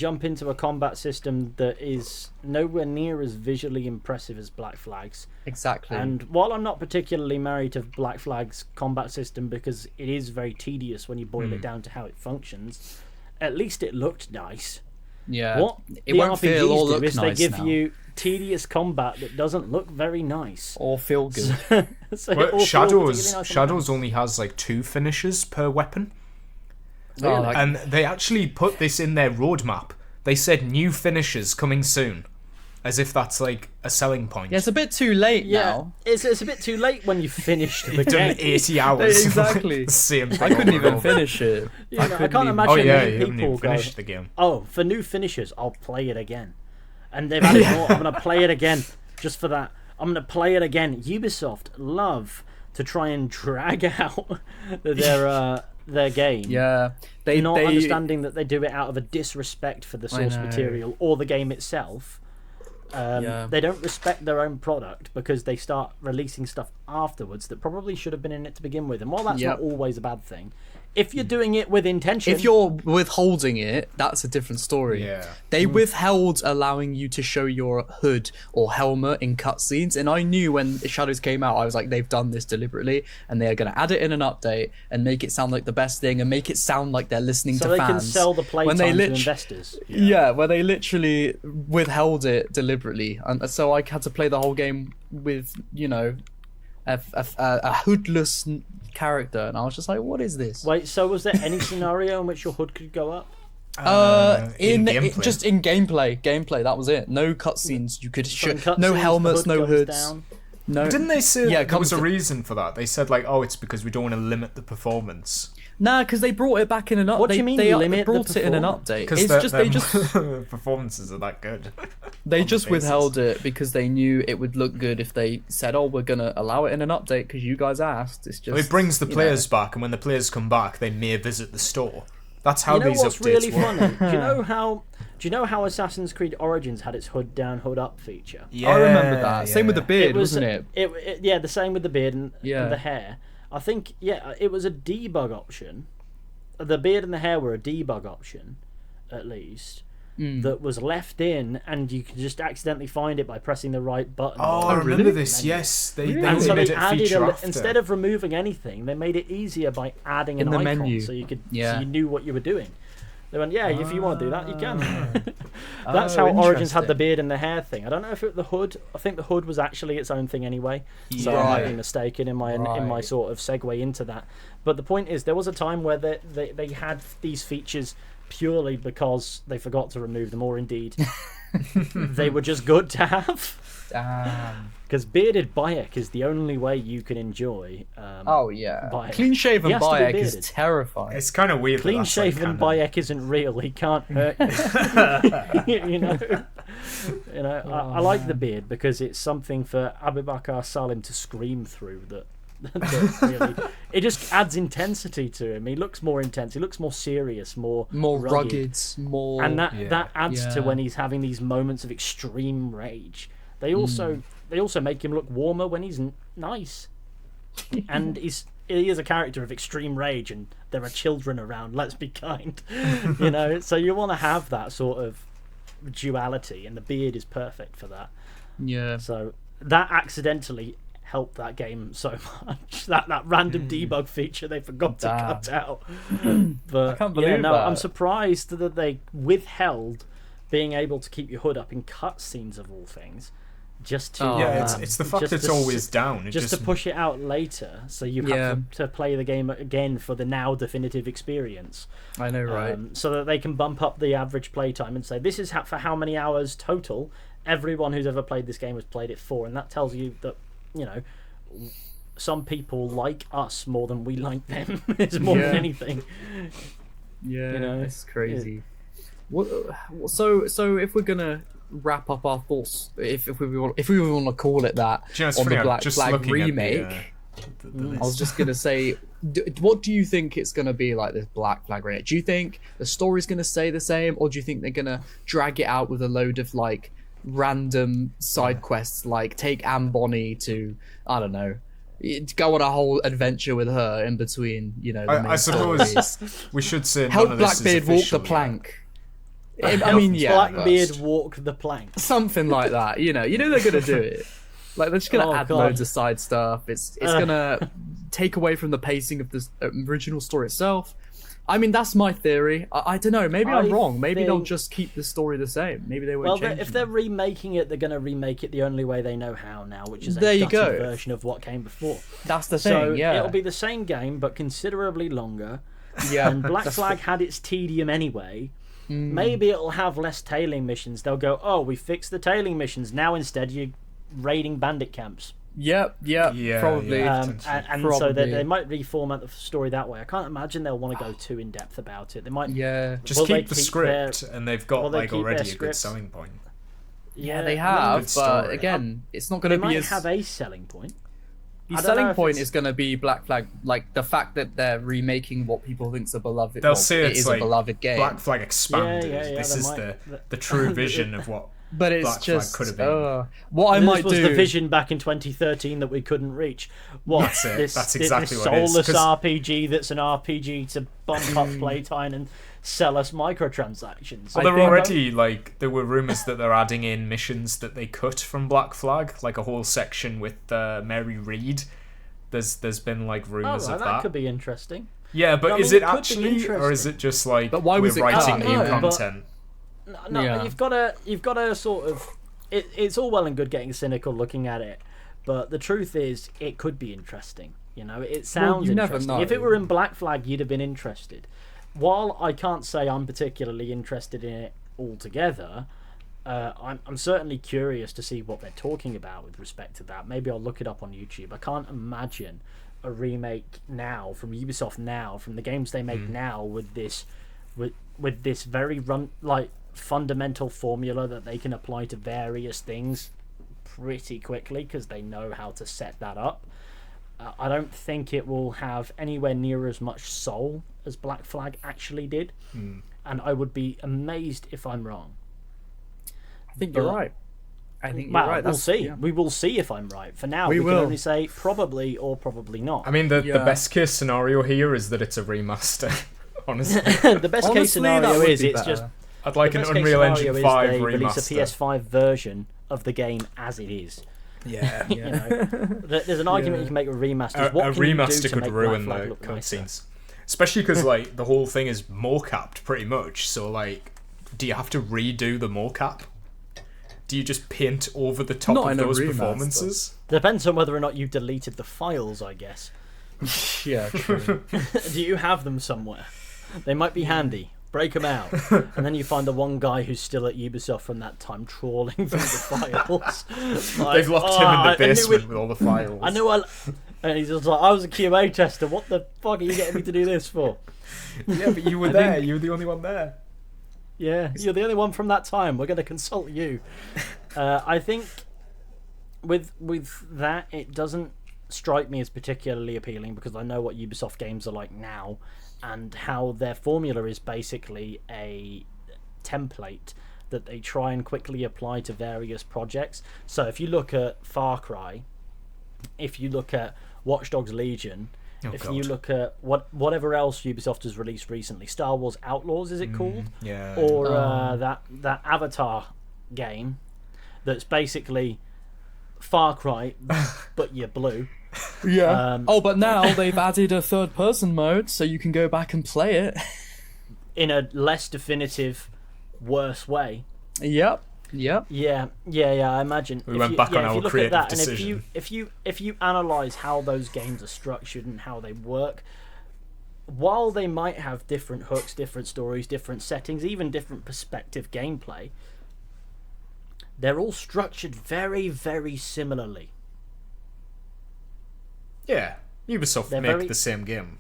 jump into a combat system that is nowhere near as visually impressive as Black Flag's. Exactly. And while I'm not particularly married to Black Flag's combat system because it is very tedious when you boil it down to how it functions, at least it looked nice. Yeah. What It the won't feel or RPGs do look is nice they give now. you tedious combat that doesn't look very nice. Or feel good. So it But all feels Shadows particularly nice. Shadows only has like 2 finishes per weapon. Oh, like- And they actually put this in their roadmap. They said new finishes coming soon. As if that's like a selling point. Yeah, it's a bit too late Yeah, now. it's a bit too late when you've finished the You've done game. 80 hours. Exactly. Same thing I couldn't over even and over. finish it. You know, I couldn't can't even- imagine Oh yeah, many you haven't people even go, finished the game. oh, for new finishes, I'll play it again. And they've added more. I'm going to play it again just for that. I'm going to play it again. Ubisoft love to try and drag out their game. Yeah. Not understanding that they do it out of a disrespect for the source know. material or the game itself. They don't respect their own product because they start releasing stuff afterwards that probably should have been in it to begin with. And while that's not always a bad thing, if you're doing it with intention... If you're withholding it, that's a different story. Yeah. They withheld allowing you to show your hood or helmet in cutscenes, and I knew when Shadows came out, I was like, they've done this deliberately, and they are going to add it in an update and make it sound like the best thing, and make it sound like they're listening so to they fans. can sell the playtime to investors. Yeah, where they literally withheld it deliberately, and so I had to play the whole game with, you know, a hoodless character, and I was just like, what is this? Wait, so was there any scenario in which your hood could go up? In gameplay. Just in gameplay, that was it. No cutscenes. You could So in shoot. cutscenes, No the helmets, hood no goes hoods. down? No. Didn't they say Yeah, there was a comes- reason for that? They said like, oh, it's because we don't want to limit the performance. Nah, because they brought it back in an update. What do you mean they limit the brought it in an performance? update? Because It's just they just performances are that good. they on just the basis. withheld it because they knew it would look good if they said, "Oh, we're gonna allow it in an update because you guys asked." It's just It brings the you know. players back, and when the players come back, they may visit the store. That's how You know these what's updates really work. funny? Do you know how Assassin's Creed Origins had its hood down, hood up feature? Yeah, I remember that. Same with the yeah. beard, wasn't it? Yeah, the same with the beard and Yeah. the hair. I think it was a debug option. The beard and the hair were a debug option, at least. That was left in, and you could just accidentally find it by pressing the right button. Oh, I really? remember this. Yes, they And so made they it added feature after. instead of removing anything, they made it easier by adding In an the icon, menu. so you could, Yeah. so you knew what you were doing. They went, yeah, if you want to do that, you can. Oh, That's how Origins had the interesting. beard and the hair thing. I don't know if the hood. I think the hood was actually its own thing anyway. So I might be Right. mistaken in my sort of segue into that. But the point is, there was a time where they had these features purely because they forgot to remove them, or indeed they were just good to have. Damn. Because bearded Bayek is the only way you can enjoy. Oh yeah. Bayek. Clean shaven He has to be Bayek is bearded. terrifying. It's kind of weird. Clean shaven Bayek isn't real. He can't hurt you. you know. I like the beard because it's something for Abubakar Salim to scream through. That really, it just adds intensity to him. He looks more intense. He looks more serious, more rugged, more. and that adds to Yeah. when he's having these moments of extreme rage. They also make him look warmer when he's nice, and he is a character of extreme rage, and there are children around. Let's be kind, So you want to have that sort of duality, and the beard is perfect for that. Yeah. So that accidentally helped that game so much. That random debug feature they forgot to Damn. cut out. But I can't believe that. I'm surprised that they withheld being able to keep your hood up in cutscenes of all things, just to Yeah, it's the fact just it's to always down. It just to push it out later, so you have to play the game again for the now definitive experience. I know, right? So that they can bump up the average playtime and say this is for how many hours total everyone who's ever played this game has played it for, and that tells you that some people like us more than we like them. It's more than anything. Yeah, it's crazy. So if we're gonna wrap up our thoughts, if we want to call it that, Do you know, it's on funny, the I'm Black just Flag looking at the, remake, the I was list. just gonna say, what do you think it's gonna be like, this Black Flag remake? Do you think the story's gonna stay the same, or do you think they're gonna drag it out with a load of like random side quests, like take Anne Bonny to, I don't know, go on a whole adventure with her in between, the main I suppose stories. we should say Help none of this Blackbeard is walk official the yet. plank. I mean, yeah, Blackbeard walk the plank. something like that. You know they're gonna do it. Like they're just gonna add loads of side stuff. It's gonna take away from the pacing of the original story itself. I mean, that's my theory. I don't know. Maybe I'm wrong. Maybe they'll just keep the story the same. Maybe they won't change. If they're remaking it, they're going to remake it the only way they know how now, which is a There you gutted go. version of what came before. That's the So thing. Yeah, it'll be the same game, but considerably longer. yeah. And Black Flag had its tedium anyway. Maybe it'll have less tailing missions. They'll go, oh, we fixed the tailing missions. Now instead you're raiding bandit camps. Yep, Yeah, probably. yeah. And so they might reformat the story that way. I can't imagine they'll want to go too in depth about it. They might. Yeah, Just Will they keep the keep script, and they've got will they like keep already their a good scripts? selling point. yeah, they Good have. But story. again, it's not They going to be might as. have a selling point. The I don't know selling if point it's- is going to be Black Flag, like the fact that they're remaking what people think's a beloved. They'll well, say it it's is like a beloved game. Black Flag expanded. Yeah, This they is might- the true vision of what but it's Black just Flag could have been. what I This might was do. the vision back in 2013 that we couldn't reach. What? That's it. That's exactly this what it is, soulless 'cause- RPG that's an RPG to bump up playtime and sell us microtransactions. Well, there were think- already there were rumors that they're adding in missions that they cut from Black Flag, like a whole section with Mary Reed. There's been like rumors of that that. could be interesting. Yeah, but I is mean, it it could be actually, or is interesting. it just like But why was we're it writing cut? new No, but- content? No, Yeah. you've got to sort of. It's all well and good getting cynical looking at it, but the truth is, it could be interesting. It sounds you never interesting. know. If it were in Black Flag, you'd have been interested. While I can't say I'm particularly interested in it altogether, I'm certainly curious to see what they're talking about with respect to that. Maybe I'll look it up on YouTube. I can't imagine a remake now from Ubisoft now, from the games they make now, with this very fundamental formula that they can apply to various things pretty quickly because they know how to set that up. I don't think it will have anywhere near as much soul as Black Flag actually did, and I would be amazed if I'm wrong. I think you're right. I think you're Well, right. we'll That's- see. yeah. We will see if I'm right. For now, We we will. can only say probably or probably not. I mean, the Yeah. best case scenario here is that it's a remaster. Honestly, the best case Honestly, scenario that would is be it's better. just I'd like the an best case Unreal scenario Engine is 5 they release a remaster. PS5 version of the game as it is. Yeah, You know, there's an argument you can make with remasters. a What can you do remaster to could make ruin Black Flag the look nicer? cutscenes, especially because the whole thing is mocapped pretty much. So do you have to redo the mocap? Do you just paint over the top Not of in a those remaster. performances? Depends on whether or not you deleted the files, I guess. Yeah, true. Do you have them somewhere? They might be handy. Break them out, and then you find the one guy who's still at Ubisoft from that time trawling through the files. Like, They've locked him in the basement with all the files. I knew. And he's just like, I was a QA tester. What the fuck are you getting me to do this for? Yeah, but you were there. You were the only one there. Yeah, you're the only one from that time. We're going to consult you. I think with that, it doesn't strike me as particularly appealing because I know what Ubisoft games are like now and how their formula is basically a template that they try and quickly apply to various projects. So if you look at Far Cry, if you look at Watch Dogs Legion, you look at whatever else Ubisoft has released recently, Star Wars Outlaws, is it called? Yeah. Or that Avatar game that's basically Far Cry, but you're blue. Yeah. But now they've added a third-person mode, so you can go back and play it. In a less definitive, worse way. Yep. Yeah. I imagine. We went back on our creative decision. If you analyze how those games are structured and how they work, while they might have different hooks, different stories, different settings, even different perspective gameplay, they're all structured very, very similarly. Yeah, Ubisoft They're make very- the same game.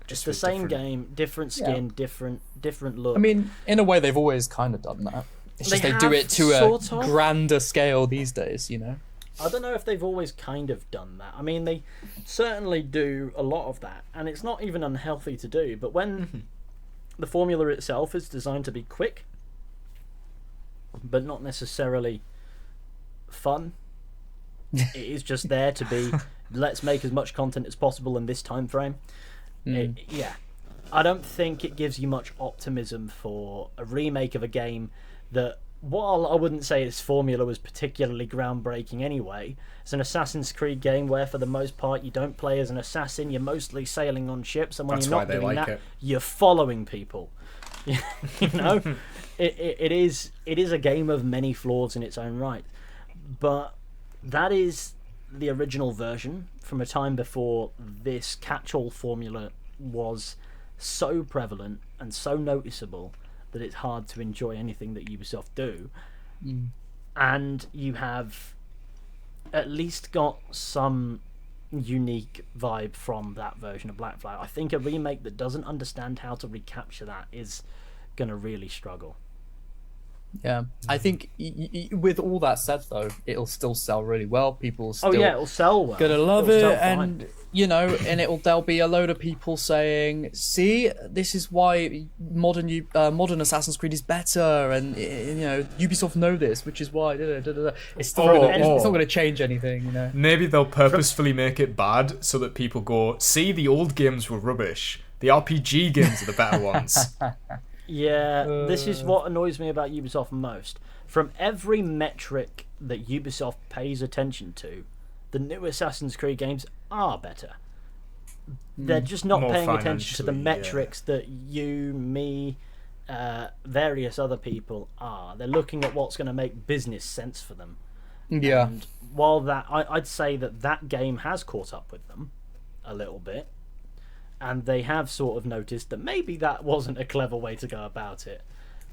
It's the same game, different skin, different look. I mean, in a way, they've always kind of done that. It's just They they do have, it to a sort of. grander scale these days, you know? I don't know if they've always kind of done that. I mean, they certainly do a lot of that, and it's not even unhealthy to do. But when the formula itself is designed to be quick, but not necessarily fun, it is just there to be let's make as much content as possible in this time frame. I don't think it gives you much optimism for a remake of a game that, while I wouldn't say its formula was particularly groundbreaking anyway, it's an Assassin's Creed game where for the most part you don't play as an assassin, you're mostly sailing on ships, and when you're not doing that, you're following people. You know, it is a game of many flaws in its own right, but that is the original version from a time before this catch-all formula was so prevalent and so noticeable that it's hard to enjoy anything that Ubisoft do. And you have at least got some unique vibe from that version of Black Flag. I think a remake that doesn't understand how to recapture that is going to really struggle. Yeah, I think with all that said, though, it'll still sell really well. People will still it'll sell well. Gonna love it, and you know, and there'll be a load of people saying, "See, this is why modern Assassin's Creed is better," and you know, Ubisoft know this, which is why. It's still it's not gonna change anything, you know. Maybe they'll purposefully make it bad so that people go, "See, the old games were rubbish. The RPG games are the better ones." Yeah, this is what annoys me about Ubisoft most. From every metric that Ubisoft pays attention to, the new Assassin's Creed games are better. They're just not paying attention to the metrics that you, me, various other people are. They're looking at what's going to make business sense for them. Yeah. And while that, I'd say that game has caught up with them a little bit. And they have sort of noticed that maybe that wasn't a clever way to go about it,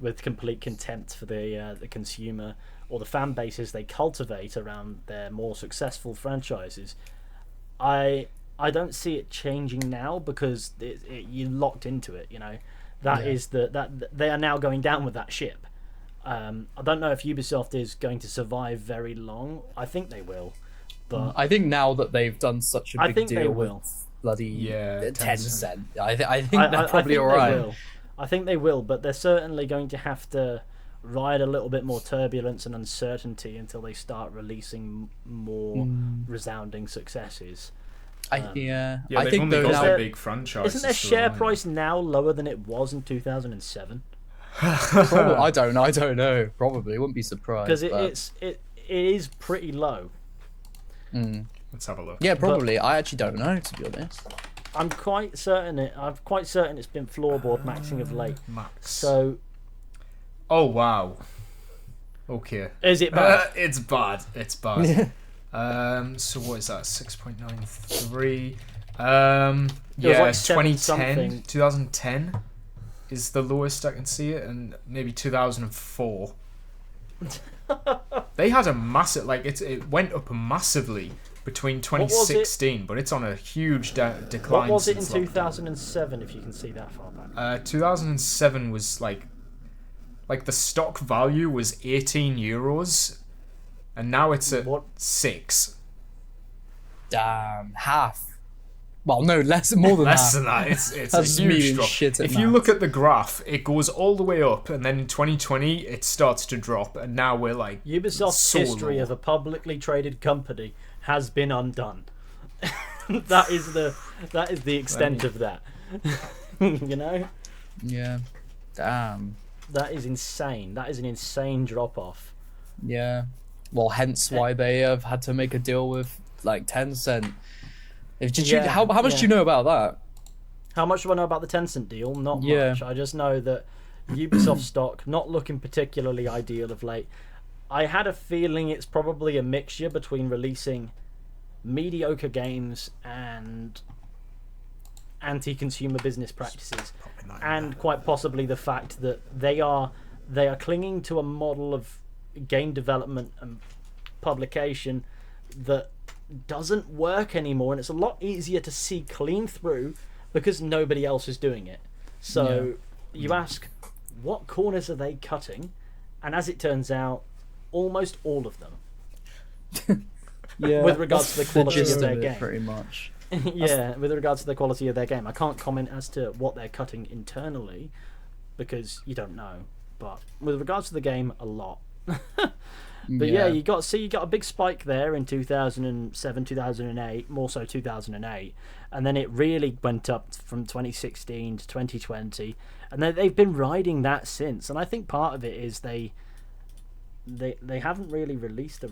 with complete contempt for the consumer or the fan bases they cultivate around their more successful franchises. I don't see it changing now because you're locked into it. You know, is that they are now going down with that ship. I don't know if Ubisoft is going to survive very long. I think they will, but I think now that they've done such a big deal with bloody 10 cent. I think they're probably alright. I think they will, but they're certainly going to have to ride a little bit more turbulence and uncertainty until they start releasing more resounding successes. I think they've got a big franchise. Isn't their share price now lower than it was in 2007? I don't know. Probably, wouldn't be surprised. Because it is pretty low. Let's have a look. Yeah, probably. I actually don't know, to be honest. I'm quite certain it's been floorboard maxing of late. Max. So. Oh wow. Okay. Is it bad? It's bad. It's bad. So what is that? 6.93. Yeah, like 2010. 2010 is the lowest I can see it, and maybe 2004. They had a massive, it went up massively between 2016, but it's on a huge decline. What was it in 2007, if you can see that far back? 2007 was like the stock value was €18, and now it's at 6. Damn, half. Well, no, more than that. It's a huge drop. If you look at the graph, it goes all the way up, and then in 2020 it starts to drop, and now we're like Ubisoft's history of a publicly traded company has been undone. that is the extent of that. You know? Yeah. Damn. That is insane. That is an insane drop off. Yeah. Well, hence why they have had to make a deal with Tencent. How much do you know about that? How much do I know about the Tencent deal? Not much. I just know that Ubisoft stock not looking particularly ideal of late. I had a feeling it's probably a mixture between releasing mediocre games and anti-consumer business practices, and quite possibly the fact that they are clinging to a model of game development and publication that doesn't work anymore, and it's a lot easier to see clean through because nobody else is doing it. So you ask, what corners are they cutting? And as it turns out, almost all of them. With regards to the quality of their game, pretty much. With regards to the quality of their game, I can't comment as to what they're cutting internally because you don't know. But with regards to the game, a lot. But yeah, you got a big spike there in 2007, 2008, more so 2008, and then it really went up from 2016 to 2020, and then they've been riding that since. And I think part of it is they haven't really released a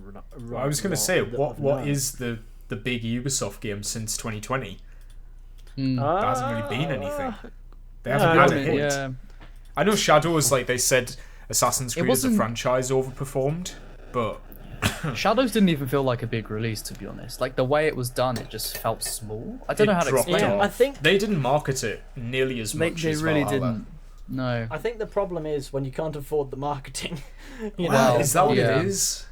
I was going to say, what is the big Ubisoft game since 2020? There hasn't really been anything. They haven't had a hit. Yeah. I know Shadows, like they said, Assassin's Creed as a franchise overperformed, but Shadows didn't even feel like a big release, to be honest. Like the way it was done, it just felt small. I don't know how to explain it. I think they didn't market it nearly as much they as really Valhalla. didn't. No. I think the problem is when you can't afford the marketing. Well, is that what it is?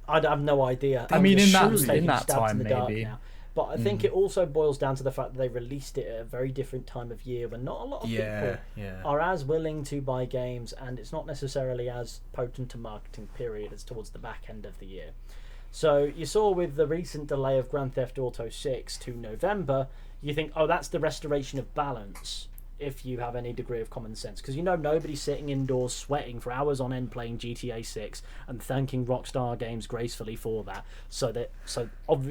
I have no idea. I mean, in that Stabs time, in the dark maybe. now. But I think it also boils down to the fact that they released it at a very different time of year when not a lot of people are as willing to buy games, and it's not necessarily as potent a marketing period as towards the back end of the year. So you saw with the recent delay of Grand Theft Auto 6 to November, you think, oh, that's the restoration of balance, if you have any degree of common sense, because nobody's sitting indoors sweating for hours on end playing GTA 6 and thanking Rockstar Games gracefully for that. So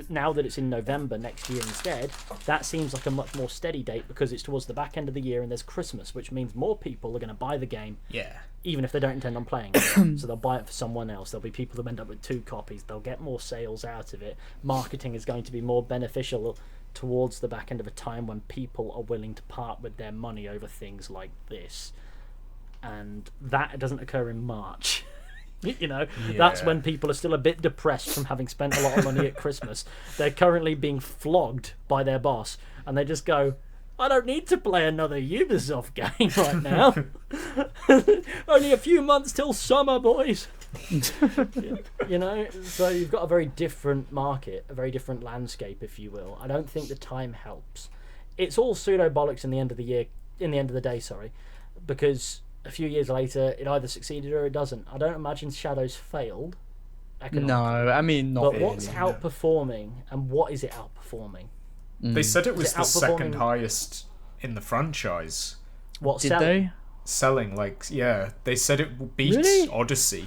now that it's in November next year instead, that seems like a much more steady date because it's towards the back end of the year and there's Christmas, which means more people are going to buy the game. Yeah. Even if they don't intend on playing it. So they'll buy it for someone else. There'll be people who end up with 2 copies. They'll get more sales out of it. Marketing is going to be more beneficial towards the back end of a time when people are willing to part with their money over things like this. And that doesn't occur in March. That's when people are still a bit depressed from having spent a lot of money at Christmas. They're currently being flogged by their boss, and they just go, I don't need to play another Ubisoft game right now. Only a few months till summer, boys. So you've got a very different market, a very different landscape, if you will. I don't think the time helps. It's all pseudo bollocks in the end of the day, because a few years later it either succeeded or it doesn't. I don't imagine Shadows failed. No, I mean not. But really, what's outperforming, and what is it outperforming? They said it was the second highest in the franchise. What did they? Selling, they said it beat Odyssey.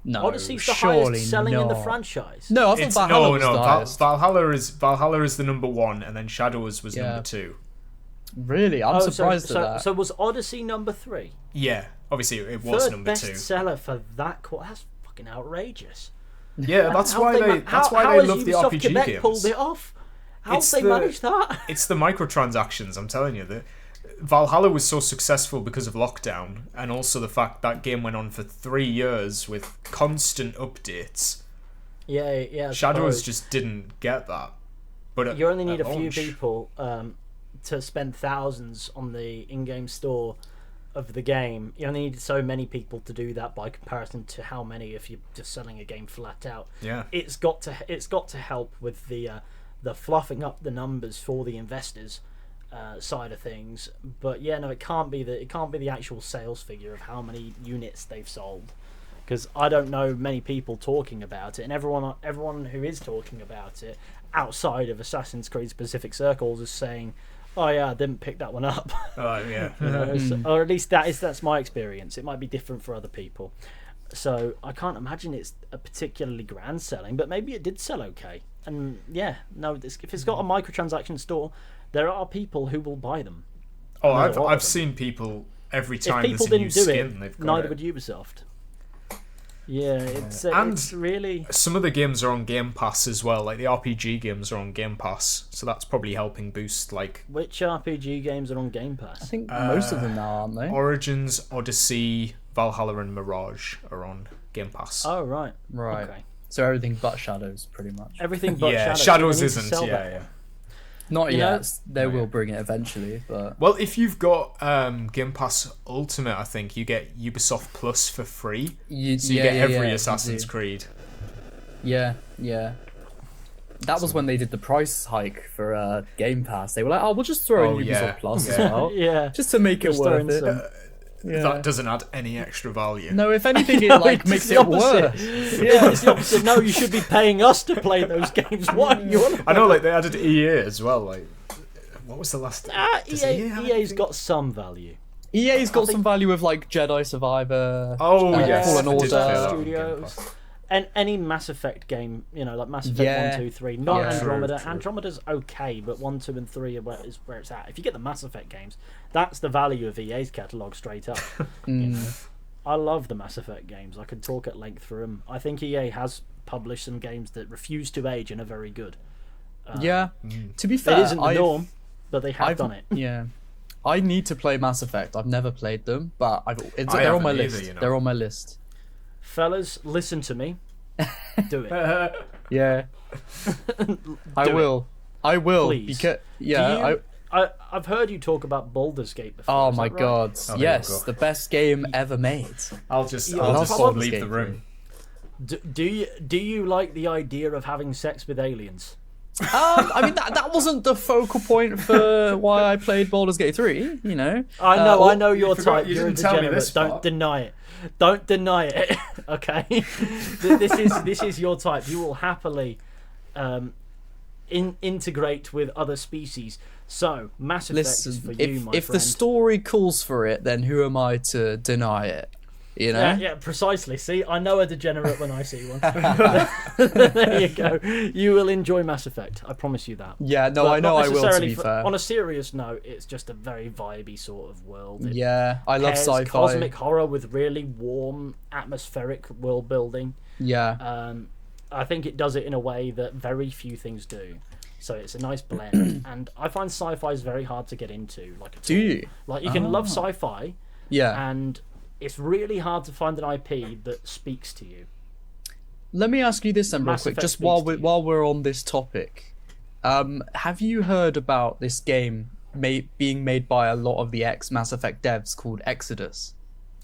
No, Odyssey's the surely highest selling in the not. franchise. No, I thought Valhalla was the highest. Valhalla is the number 1, and then Shadows was number 2. Really, I'm surprised at that. So was Odyssey number 3? Yeah, obviously it was number 2. Third bestseller for that. That's fucking outrageous. Yeah, that's why they love the Ubisoft RPG Quebec games. Pulled it off. How'd they manage that? It's the microtransactions, I'm telling you. Valhalla was so successful because of lockdown, and also the fact that game went on for 3 years with constant updates. Yeah. Shadows just didn't get that. But you only need a few launch, people to spend thousands on the in-game store of the game. You only need so many people to do that by comparison to how many if you're just selling a game flat out. Yeah, it's got to help with the fluffing up the numbers for the investors side of things. But it can't be the actual sales figure of how many units they've sold, because I don't know many people talking about it, and everyone who is talking about it outside of Assassin's Creed specific circles is saying, oh yeah, I didn't pick that one up. Oh yeah. Or at least that's my experience. It might be different for other people. So I can't imagine it's a particularly grand selling, but maybe it did sell okay. And if it's got a microtransaction store, there are people who will buy them. Oh, I've seen people every time there's a new skin, they've got neither it. would Ubisoft. Yeah, it's really... Some of the games are on Game Pass as well, like the RPG games are on Game Pass, so that's probably helping boost, like... Which RPG games are on Game Pass? I think most of them now, aren't they? Origins, Odyssey, Valhalla and Mirage are on Game Pass. Oh, right. Okay. So everything but Shadows, pretty much. Everything but Shadows. Shadows isn't, yeah. Not yet. They will bring it eventually, but... Well, if you've got Game Pass Ultimate, I think, you get Ubisoft Plus for free. So you get every Assassin's Creed. Yeah. That was when they did the price hike for Game Pass. They were like, oh, we'll just throw in Ubisoft Plus as well. Just to make it worth it. That doesn't add any extra value. No, if anything, it makes it worse. It's the opposite. No, you should be paying us to play those games. What you want? I know, like they added EA as well. Like, what was the last? EA's got some value. EA's got some value with like Jedi Survivor. Fallen Order Order Studios. any Mass Effect game, like Mass Effect 1, 2, 3, not Yeah. Andromeda. True. Andromeda's okay, but 1, 2, and 3 is where it's at. If you get the Mass Effect games, that's the value of EA's catalogue straight up. I love the Mass Effect games. I could talk at length through them. I think EA has published some games that refuse to age and are very good. To be fair, It isn't the norm, but they have done it. Yeah. I need to play Mass Effect. I've never played them, but they're on my haven't list. either, They're on my list. Fellas, listen to me. Do it. Yeah. I will. I will. Please. Because I've heard you talk about Baldur's Gate before. Oh is my that right? god. Oh, yes, there you go. the best game ever made. I'll just love Baldur's leave Gate the room. Do you like the idea of having sex with aliens? I mean, that wasn't the focal point for why I played Baldur's Gate 3, I know your forgot- type. you You're a didn't tell me degenerate. this Don't part. deny it. Don't deny it. Okay. This is your type. You will happily integrate with other species. So Mass Effect is for you, my if friend. the story calls for it, then who am I to deny it? Yeah, precisely. See, I know a degenerate when I see one. There you go. You will enjoy Mass Effect. I promise you that. Yeah, no, But I know not I will, to necessarily be fair. On a serious note, it's just a very vibey sort of world. It Yeah, I love pairs sci-fi. cosmic horror with really warm, atmospheric world building. Yeah. I think it does it in a way that very few things do. So it's a nice blend. And I find sci-fi is very hard to get into. Do you? Like, you can love sci-fi, Yeah. and it's really hard to find an IP that speaks to you. Let me ask you this then, real Mass quick, Effect just speaks while to you. we're on this topic. Have you heard about this game being made by a lot of the ex-Mass Effect devs called Exodus?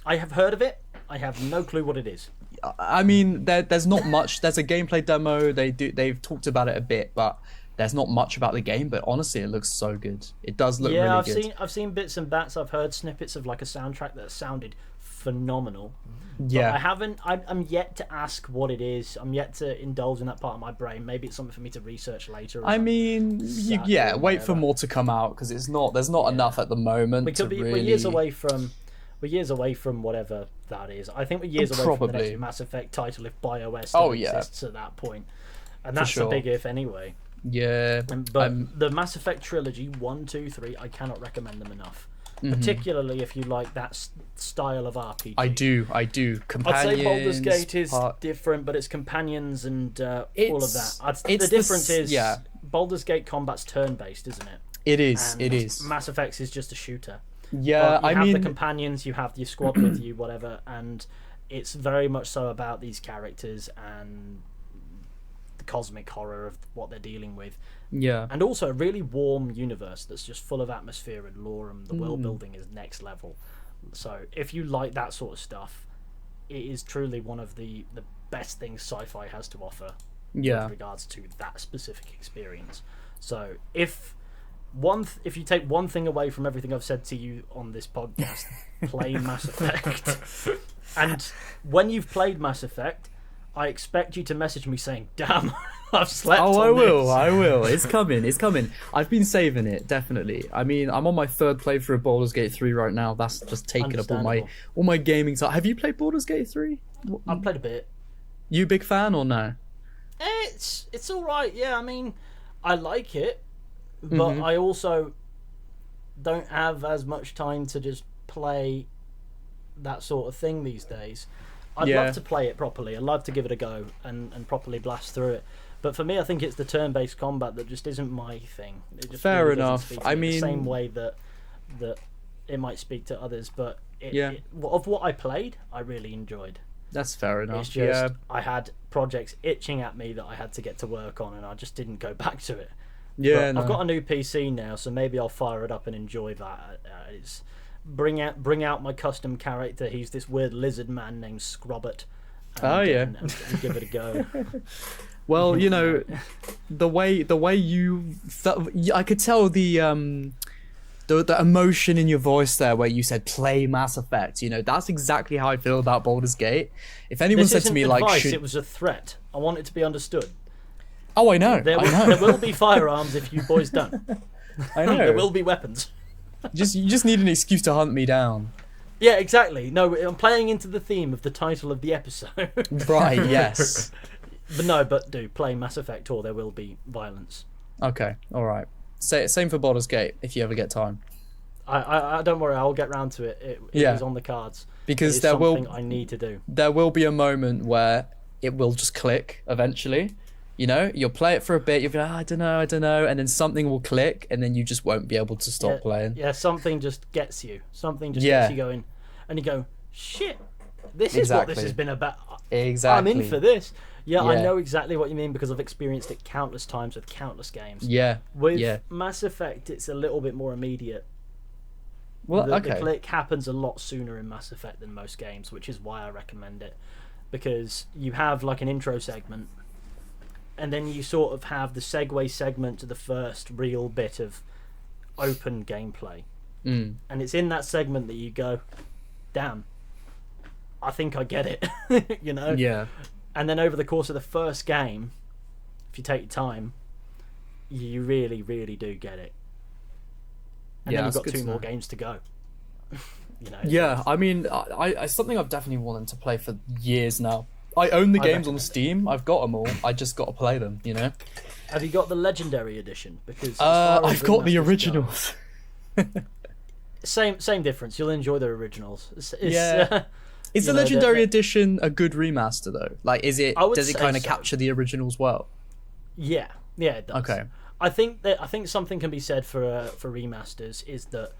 I have heard of it. I have no clue what it is. I mean, there's not much. There's a gameplay demo. They've talked about it a bit, but there's not much about the game. But honestly, it looks so good. It does look really good. I've seen bits and bats. I've heard snippets of like a soundtrack that sounded phenomenal. Yeah. But I haven't. I'm yet to ask what it is. I'm yet to indulge in that part of my brain. Maybe it's something for me to research later. Or I something. mean, Saturday yeah. or Wait for whatever. more to come out because there's not enough at the moment. We could to be. really... We're years away from. We're years away from whatever that is. I think we're years away from the Probably. next Mass Effect title if BioWare still exists at that point. And that's sure. a big if anyway. Yeah. But the Mass Effect trilogy 1, 2, 3, I cannot recommend them enough. Particularly if you like that style of RPG. I do. I'd Companions. say Baldur's Gate is different, but it's companions and all of that. The difference is Baldur's Gate combat's turn-based, isn't it? It is. And It is. Mass Effect is just a shooter. Yeah, But you I mean, have the companions, you have your squad with you, whatever, and it's very much so about these characters and the cosmic horror of what they're dealing with. yeah. And also a really warm universe that's just full of atmosphere and lore, and the world building is next level. So if you like that sort of stuff, it is truly one of the best things sci-fi has to offer Yeah. with regards to that specific experience. So if you take one thing away from everything I've said to you on this podcast, play Mass Effect. And when you've played Mass Effect, I expect you to message me saying, "Damn, I've slept on I will. this." I will. It's coming. It's coming. I've been saving it, definitely. I mean, I'm on my third playthrough of Baldur's Gate 3 right now. That's just taken up all my gaming time. Have you played Baldur's Gate 3? I've played a bit. You a big fan or no? It's all right. Yeah, I mean, I like it, but I also don't have as much time to just play that sort of thing these days. I'd love to play it properly. I'd love to give it a go and properly blast through it. But for me, I think it's the turn-based combat that just isn't my thing. It just Fair really doesn't enough. speak to I me mean, the same way that it might speak to others. But Yeah. of what I played, I really enjoyed. That's fair enough. It's just I had projects itching at me that I had to get to work on, and I just didn't go back to it. Yeah. But I've got a new PC now, so maybe I'll fire it up and enjoy that. It's bring out my custom character. He's this weird lizard man named Scrobbert. And give it a go. Well, you know, the way you I could tell the emotion in your voice there where you said play Mass Effect. You know, that's exactly how I feel about Baldur's Gate. If anyone This said isn't to me advice, like, it was a threat. I want it to be understood. oh, I know, There will be firearms if you boys don't. I know. There will be weapons. You just need an excuse to hunt me down. Yeah, exactly. No, I'm playing into the theme of the title of the episode. Right, yes. But play Mass Effect or there will be violence. Okay, alright. Same for Baldur's Gate, if you ever get time. I don't worry, I'll get round to it. It is on the cards. Because I need to do. There will be a moment where it will just click eventually. You know, you'll play it for a bit, you'll be like, I don't know, and then something will click, and then you just won't be able to stop playing. Yeah, something just gets you. Something just gets you going. And you go, shit, this is what this has been about. Exactly. I'm in for this. Yeah, I know exactly what you mean because I've experienced it countless times with countless games. Yeah. With Mass Effect, it's a little bit more immediate. Well, the click happens a lot sooner in Mass Effect than most games, which is why I recommend it. Because you have like an intro segment, and then you sort of have the segue segment to the first real bit of open gameplay. And it's in that segment that you go, damn, I think I get it. You know? Yeah. And then over the course of the first game, if you take your time, you really, really do get it. And then you've got 2 more games to go. You know, yeah, I mean, I something I've definitely wanted to play for years now. I own the games on Steam. I've got them all. I just got to play them, you know? Have you got the Legendary Edition? Because I've got the originals. Same difference. You'll enjoy the originals. Is the Legendary Edition a good remaster though? Like, does it kind of capture the originals well? Yeah, it does. Okay. I think something can be said for remasters is that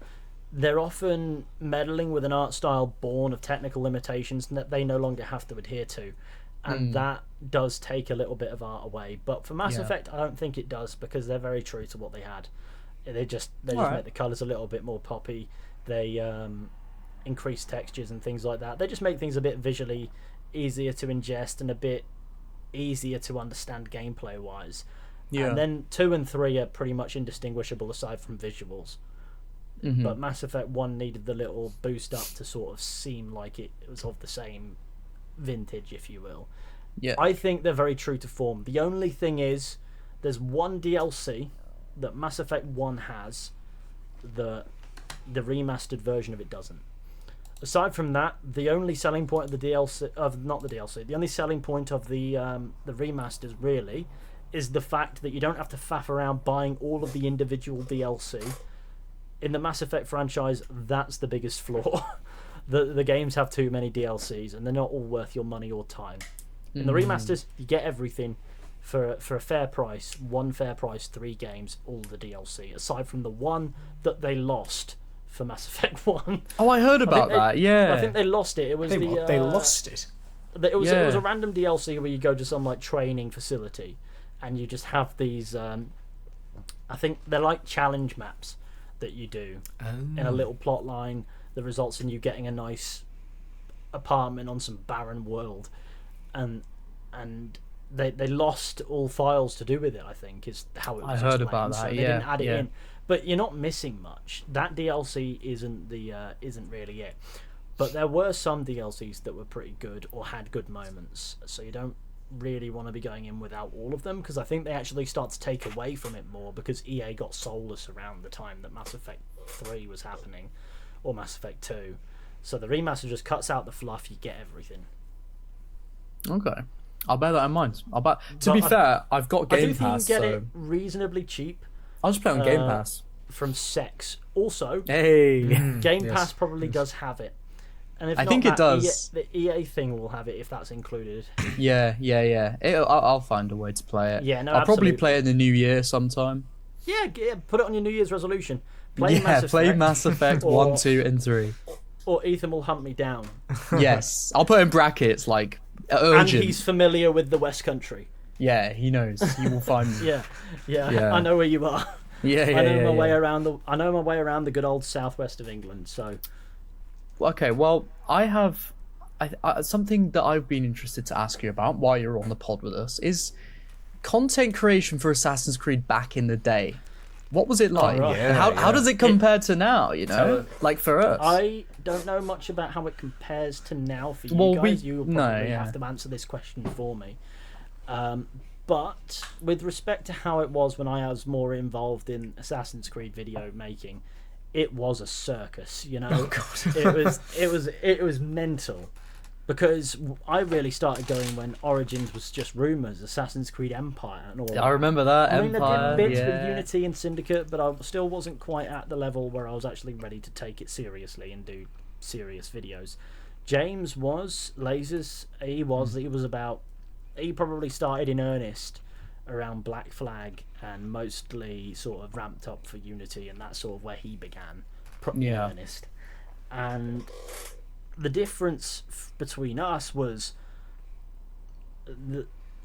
they're often meddling with an art style born of technical limitations that they no longer have to adhere to, and that does take a little bit of art away. But for Mass Effect, I don't think it does because they're very true to what they had. They just make the colours a little bit more poppy. They increase textures and things like that. They just make things a bit visually easier to ingest and a bit easier to understand gameplay wise. Yeah. And then 2 and 3 are pretty much indistinguishable aside from visuals. But Mass Effect 1 needed the little boost up to sort of seem like it was of the same vintage, if you will. Yeah. I think they're very true to form. The only thing is, there's one DLC that Mass Effect 1 has that the remastered version of it doesn't. Aside from that, the only selling point of the only selling point of the remasters really is the fact that you don't have to faff around buying all of the individual DLC. In the Mass Effect franchise, that's the biggest flaw. The games have too many DLCs, and they're not all worth your money or time. In the remasters, you get everything for a fair price. 1 fair price, 3 games, all the DLC. Aside from the one that they lost for Mass Effect 1. Oh, I heard about that. Yeah, I think they lost it. It was they lost it. It was a random DLC where you go to some like training facility, and you just have these. I think they're like challenge maps that you do in a little plot line that results in you getting a nice apartment on some barren world, and they lost all files to do with it. I think is how it was. I heard explained. about that. So they didn't add it in, but you're not missing much. That DLC isn't really it. But there were some DLCs that were pretty good or had good moments, so you don't really want to be going in without all of them, because I think they actually start to take away from it more because EA got soulless around the time that Mass Effect 3 was happening, or Mass Effect 2. So the remaster just cuts out the fluff, you get everything. Okay. I'll bear that in mind. To be fair, I've got Game Pass, you can get so it reasonably cheap. I'll just play on Game Pass. From Sex. Also, Game Pass probably does have it. And if I not, think it does. The EA thing will have it if that's included. Yeah. I'll find a way to play it. Yeah, no, I'll probably play it in the new year sometime. Yeah, put it on your New Year's resolution. Play Mass Effect 1, 2, and 3. Or Ethan will hunt me down. Yes, I'll put in brackets like urgent. And he's familiar with the West Country. Yeah, he knows. He will find me. Yeah. I know where you are. I know my way around the good old southwest of England. So. Okay, well, I have something that I've been interested to ask you about while you're on the pod with us is content creation for Assassin's Creed back in the day. What was it like? Right. How does it compare to now, you know? Like for us. I don't know much about how it compares to now for you guys. You'll probably have to answer this question for me. But with respect to how it was when I was more involved in Assassin's Creed video making, it was a circus, you know. Oh god. it was mental, because I really started going when Origins was just rumours, Assassin's Creed Empire and all that. I remember that. I mean, Empire, I did bits yeah. with Unity and Syndicate, but I still wasn't quite at the level where I was actually ready to take it seriously and do serious videos. James was lasers. He probably started in earnest around Black Flag and mostly sort of ramped up for Unity, and that's sort of where he began in earnest. And the difference between us was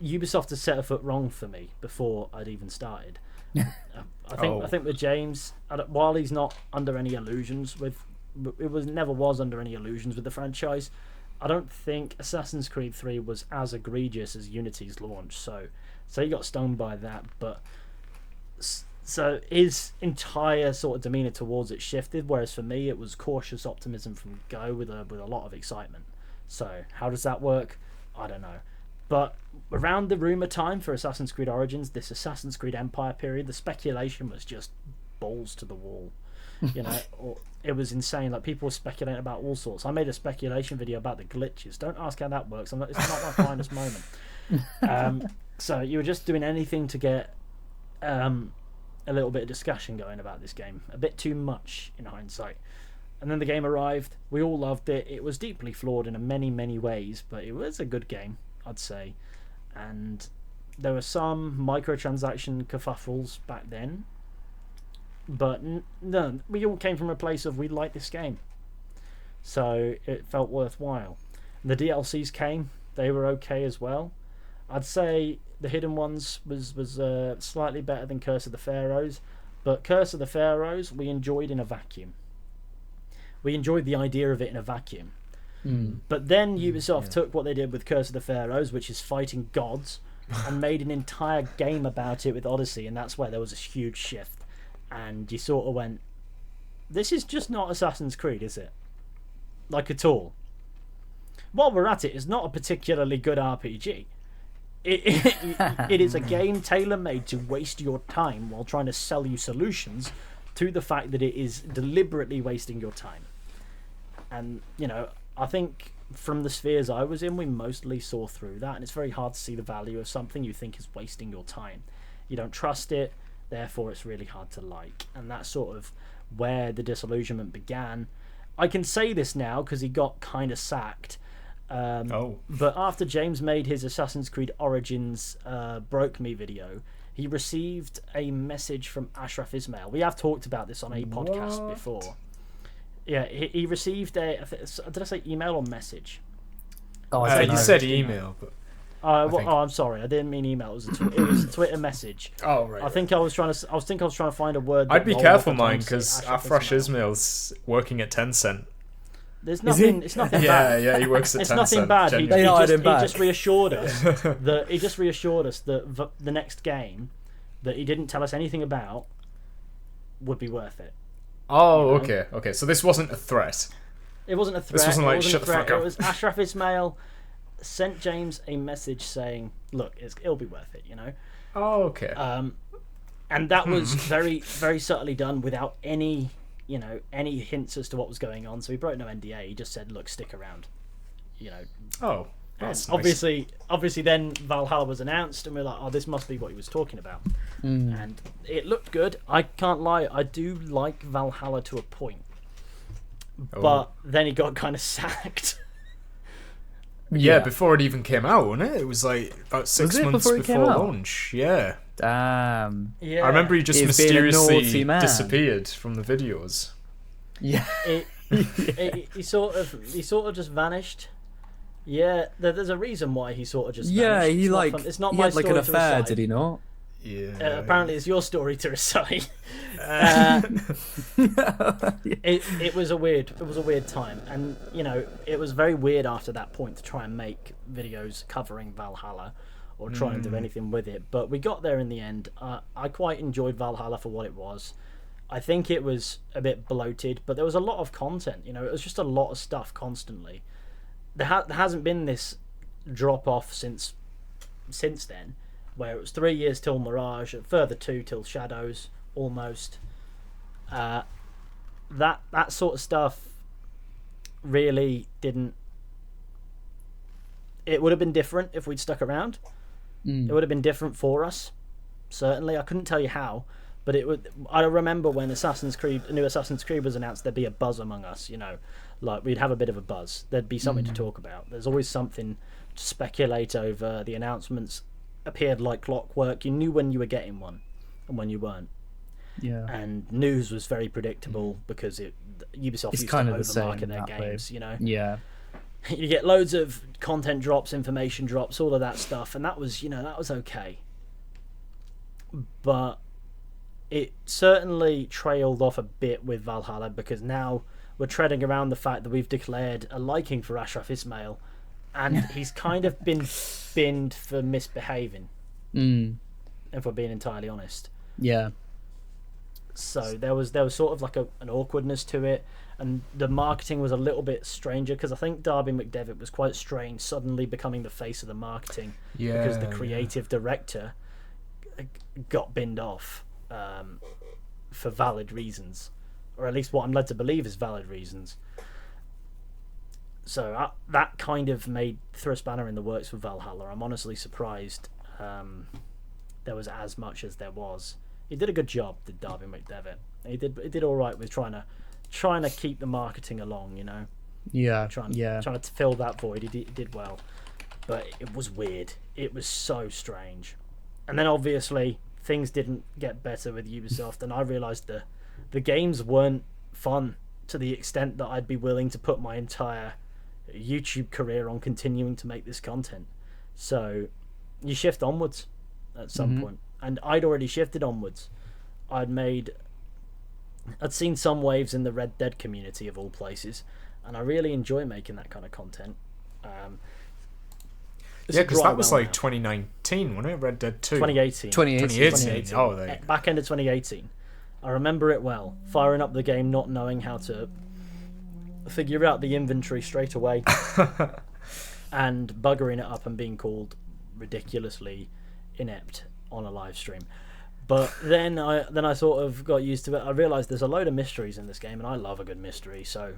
Ubisoft had set a foot wrong for me before I'd even started. I think with James, while he's not under any illusions never was under any illusions with the franchise, I don't think Assassin's Creed 3 was as egregious as Unity's launch. So he got stung by that, but so his entire sort of demeanor towards it shifted, whereas for me it was cautious optimism from go with a lot of excitement. So how does that work? I don't know. But around the rumor time for Assassin's Creed Origins, this Assassin's Creed Empire period, the speculation was just balls to the wall. You know, it was insane. Like, people were speculating about all sorts. I made a speculation video about the glitches. Don't ask how that works. It's not my finest moment. So you were just doing anything to get a little bit of discussion going about this game. A bit too much in hindsight. And then the game arrived. We all loved it. It was deeply flawed in many, many ways, but it was a good game, I'd say. And there were some microtransaction kerfuffles back then, but no, we all came from a place of we like this game, so it felt worthwhile. And the DLCs came; they were okay as well. I'd say the Hidden Ones was slightly better than Curse of the Pharaohs, but Curse of the Pharaohs we enjoyed in a vacuum. We enjoyed the idea of it in a vacuum. But then Ubisoft took what they did with Curse of the Pharaohs, which is fighting gods, and made an entire game about it with Odyssey, and that's where there was a huge shift. And you sort of went, this is just not Assassin's Creed, is it? Like, at all. While we're at it, it's not a particularly good RPG. It is a game tailor-made to waste your time while trying to sell you solutions to the fact that it is deliberately wasting your time. And, you know, I think from the spheres I was in, we mostly saw through that, and it's very hard to see the value of something you think is wasting your time. You don't trust it, therefore it's really hard to like, and that's sort of where the disillusionment began. I can say this now because he got kind of sacked. But after James made his Assassin's Creed Origins Broke Me video, he received a message from Ashraf Ismail. We have talked about this on a podcast before. Yeah, he received did I say email or message? You said email, but I'm sorry, I didn't mean email. It was a Twitter message. Oh right. I think I was trying to find a word. I'd be careful, mine, because Afresh Ismail's working at Tencent. There's nothing. It's nothing bad. Yeah, he works at Tencent. It's nothing bad. He just reassured us that the next game that he didn't tell us anything about would be worth it. Oh, okay. So this wasn't a threat. It wasn't a threat. This wasn't like, shut the fuck up. It was Ashraf Ismail sent James a message saying, "Look, it'll be worth it," you know. Oh, okay. And that was very, very subtly done without any hints as to what was going on. So he broke no NDA. He just said, "Look, stick around," you know. Oh, that's nice. Obviously, then Valhalla was announced, and we're like, "Oh, this must be what he was talking about." And it looked good. I can't lie. I do like Valhalla to a point, but then he got kind of sacked. Yeah, before it even came out, wasn't it? It was like about 6 months before launch. Yeah. Damn. Yeah. I remember he just mysteriously disappeared from the videos. Yeah. He sort of just vanished. Yeah, there's a reason why he sort of just vanished. It's not my story an affair, to recite. did he not? Yeah. Apparently, it's your story to recite. It was a weird time, and you know, it was very weird after that point to try and make videos covering Valhalla or try and do anything with it. But we got there in the end. I quite enjoyed Valhalla for what it was. I think it was a bit bloated, but there was a lot of content. You know, it was just a lot of stuff constantly. There hasn't been this drop off since then, where it was 3 years till Mirage, a further 2 till Shadows, almost. that sort of stuff really didn't. It would have been different if we'd stuck around. It would have been different for us. Certainly, I couldn't tell you how, but it would. I remember when a new Assassin's Creed was announced, there'd be a buzz among us. Like we'd have a bit of a buzz. There'd be something to talk about. There's always something to speculate over. The announcements appeared like clockwork. You knew when you were getting one and when you weren't. Yeah. And news was very predictable because Ubisoft used to overmarket their games. Yeah. You get loads of content drops, information drops, all of that stuff, and that was okay. But it certainly trailed off a bit with Valhalla, because now we're treading around the fact that we've declared a liking for Ashraf Ismail, and he's kind of been binned for misbehaving. If we're being entirely honest. Yeah. So there was sort of like an awkwardness to it, and the marketing was a little bit stranger, because I think Darby McDevitt was quite strange suddenly becoming the face of the marketing, because the creative director got binned off for valid reasons, or at least what I'm led to believe is valid reasons. So that kind of threw a spanner in the works for Valhalla. I'm honestly surprised there was as much as there was. He did a good job, did Darby McDevitt. He did all right with trying to keep the marketing along, Yeah. trying to fill that void. He did well, but it was weird. It was so strange. And then obviously things didn't get better with Ubisoft, and I realised the games weren't fun to the extent that I'd be willing to put my entire YouTube career on continuing to make this content. So you shift onwards at some point. And I'd already shifted onwards. I'd seen some waves in the Red Dead community of all places, and I really enjoy making that kind of content. Because that was like 2019, wasn't it? Red Dead 2. 2018. 2018. Oh, there you go. Back end of 2018. I remember it well. Firing up the game, not knowing how to figure out the inventory straight away, and buggering it up and being called ridiculously inept on a live stream. But then I sort of got used to it. I realised there's a load of mysteries in this game, and I love a good mystery, so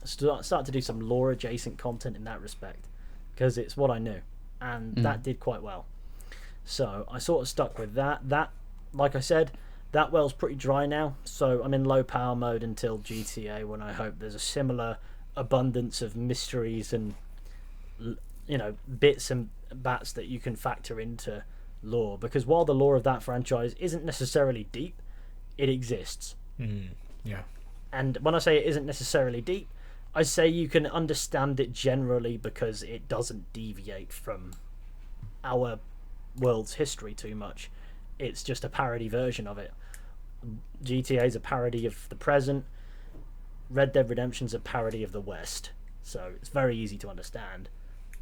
I started to do some lore adjacent content in that respect, because it's what I knew, and that did quite well. So I sort of stuck with that. That, like I said, that well's pretty dry now, so I'm in low power mode until GTA, when I hope there's a similar abundance of mysteries and bits and bats that you can factor into lore, because while the lore of that franchise isn't necessarily deep, it exists. Yeah. And when I say it isn't necessarily deep, I say you can understand it generally, because it doesn't deviate from our world's history too much. It's just a parody version of it. GTA is a parody of the present. Red Dead Redemption's a parody of the West. So it's very easy to understand.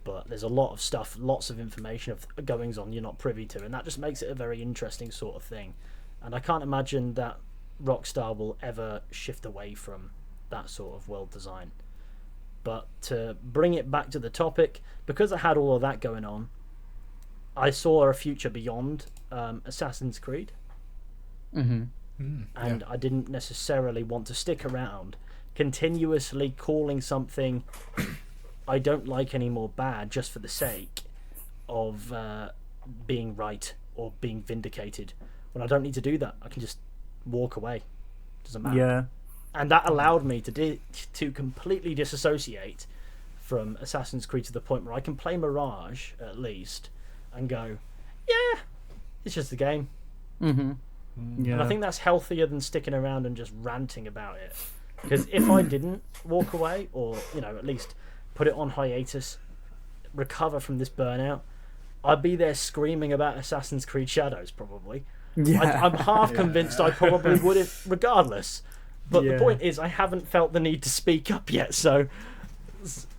But there's a lot of stuff, lots of information of goings on you're not privy to, and that just makes it a very interesting sort of thing. And I can't imagine that Rockstar will ever shift away from that sort of world design. But to bring it back to the topic, because I had all of that going on, I saw a future beyond Assassin's Creed. And I didn't necessarily want to stick around continuously calling something I don't like anymore bad just for the sake of being right or being vindicated, when I don't need to do that. I can just walk away. Doesn't matter. Yeah. And that allowed me to completely disassociate from Assassin's Creed, to the point where I can play Mirage at least and go, yeah, it's just a game. Yeah. And I think that's healthier than sticking around and just ranting about it. Because if I didn't walk away, or at least put it on hiatus, recover from this burnout, I'd be there screaming about Assassin's Creed Shadows probably. Yeah. I'm half convinced I probably would have regardless. But the point is, I haven't felt the need to speak up yet, so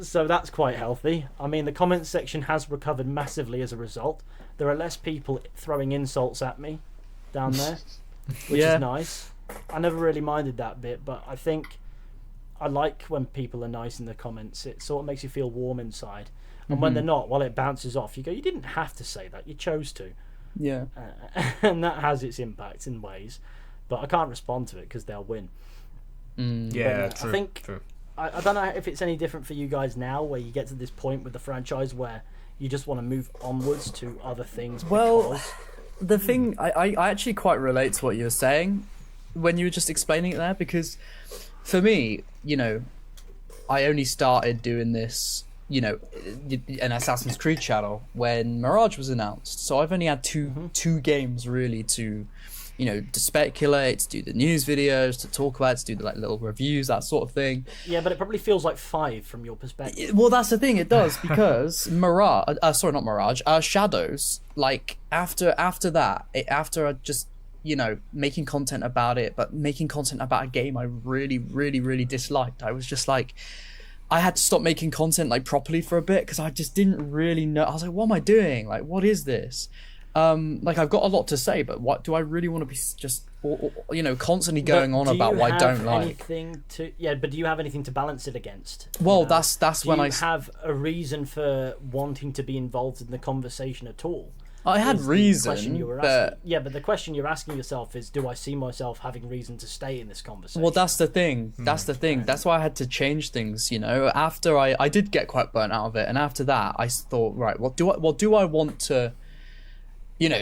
that's quite healthy. I mean, the comments section has recovered massively as a result. There are less people throwing insults at me down there, which is nice. I never really minded that bit, but I think I like when people are nice in the comments. It sort of makes you feel warm inside. And when they're not, while it bounces off, you go, you didn't have to say that, you chose to. Yeah. And that has its impact in ways, but I can't respond to it because they'll win. Yeah, But true. I think true. I don't know if it's any different for you guys now, where you get to this point with the franchise where you just want to move onwards to other things. Well, because... the thing, I actually quite relate to what you were saying when you were just explaining it there, because for me, I only started doing this, an Assassin's Creed channel when Mirage was announced. So I've only had two games really to, to speculate, to do the news videos, to talk about, to do the little reviews, that sort of thing. Yeah, but it probably feels like 5 from your perspective. Well, that's the thing, it does, because Shadows, after that, after I just, making content about it, but making content about a game I really, really, really disliked. I was just like, I had to stop making content properly for a bit because I just didn't really know. I was like, what am I doing? What is this? I've got a lot to say, but what do I really want to be just, constantly going on about what I don't like? But do you have anything to balance it against? Well, that's when I have a reason for wanting to be involved in the conversation at all. I had reason, but the question you're asking yourself is, do I see myself having reason to stay in this conversation? Well, that's the thing. That's the thing. That's why I had to change things. After I did get quite burnt out of it, and after that, I thought, right, what do I want to,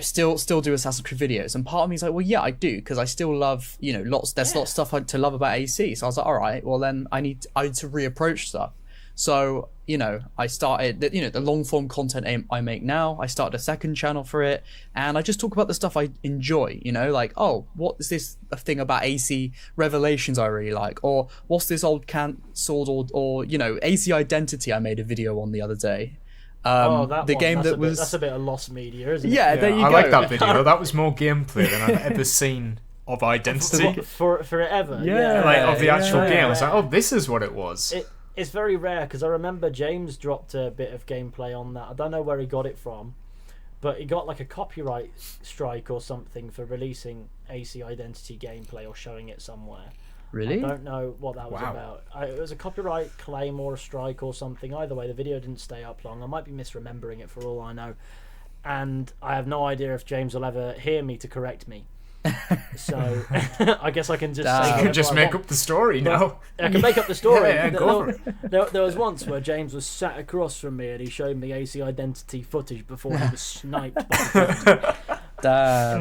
still do Assassin's Creed videos? And part of me is like, well, yeah, I do, because I still love, there's lots of stuff to love about AC. So I was like, all right, well then I need to reapproach stuff. So, I started, the long form content I make now. I started a second channel for it, and I just talk about the stuff I enjoy, what is this thing about AC Revelations I really like? Or what's this old cancelled or AC Identity I made a video on the other day. That's a bit of lost media, isn't it? Yeah, there you go. I like that video. That was more gameplay than I've ever seen of Identity. Forever. Of the actual game. I was like, oh, this is what it was. It's very rare, because I remember James dropped a bit of gameplay on that. I don't know where he got it from, but he got a copyright strike or something for releasing AC Identity gameplay or showing it somewhere. Really? I don't know what that was about. It was a copyright claim or a strike or something. Either way, the video didn't stay up long. I might be misremembering it for all I know. And I have no idea if James will ever hear me to correct me. So I guess I can just say you can just make up the story now. I can make up the story. Go for it. There was once where James was sat across from me and he showed me AC Identity footage before he was sniped by the Damn.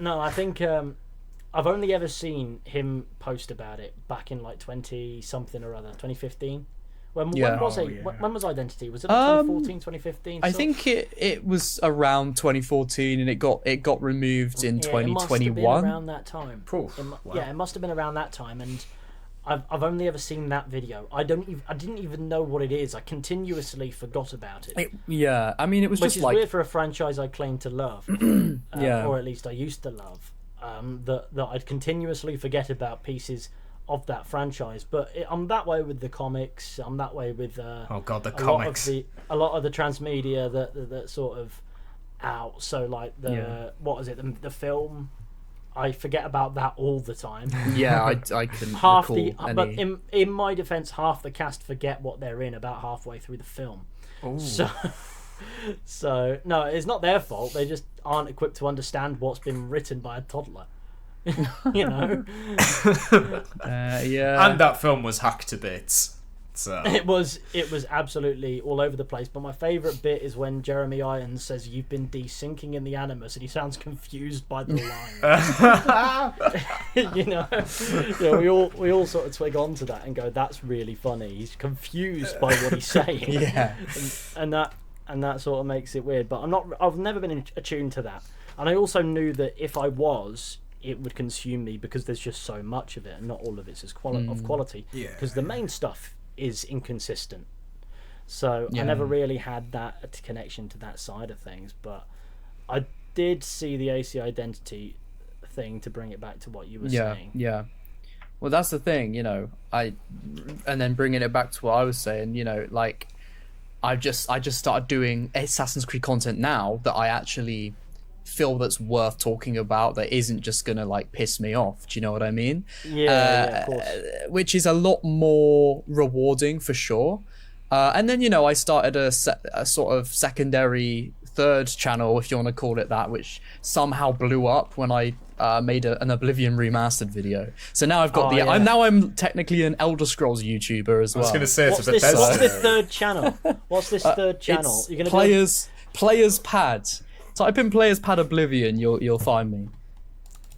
No, I think I've only ever seen him post about it back in 20 something or other, 2015. When was Identity? Was it 2014, 2015? I think it was around 2014, and it got removed in 2021. It must have been around that time. Wow. Yeah, it must have been around that time, and I've only ever seen that video. I didn't even know what it is. I continuously forgot about it. I mean, it was which just is weird for a franchise I claim to love, or at least I used to love. That I'd continuously forget about pieces of that franchise, but I'm that way with the comics. I'm that way with the comics. A lot of the transmedia that sort of out. So what is it? The film. I forget about that all the time. Yeah, I couldn't half recall any... But in my defense, half the cast forget what they're in about halfway through the film. Ooh. So no, it's not their fault. They just aren't equipped to understand what's been written by a toddler. Yeah. And that film was hacked to bits. So. It was absolutely all over the place. But my favourite bit is when Jeremy Irons says, "You've been desyncing in the Animus," and he sounds confused by the line. We all sort of twig onto that and go, "That's really funny." He's confused by what he's saying. Yeah, and that sort of makes it weird. But I've never been attuned to that, and I also knew that if I was, it would consume me because there's just so much of it, and not all of it's of quality. Yeah. Because the main stuff is inconsistent, so I never really had that connection to that side of things. But I did see the AC Identity thing, to bring it back to what you were saying. Yeah. Well, that's the thing, and then bringing it back to what I was saying, I just started doing Assassin's Creed content now that I actually feel that's worth talking about, that isn't just gonna piss me off. Do you know what I mean? Yeah, of course. Which is a lot more rewarding for sure. And then I started a sort of secondary third channel, if you want to call it that, which somehow blew up when I made an Oblivion remastered video. So now I've got I'm technically an Elder Scrolls YouTuber as well. I was going to say it's a What's Bethesda. this third channel? What's this third channel? It's You're gonna players pad. Type in players pad Oblivion, you'll find me.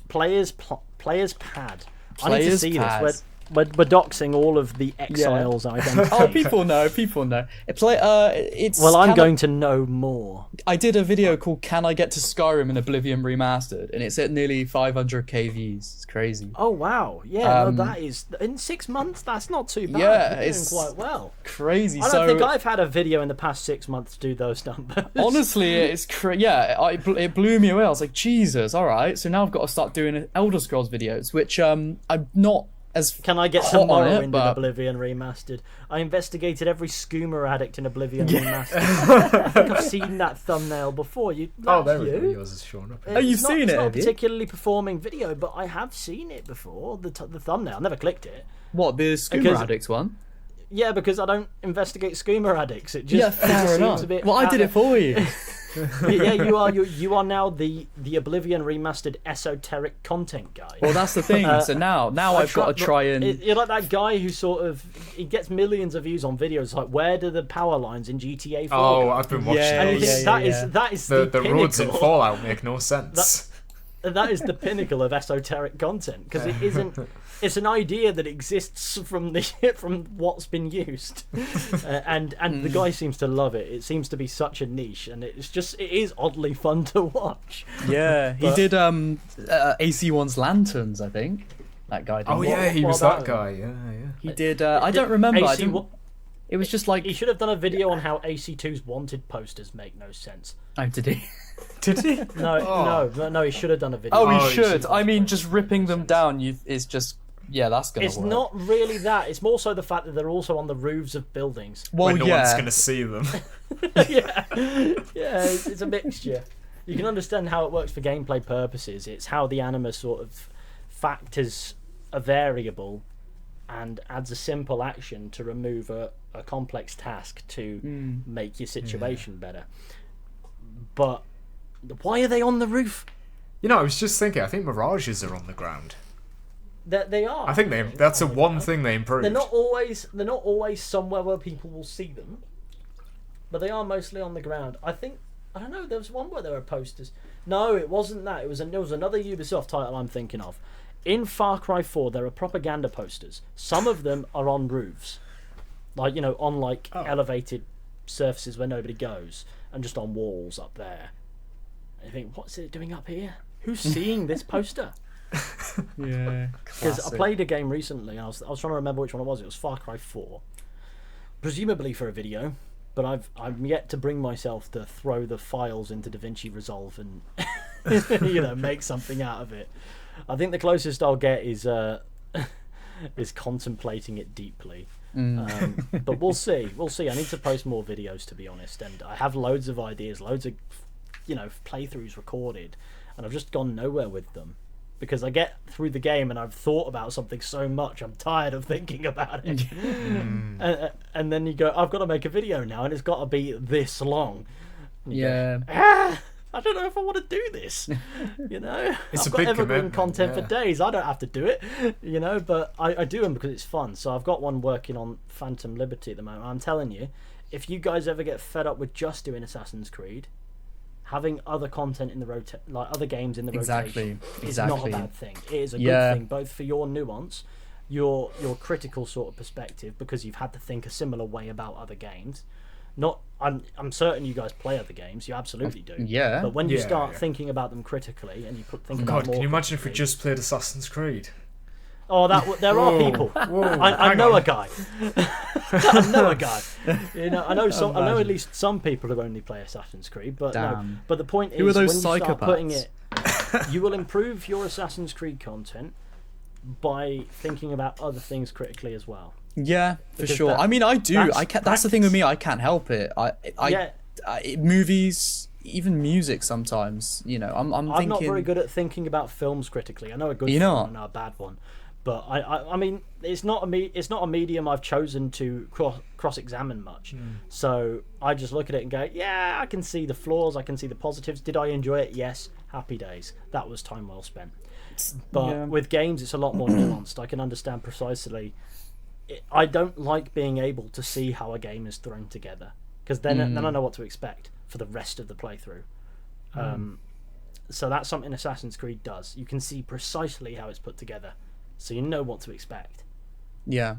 Players pad. I need to Players see pad. this. We're doxing all of the exiles identities. Oh, people know. It's Well, I'm going to know more. I did a video called "Can I Get to Skyrim in Oblivion Remastered?" and it's at nearly 500k views. It's crazy. Oh wow, yeah, no, that is in 6 months. That's not too bad. Yeah, You're it's doing quite well. Crazy. I don't think I've had a video in the past 6 months do those numbers. Honestly, it's it blew me away. I was like, Jesus, all right. So now I've got to start doing Elder Scrolls videos, which I'm not as. Can I get hot some on Morrowind it, in but- Oblivion Remastered? I investigated every Skooma addict in Oblivion Remastered. I think I've seen that thumbnail before. Oh, there we go. Yours is showing up. Oh, you've seen it's it, not a have you? particularly performing video, but I have seen it before. The thumbnail. I never clicked it. What, the Skooma Because- Addicts one? Yeah, because I don't investigate Skooma addicts. It just, Fair seems enough. a bit. Well, I did it for you. Yeah, you are now the Oblivion Remastered esoteric content guy. Well, that's the thing. So now I've got to try and. You're like that guy who sort of he gets millions of views on videos like where do the power lines in GTA 4 Oh, go? I've been watching Yeah, And you those. think that is The pinnacle. roads in Fallout make no sense. That is the pinnacle of esoteric content because it isn't. It's an idea that exists from what's been used, and the guy seems to love it. It seems to be such a niche, and it is oddly fun to watch. Yeah, he did AC1's Lanterns, I think. That guy did. Oh yeah, he what was about that guy. Yeah. He did. I don't remember. I AC didn't- It was just like. He should have done a video on how AC2's wanted posters make no sense. Oh, did he? Did he? No, he should have done a video. Oh, Oh, he he should. should. I mean, just ripping them down is just. Yeah, that's gonna It's work. not really that. It's more so the fact that they're also on the roofs of buildings. Well, When no yeah. one's gonna see them. yeah, it's a mixture. You can understand how it works for gameplay purposes. It's how the anima sort of factors a variable and adds a simple action to remove a complex task to make your situation better. But why are they on the roof? You know, I was just thinking. I think mirages are on the ground. They are. I think that's the one thing they improved. They're not always somewhere where people will see them, but they are mostly on the ground. I don't know. There was one where there were posters. No, it wasn't that. It was another Ubisoft title I'm thinking of. In Far Cry 4, there are propaganda posters. Some of them are on roofs, like on elevated surfaces where nobody goes, and just on walls up there. And you think, what's it doing up here? Who's seeing this poster? Yeah. Because I played a game recently, and I was trying to remember which one it was. It was Far Cry 4, presumably for a video. But I'm yet to bring myself to throw the files into DaVinci Resolve and make something out of it. I think the closest I'll get is contemplating it deeply. But we'll see. I need to post more videos, to be honest, and I have loads of ideas, loads of playthroughs recorded, and I've just gone nowhere with them. Because I get through the game and I've thought about something so much, I'm tired of thinking about it. And then you go, I've got to make a video now, and it's got to be this long. And you go, I don't know if I want to do this. It's I've a got big evergreen commitment, content yeah. for days. I don't have to do it, but I do them because it's fun. So I've got one working on Phantom Liberty at the moment. I'm telling you, if you guys ever get fed up with just doing Assassin's Creed, having other content in the other games in the rotation is not a bad thing. It is a good thing, both for your nuance, your critical sort of perspective, because you've had to think a similar way about other games. I'm certain you guys play other games. You absolutely do. Yeah. But when you start thinking about them critically, and you think about more. Can you imagine if we critically- just played Assassin's Creed? Oh, there are people. I know a guy. I know a guy. I know at least some people who only play Assassin's Creed. But Damn. but the point is, Who are those when you start putting psychopaths? it, you will improve your Assassin's Creed content by thinking about other things critically as well. Yeah, for Because sure. I mean, I do. that's I can't. That's the thing with me. I can't help it. Movies, even music. Sometimes, I'm I'm thinking. not very good at thinking about films critically. I know a good You're film not? and I know a bad one. But I mean, it's not a medium I've chosen to cross-examine much. So I just look at it and go, yeah, I can see the flaws, I can see the positives. Did I enjoy it? Yes. Happy days. That was time well spent. But with games, it's a lot more nuanced. I can understand precisely. I don't like being able to see how a game is thrown together, because then I know what to expect for the rest of the playthrough. So that's something Assassin's Creed does. You can see precisely how it's put together, so you know what to expect. Yeah.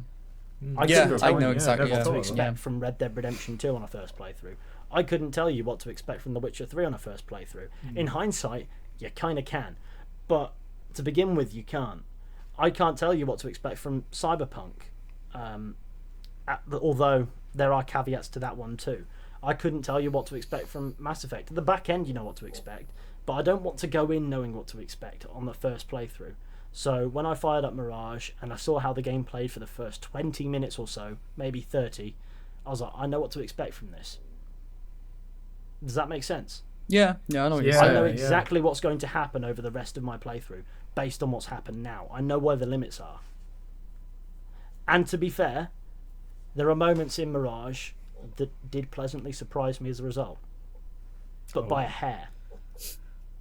I know exactly what to expect from Red Dead Redemption 2 on a first playthrough. I couldn't tell you what to expect from The Witcher 3 on a first playthrough. In hindsight, you kind of can. But to begin with, you can't. I can't tell you what to expect from Cyberpunk. Although there are caveats to that one too. I couldn't tell you what to expect from Mass Effect. At the back end, you know what to expect. But I don't want to go in knowing what to expect on the first playthrough. So when I fired up Mirage and I saw how the game played for the first 20 minutes or so, maybe 30, I was like, I know what to expect from this. Does that make sense? Yeah, I know what you're saying. I know exactly what's going to happen over the rest of my playthrough based on what's happened now. I know where the limits are. And to be fair, there are moments in Mirage that did pleasantly surprise me as a result. But by a hair.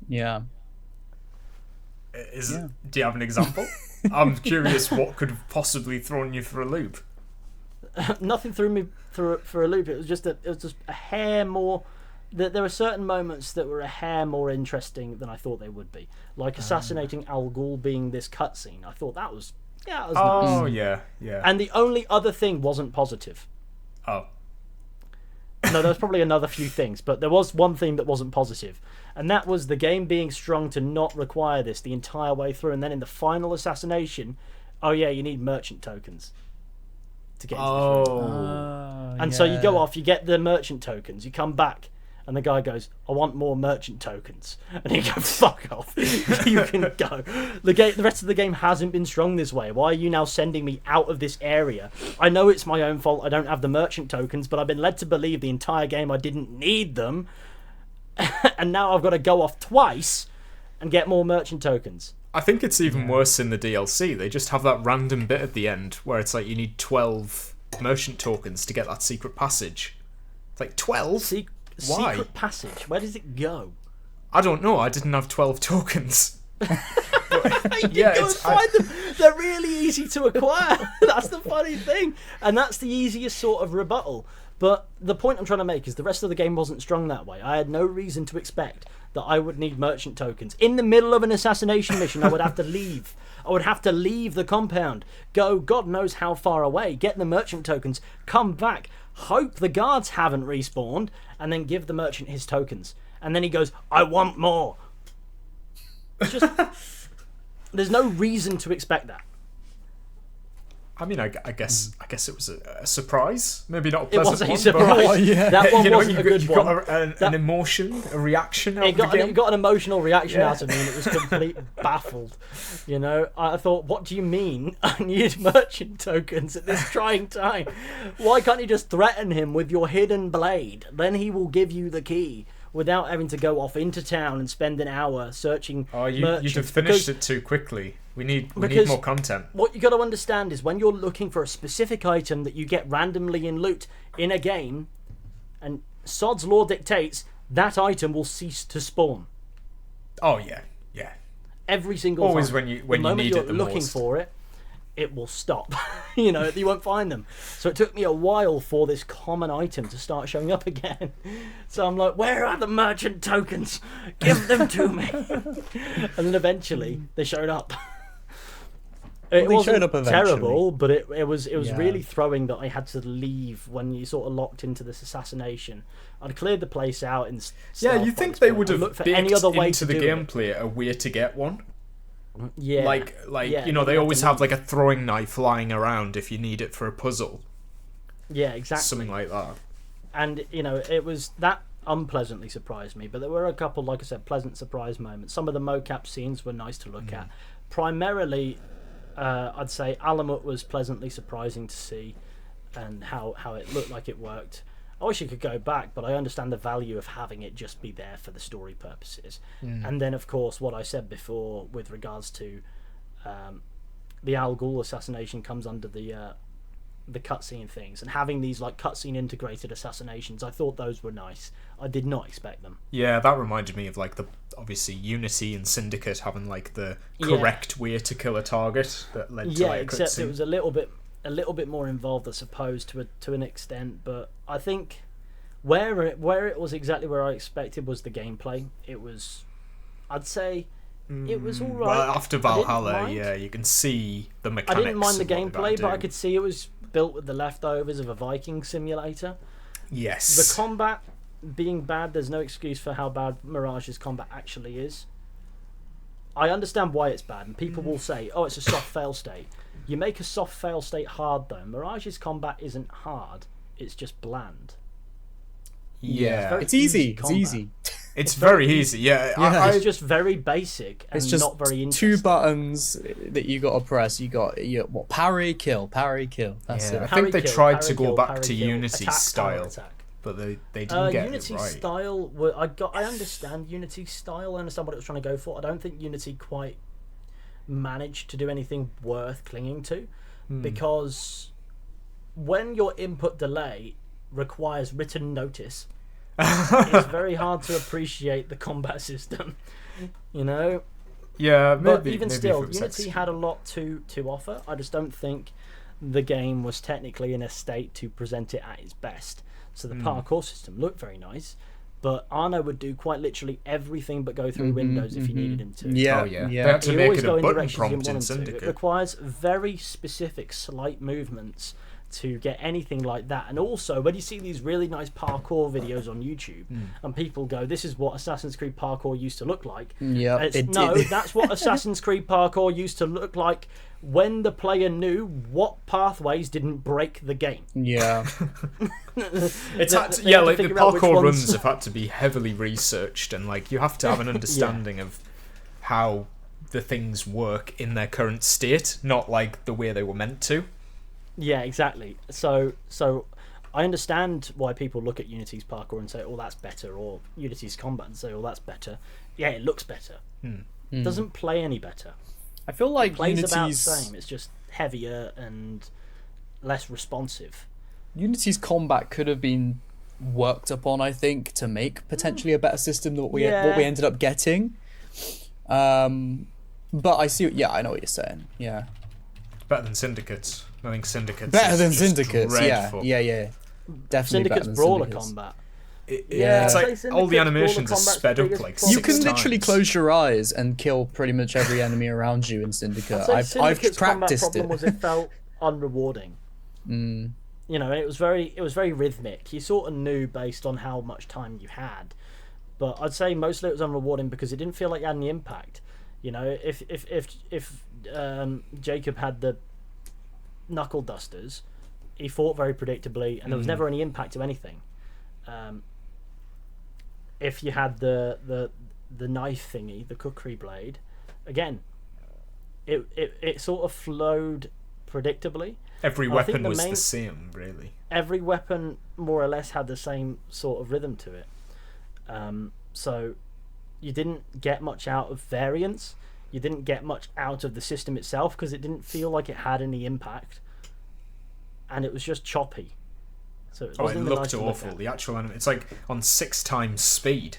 Yeah. Do you have an example? I'm curious what could have possibly thrown you for a loop. Nothing threw me for a loop. It was just a hair more. There were certain moments that were a hair more interesting than I thought they would be. Like assassinating Al Ghul being this cutscene. I thought that was nice. Oh yeah. And the only other thing wasn't positive. Oh. No, there's probably another few things, but there was one thing that wasn't positive, and that was the game being strung to not require this the entire way through, and then in the final assassination, oh yeah, you need merchant tokens to get into this room. And so you go off, you get the merchant tokens, you come back, and the guy goes, I want more merchant tokens. And you go, fuck off. You can go. The rest of the game hasn't been strung this way. Why are you now sending me out of this area? I know it's my own fault I don't have the merchant tokens, but I've been led to believe the entire game I didn't need them. And now I've got to go off twice and get more merchant tokens. I think it's even worse in the DLC. They just have that random bit at the end where it's like you need 12 merchant tokens to get that secret passage. It's like 12? Why? Secret passage. Where does it go? I don't know. I didn't have 12 tokens. Find them. They're really easy to acquire. That's the funny thing. And that's the easiest sort of rebuttal. But the point I'm trying to make is the rest of the game wasn't strung that way. I had no reason to expect that I would need merchant tokens. In the middle of an assassination mission, I would have to leave. I would have to leave the compound, go God knows how far away, get the merchant tokens, come back, hope the guards haven't respawned, and then give the merchant his tokens. And then he goes, I want more. It's just, there's no reason to expect that. I mean, I guess it was a surprise. Maybe not a pleasant one. It was a surprise. But, that one wasn't a good one. You got an emotion, a reaction out of the game. It got an emotional reaction out of me, and it was completely baffled. You know, I thought, what do you mean I need merchant tokens at this trying time? Why can't you just threaten him with your hidden blade? Then he will give you the key without having to go off into town and spend an hour searching merchants. You'd have finished it too quickly. We need more content. What you got to understand is when you're looking for a specific item that you get randomly in loot in a game, and Sod's law dictates that item will cease to spawn. Oh yeah. Every single always time. when you need it the looking most. For it, it will stop. You know, you won't find them. So it took me a while for this common item to start showing up again. So I'm like, where are the merchant tokens? Give them to me. And then eventually they showed up. It wasn't terrible, but it was really throwing that I had to leave when you sort of locked into this assassination. I'd cleared the place out in stealth. You think they would have baked any other way into the gameplay a way to get one? Yeah, you know, they always have like a throwing knife lying around if you need it for a puzzle. Yeah, exactly. Something like that. And you know, it was that unpleasantly surprised me, but there were a couple, like I said, pleasant surprise moments. Some of the mocap scenes were nice to look at. Primarily, I'd say Alamut was pleasantly surprising to see, and how it looked like it worked. I wish it could go back, but I understand the value of having it just be there for the story purposes. And then, of course, what I said before with regards to the Al Ghul assassination comes under the cutscene things, and having these like cutscene integrated assassinations, I thought those were nice. I did not expect them. Yeah, that reminded me of like the obviously Unity and Syndicate having like the correct way to kill a target that led to like a except cutscene. it was a little bit more involved, I suppose, to an extent. But I think where it was exactly where I expected was the gameplay. It was, I'd say, it was all right. Well, after Valhalla, yeah, you can see the mechanics. I didn't mind the of what they're about gameplay, to but I do. could see it was built with the leftovers of a Viking simulator. Yes. The combat being bad, there's no excuse for how bad Mirage's combat actually is. I understand why it's bad, and people will say, oh, it's a soft fail state. You make a soft fail state hard, though. Mirage's combat isn't hard, it's just bland. Yeah. It's easy. It's combat. easy. It's very easy. Yeah. It's just very basic and It's just not very interesting. 2 buttons that you got to press. You got what? Parry, kill, parry, kill. That's Yeah, I it. think they Parry, tried kill, to go parry, back kill, to parry, Unity attack, style, counterattack. but they didn't get Unity it right. style. I understand Unity style. I understand what it was trying to go for. I don't think Unity quite managed to do anything worth clinging to, because when your input delay requires written notice, it's very hard to appreciate the combat system. You know. Yeah, But maybe. even maybe still, if it was Unity had a lot to offer. I just don't think the game was technically in a state to present it at its best. So the parkour system looked very nice, but Arno would do quite literally everything but go through windows if you needed him to. Yeah, Oh yeah. yeah. They had to He make always it go a in button directions you prompt didn't in want him to. It Syndicate. requires very specific slight movements to get anything like that. And also, when you see these really nice parkour videos on YouTube, and people go, "This is what Assassin's Creed parkour used to look like." Yeah, No, that's what Assassin's Creed parkour used to look like when the player knew what pathways didn't break the game. Yeah. It's had to, They yeah, had to like the figure out which parkour ones- runs have had to be heavily researched, and like you have to have an understanding of how the things work in their current state, not like the way they were meant to. Yeah, exactly. So I understand why people look at Unity's parkour and say, "Oh, that's better," or Unity's combat and say, "Oh, that's better." Yeah, it looks better. It doesn't play any better. I feel like Plays about the Unity's same. It's just heavier and less responsive. combat could have been worked upon, I think, to make potentially a better system than what we ended up getting. But I see. Yeah, I know what you're saying. Yeah. Better than Syndicates. I think Syndicates. Better is than just Syndicates, dreadful. yeah. Definitely Syndicate's better than brawler Syndicates. combat. Yeah, it's I'd like say all the Syndicate's animations are brawler sped combat's up like biggest You can six literally times. close your eyes and kill pretty much every enemy around you in Syndicate. I'd say I've Syndicate's combat practiced problem it. was it felt unrewarding. You know, it was very rhythmic. You sort of knew based on how much time you had, but I'd say mostly it was unrewarding because it didn't feel like it had any impact. You know, if Jacob had the knuckle dusters, he fought very predictably, and there was never any impact to anything. If you had the knife thingy, the cookery blade, again, it sort of flowed predictably. Every I think weapon the was main- the same, really. Every weapon more or less had the same sort of rhythm to it. So you didn't get much out of variance. You didn't get much out of the system itself because it didn't feel like it had any impact, and it was just choppy. So it Oh, it wasn't even nice looked to look awful. at. The actual anime, it's like on 6 times speed.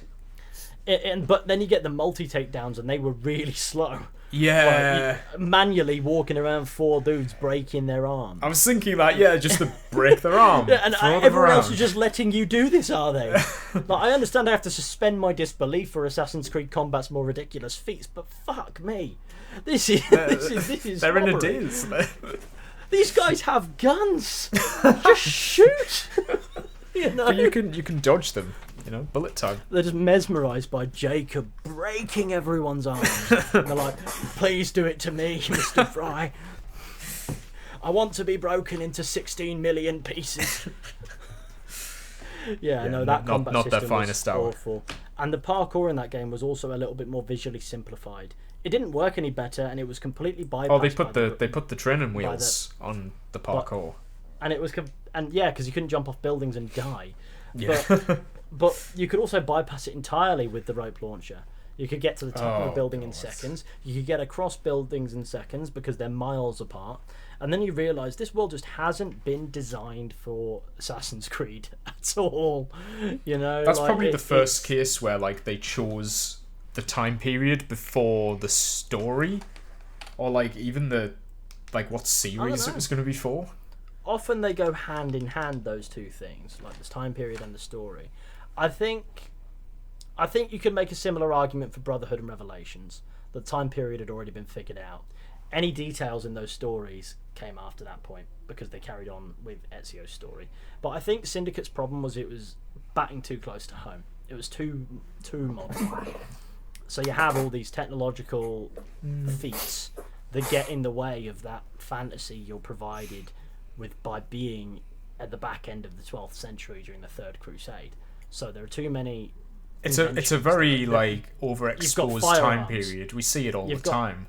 But then you get the multi takedowns, and they were really slow. Yeah. Like, manually walking around 4 dudes breaking their arm. I was thinking that, just to break their arm. Yeah, and throw them everyone else around. is just letting you do this, are they? Like, I understand I have to suspend my disbelief for Assassin's Creed Combat's more ridiculous feats, but fuck me, this is They're in a robbery. daze. These guys have guns. Just shoot. You know, But you can dodge them. Bullet time. they're just mesmerised by Jacob breaking everyone's arms. And they're like, "Please do it to me, Mr. Fry. I want to be broken into 16 million pieces." Yeah, no, that combat not their system finest was hour. awful. And the parkour in that game was also a little bit more visually simplified. It didn't work any better, and it was completely bypassed. Oh, they by put the training wheels on the parkour. and it was because you couldn't jump off buildings and die. Yeah. But you could also bypass it entirely with the rope launcher. You could get to the top of a building in God. seconds. You could get across buildings in seconds because they're miles apart. And then you realise this world just hasn't been designed for Assassin's Creed at all. You know, That's like, probably the first case where like they chose the time period before the story, or like even the like what series it was going to be for. Often they go hand in hand, those two things, like this time period and the story. I think you could make a similar argument for Brotherhood and Revelations. The time period had already been figured out. Any details in those stories came after that point because they carried on with Ezio's story. But I think Syndicate's problem was it was batting too close to home. It was too modern. So you have all these technological feats that get in the way of that fantasy you're provided with by being at the back end of the 12th century during the Third Crusade. So there are too many. It's a very like overexposed time period. We see it all the time.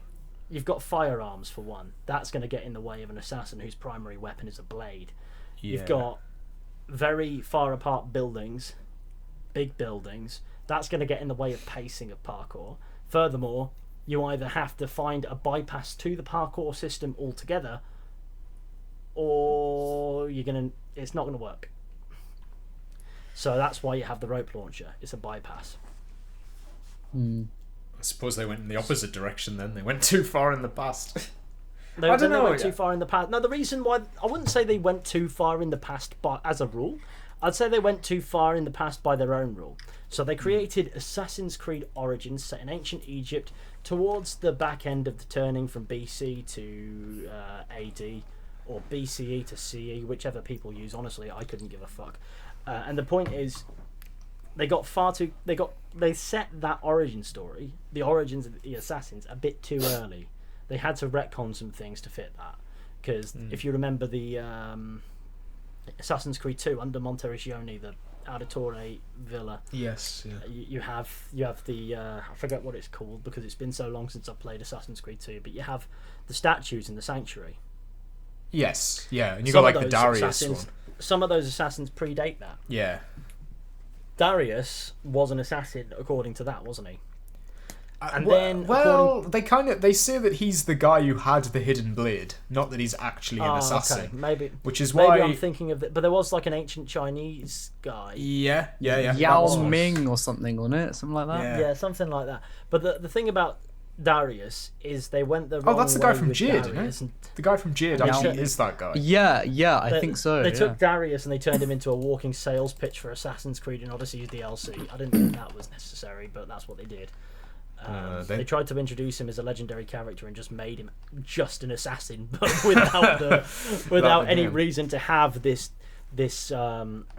You've got firearms for one. That's going to get in the way of an assassin whose primary weapon is a blade. Yeah. You've got very far apart buildings, big buildings. That's going to get in the way of pacing of parkour. Furthermore, you either have to find a bypass to the parkour system altogether, or it's not going to work. So that's why you have the rope launcher. It's a bypass. I suppose they went in the opposite direction then. They went too far in the past. They went too far in the past. No, the reason why... I wouldn't say they went too far in the past as a rule. I'd say they went too far in the past by their own rule. So they created Assassin's Creed Origins set in ancient Egypt towards the back end of the turning from BC to AD, or BCE to CE, whichever people use. Honestly, I couldn't give a fuck. And the point is, they set that origin story, the origins of the assassins, a bit too early. They had to retcon some things to fit that, because if you remember the Assassin's Creed 2 under Monteriggioni, the Auditore Villa. Yes. Yeah. You have the I forget what it's called because it's been so long since I played Assassin's Creed 2, but you have the statues in the sanctuary. Yes. Yeah, and you got like the Darius one. Some of those assassins predate that. Yeah. Darius was an assassin according to that, wasn't he? And they say that he's the guy who had the hidden blade, not that he's actually an assassin. Okay. Maybe, which is why I'm thinking of it. But there was like an ancient Chinese guy. Yeah. Yao Ming or something on it, something like that. Yeah, something like that. But the thing about Darius is they went the wrong way. Oh, that's the guy from Jade, isn't it? The guy from Jade actually is that guy. Yeah, I think so. They took Darius and they turned him into a walking sales pitch for Assassin's Creed and Odyssey DLC. I didn't think that was necessary, but that's what they did. They tried to introduce him as a legendary character and just made him just an assassin, but without any reason to have this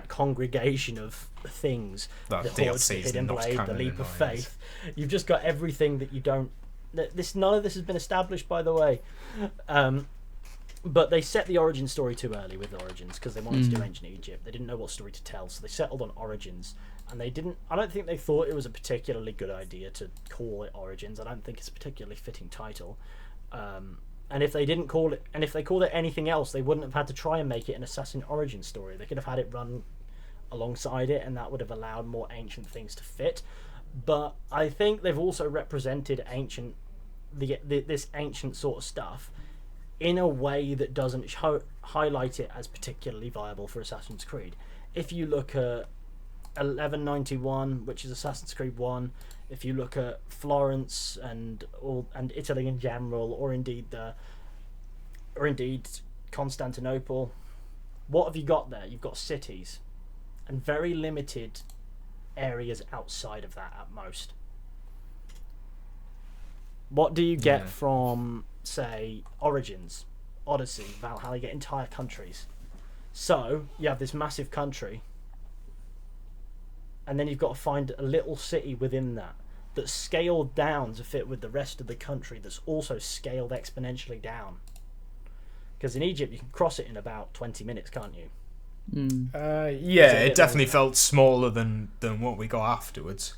congregation of things. The Horde, the Hidden Blade, the Leap of Faith. You've just got everything that you don't. None of this has been established, by the way. But they set the origin story too early with Origins because they wanted to do ancient Egypt. They didn't know what story to tell, so they settled on Origins. And they didn't. I don't think they thought it was a particularly good idea to call it Origins. I don't think it's a particularly fitting title. And if they didn't call it, and if they called it anything else, they wouldn't have had to try and make it an assassin origin story. They could have had it run alongside it, and that would have allowed more ancient things to fit. But I think they've also represented this ancient sort of stuff in a way that doesn't highlight it as particularly viable for Assassin's Creed. If you look at 1191, which is Assassin's Creed 1, if you look at Florence and Italy in general, or indeed Constantinople, what have you got there? You've got cities and very limited areas outside of that at most. What do you get from, say, Origins, Odyssey, Valhalla? You get entire countries. So you have this massive country, and then you've got to find a little city within that that's scaled down to fit with the rest of the country, that's also scaled exponentially down. Because in Egypt you can cross it in about 20 minutes, can't you? It definitely felt smaller than what we got afterwards.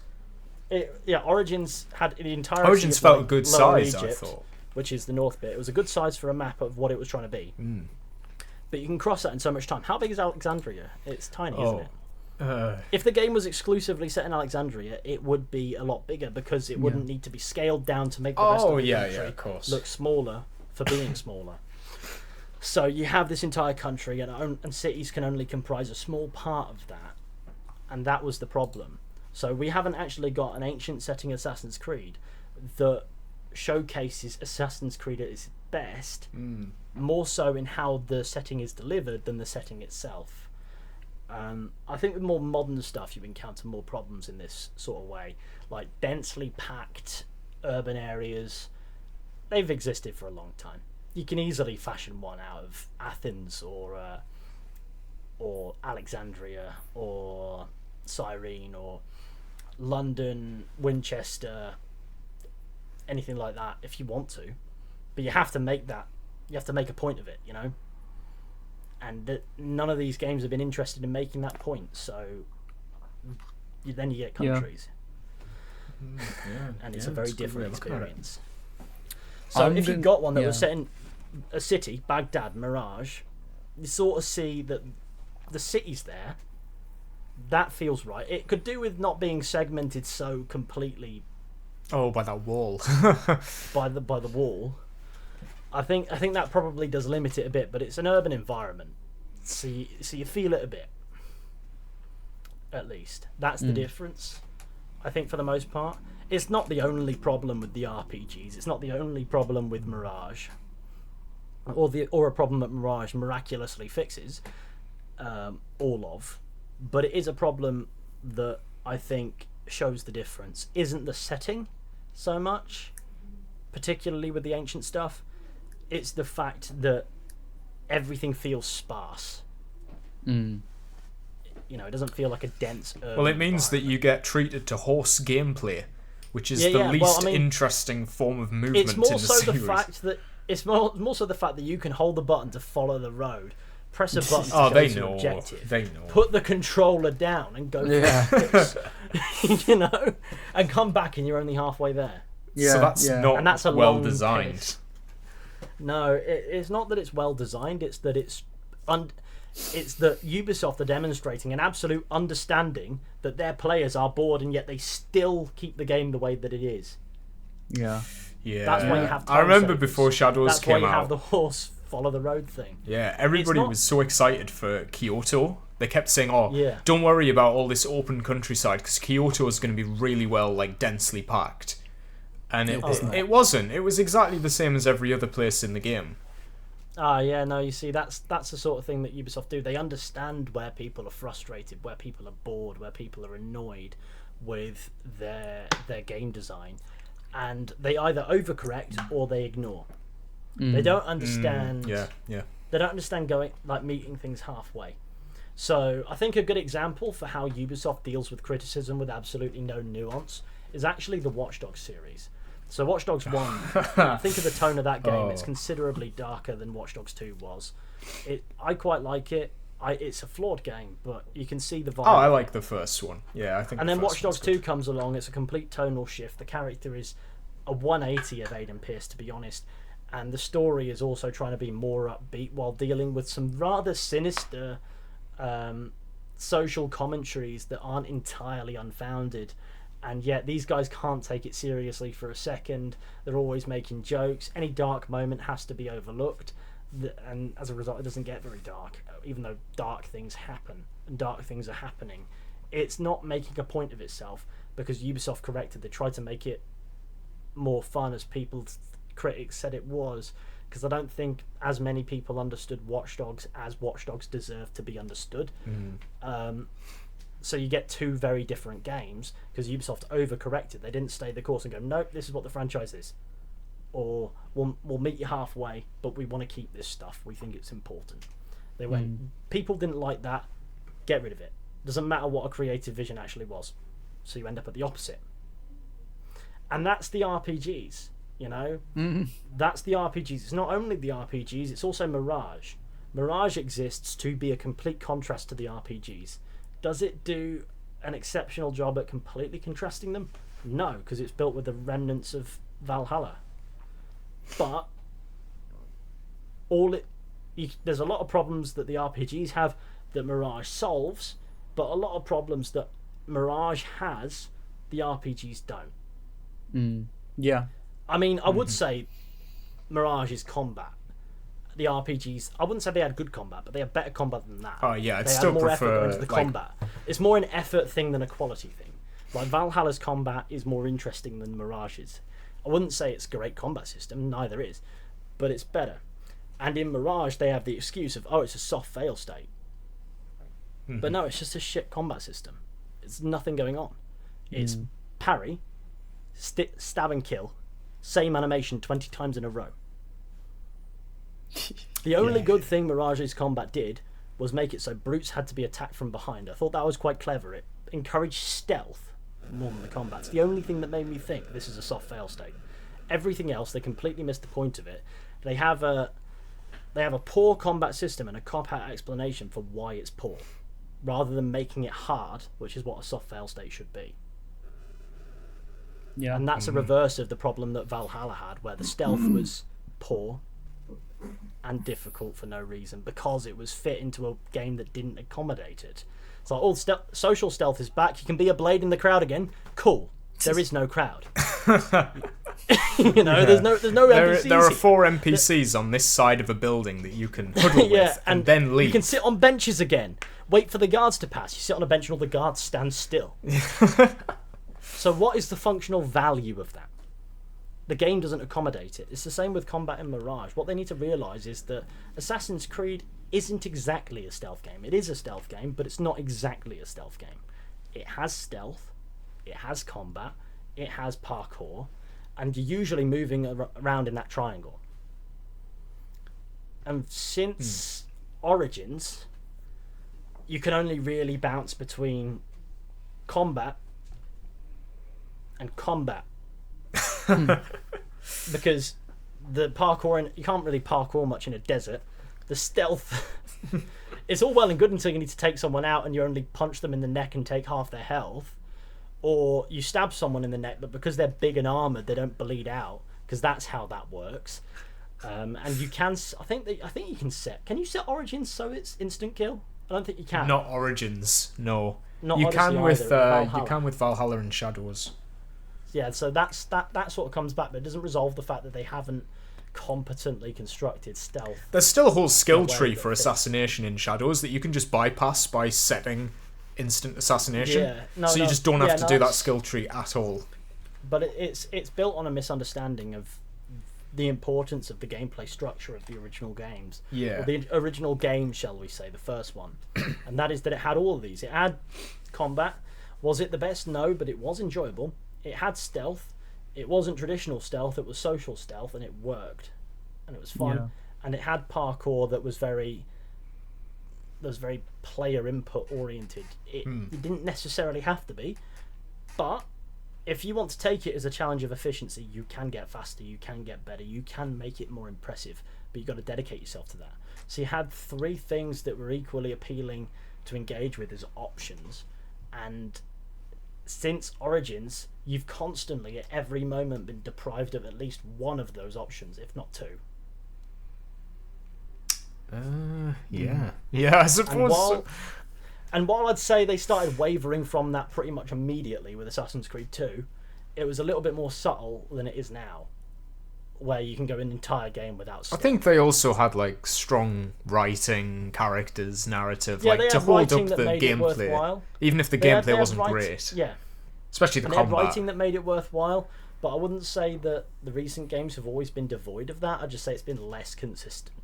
Origins had the entire. Origins felt a good size, Egypt, I thought. Which is the north bit. It was a good size for a map of what it was trying to be. But you can cross that in so much time. How big is Alexandria? It's tiny, isn't it? If the game was exclusively set in Alexandria, it would be a lot bigger because it wouldn't need to be scaled down to make the rest of the country of course. look smaller for being smaller. So you have this entire country, and cities can only comprise a small part of that, and that was the problem. So we haven't actually got an ancient setting Assassin's Creed that showcases Assassin's Creed at its best, more so in how the setting is delivered than the setting itself. I think with more modern stuff, you encounter more problems in this sort of way, like densely packed urban areas. They've existed for a long time. You can easily fashion one out of Athens or Alexandria or Cyrene or London, Winchester, anything like that if you want to, but you have to make a point of it, you know. And none of these games have been interested in making that point, so then you get countries. And it's a very different experience. So if you got one that was set in a city, Baghdad, Mirage, you sort of see that the city's there. That feels right. It could do with not being segmented so completely. Oh, by that wall. by the wall. I think that probably does limit it a bit, but it's an urban environment, so you feel it a bit. At least that's the difference. I think for the most part, it's not the only problem with the RPGs. It's not the only problem with Mirage, or a problem that Mirage miraculously fixes all of. But it is a problem that I think shows the difference. Isn't the setting so much, particularly with the ancient stuff. It's the fact that everything feels sparse. You know, it doesn't feel like a dense urban Well, it means that you get treated to horse gameplay, which is the least interesting form of movement it's more in the so series. the fact that it's more so the fact that you can hold the button to follow the road, press a button to go to an objective, they know. put the controller down and go for it, you know, and come back and you're only halfay there. So that's not and that's a well long designed. pace. No, it's not that it's well designed. It's that it's that Ubisoft are demonstrating an absolute understanding that their players are bored, and yet they still keep the game the way that it is. Yeah. That's why you have. I remember savers. before Shadows That's came why you out. have the horse follow the road thing. Yeah, everybody was so excited for Kyoto. They kept saying, don't worry about all this open countryside, because Kyoto is going to be really well, like, densely packed. And it wasn't. It was exactly the same as every other place in the game. You see, that's the sort of thing that Ubisoft do. They understand where people are frustrated, where people are bored, where people are annoyed with their game design, and they either overcorrect or they ignore. They don't understand. They don't understand meeting things halfway. So I think a good example for how Ubisoft deals with criticism with absolutely no nuance is actually the Watch Dogs series. So Watch Dogs 1, think of the tone of that game. It's considerably darker than Watch Dogs 2 was. I quite like it. It's a flawed game, but you can see the vibe. I like the first one. Yeah, I think. And then Watch Dogs 2 comes along. It's a complete tonal shift. The character is a 180 of Aiden Pierce, to be honest. And the story is also trying to be more upbeat while dealing with some rather sinister social commentaries that aren't entirely unfounded. And yet these guys can't take it seriously for a second. They're always making jokes. Any dark moment has to be overlooked. And as a result, it doesn't get very dark, even though dark things happen and dark things are happening. It's not making a point of itself because Ubisoft corrected. They tried to make it more fun, as critics said it was, because I don't think as many people understood Watch Dogs as Watch Dogs deserved to be understood. So you get two very different games because Ubisoft overcorrected. They didn't stay the course and go, nope, this is what the franchise is, or we'll meet you halfway, but we want to keep this stuff. We think it's important. They went, people didn't like that, get rid of it. Doesn't matter what a creative vision actually was. So you end up at the opposite. And that's the RPGs, you know? That's the RPGs. It's not only the RPGs, it's also Mirage. Mirage exists to be a complete contrast to the RPGs. Does it do an exceptional job at completely contrasting them? No, because it's built with the remnants of Valhalla. But there's a lot of problems that the RPGs have that Mirage solves, But a lot of problems that Mirage has, the RPGs don't. Yeah. I mean, I would say Mirage's combat. The RPGs, I wouldn't say they had good combat, but they had better combat than that. Oh yeah, I'd they still had more effort prefer into the combat. It's more an effort thing than a quality thing. Like Valhalla's combat is more interesting than Mirage's. I wouldn't say it's a great combat system, neither is, but it's better. And in Mirage, they have the excuse of, it's a soft fail state. But no, it's just a shit combat system. It's nothing going on. It's parry, stab and kill, same animation 20 times in a row. The only good thing Mirage's combat did was make it so brutes had to be attacked from behind. I thought that was quite clever. It encouraged stealth more than the combat. It's the only thing that made me think this is a soft fail state. Everything else, they completely missed the point of it. They have a poor combat system and a cop-out explanation for why it's poor, rather than making it hard, which is what a soft fail state should be. Yeah. And that's a reverse of the problem that Valhalla had, where the stealth was poor and difficult for no reason because it was fit into a game that didn't accommodate it. So social stealth is back. You can be a blade in the crowd again. Cool. There is no crowd. There's no NPCs. There are 4 NPCs on this side of a building that you can huddle with and then leave. You can sit on benches again. Wait for the guards to pass. You sit on a bench and all the guards stand still. So what is the functional value of that? The game doesn't accommodate it. It's the same with combat in Mirage. What they need to realise is that Assassin's Creed isn't exactly a stealth game. It is a stealth game, but it's not exactly a stealth game. It has stealth, it has combat, it has parkour, and you're usually moving around in that triangle. And since Origins, you can only really bounce between combat and combat. Because the parkour, you can't really parkour much in a desert. The stealth, it's all well and good until you need to take someone out and you only punch them in the neck and take half their health, or you stab someone in the neck, but because they're big and armored, they don't bleed out, because that's how that works. And you can, I think you can set. Can you set Origins so it's instant kill? I don't think you can. Not Origins, no. Not you Odyssey can with either, you can with Valhalla and Shadows. Yeah, so that sort of comes back, but it doesn't resolve the fact that they haven't competently constructed stealth. There's still a whole skill tree for assassination in Shadows that you can just bypass by setting instant assassination. Yeah, you just don't have to do that skill tree at all. But it's built on a misunderstanding of the importance of the gameplay structure of the original games. Yeah. Or the original game, shall we say, the first one. And that is that it had all of these. It had combat. Was it the best? No, but it was enjoyable. It had stealth. It wasn't traditional stealth, it was social stealth, and it worked. And it was fun. Yeah. And it had parkour that was very player input oriented. It didn't necessarily have to be, but if you want to take it as a challenge of efficiency, you can get faster, you can get better, you can make it more impressive, but you've got to dedicate yourself to that. So you had 3 things that were equally appealing to engage with as options, and since Origins, you've constantly at every moment been deprived of at least one of those options, if not 2. Yeah, I suppose. And while I'd say they started wavering from that pretty much immediately with Assassin's Creed 2, it was a little bit more subtle than it is now, where you can go an entire game without stuff. I think they also had like strong writing, characters, narrative, yeah, like to hold up the gameplay, even if the gameplay wasn't great. Yeah, especially the combat. They had writing that made it worthwhile, but I wouldn't say that the recent games have always been devoid of that. I'd just say it's been less consistent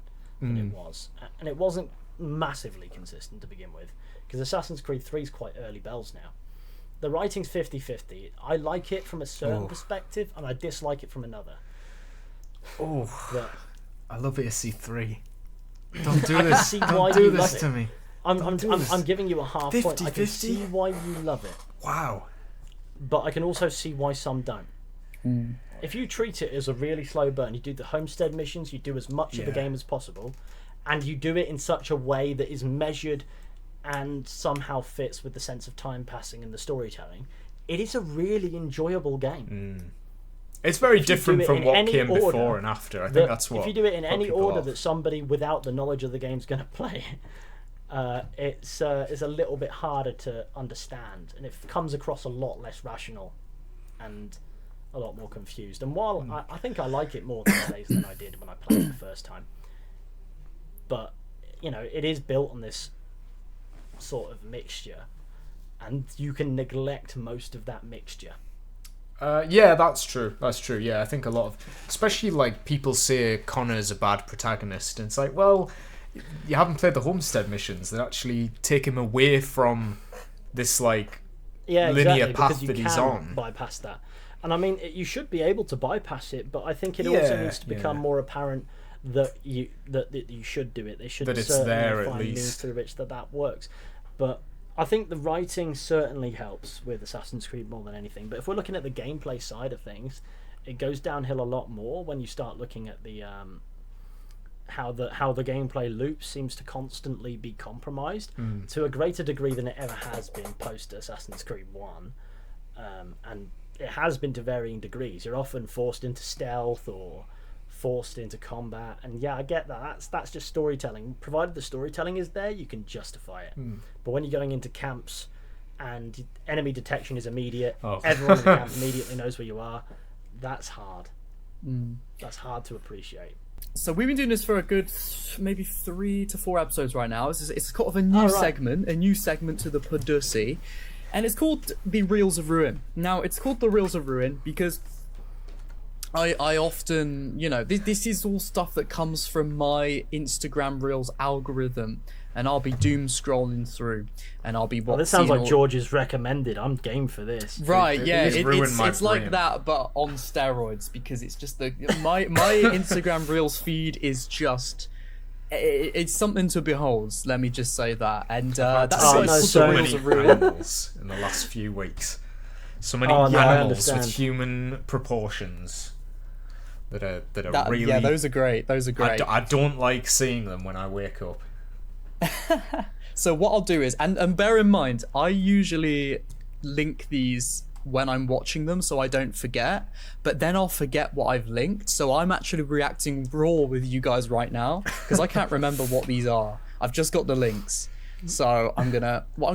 than it was, and it wasn't massively consistent to begin with, because Assassin's Creed 3 is quite early bells now. The writing's 50-50. I like it from a certain perspective, and I dislike it from another. I love AC3. Don't do this. Don't do this to me. I'm giving you a half 50, point. I can see why you love it. Wow. But I can also see why some don't. If you treat it as a really slow burn, you do the homestead missions, you do as much of the game as possible, and you do it in such a way that is measured and somehow fits with the sense of time passing and the storytelling, it is a really enjoyable game. It's very different from what came before and after. I think that's what. If you do it in any order that somebody without the knowledge of the game is going to play, it's a little bit harder to understand, and it comes across a lot less rational and a lot more confused. And while I think I like it more these days than I did when I played it the first time, but it is built on this sort of mixture, and you can neglect most of that mixture. Yeah, that's true. Yeah, I think a lot of, especially like people say Connor's a bad protagonist, and it's like, well, you haven't played the Homestead missions that actually take him away from this like linear path that he's on. Bypass that, and I mean, you should be able to bypass it, but I think it also needs to become more apparent that you should do it. They should certainly find means through which that works, but. I think the writing certainly helps with Assassin's Creed more than anything. But if we're looking at the gameplay side of things, it goes downhill a lot more when you start looking at the how the gameplay loop seems to constantly be compromised to a greater degree than it ever has been post Assassin's Creed 1, and it has been to varying degrees. You're often forced into stealth or forced into combat, and I get that. That's just storytelling. Provided the storytelling is there, you can justify it. But when you're going into camps and enemy detection is immediate, everyone in the camp immediately knows where you are, that's hard. That's hard to appreciate. So we've been doing this for a good maybe 3 to 4 episodes right now. It's kind of a new segment to the Podussey, and it's called the Reels of Ruin. Now it's called the Reels of Ruin because I often, this is all stuff that comes from my Instagram Reels algorithm, and I'll be doom scrolling through, and I'll be watching. This sounds like George's recommended. I'm game for this. Right? Yeah, it's like that, but on steroids, because it's just my Instagram Reels feed is just. It's something to behold. Let me just say that, and that's so many animals in the last few weeks. So many animals with human proportions. That are really... Yeah, those are great. I don't like seeing them when I wake up. So what I'll do is, and bear in mind, I usually link these when I'm watching them so I don't forget, but then I'll forget what I've linked, so I'm actually reacting raw with you guys right now, because I can't remember what these are. I've just got the links. So what I'm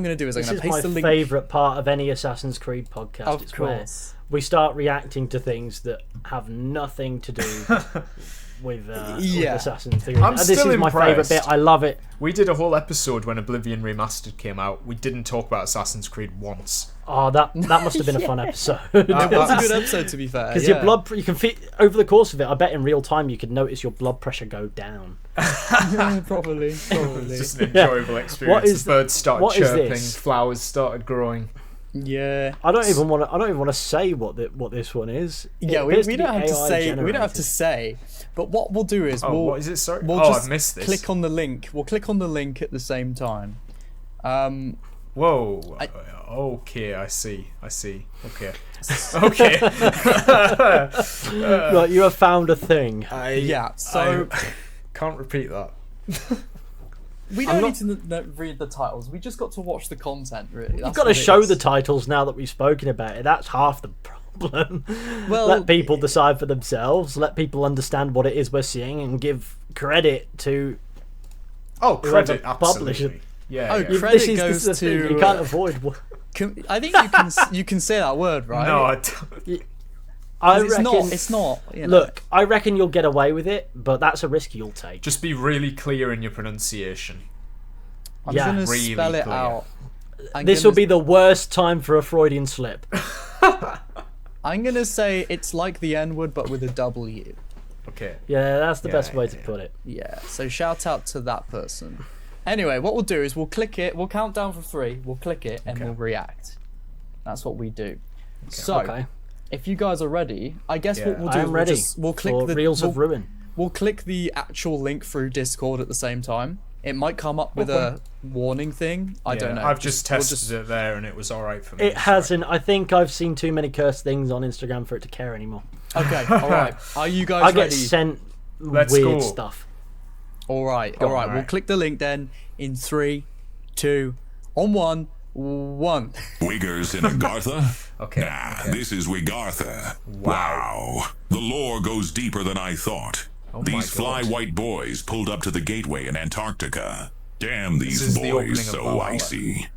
gonna do is I'm gonna paste the link. This is my favourite part of any Assassin's Creed podcast. Of course. Where we start reacting to things that have nothing to do with Assassin's Creed. This is my favourite bit. I love it. We did a whole episode when Oblivion Remastered came out. We didn't talk about Assassin's Creed once. Oh, that must have been a fun episode. It was a good episode, to be fair. Because your blood, you can feel over the course of it. I bet in real time you could notice your blood pressure go down. Probably. It's just an enjoyable experience. The birds started chirping, flowers started growing. Yeah, I don't even want to say what this one is. Yeah, we don't have to say. We don't have to say. But what we'll do is what is it? Sorry, I've missed this. Click on the link. We'll click on the link at the same time. Whoa. Okay, I see. Okay. Right, you have found a thing. So can't repeat that. We don't need to read the titles. We just got to watch the content, really. You've got to show the titles now that we've spoken about it. That's half the problem. Well, let people decide for themselves. Let people understand what it is we're seeing, and give credit to. Credit, absolutely. Yeah. Credit goes to. You can't avoid. I think you can say that word, right? No, I don't. I reckon it's not. Look, I reckon you'll get away with it, but that's a risk you'll take. Just be really clear in your pronunciation. I'm gonna spell it out. This will be the worst time for a Freudian slip. I'm gonna say it's like the N-word, but with a W. Okay. Yeah, that's the best way to put it. Yeah. So shout out to that person. Anyway, what we'll do is we'll click it. We'll count down for 3. We'll click it and we'll react. That's what we do. Okay. So. If you guys are ready, I guess what we'll do is we'll click the Reels of Ruin. We'll click the actual link through Discord at the same time. It might come up with a warning thing. I don't know. I've just tested it there and it was alright for me. It hasn't. I think I've seen too many cursed things on Instagram for it to care anymore. Okay, alright. Are you guys ready? I get sent weird stuff. Alright. We'll click the link then in 3, 2, on 1. Wiggers in Agartha? Okay. This is Wigartha. Wow. The lore goes deeper than I thought. These fly white boys pulled up to the gateway in Antarctica. Damn This these is the opening boys of so Valhalla. icy.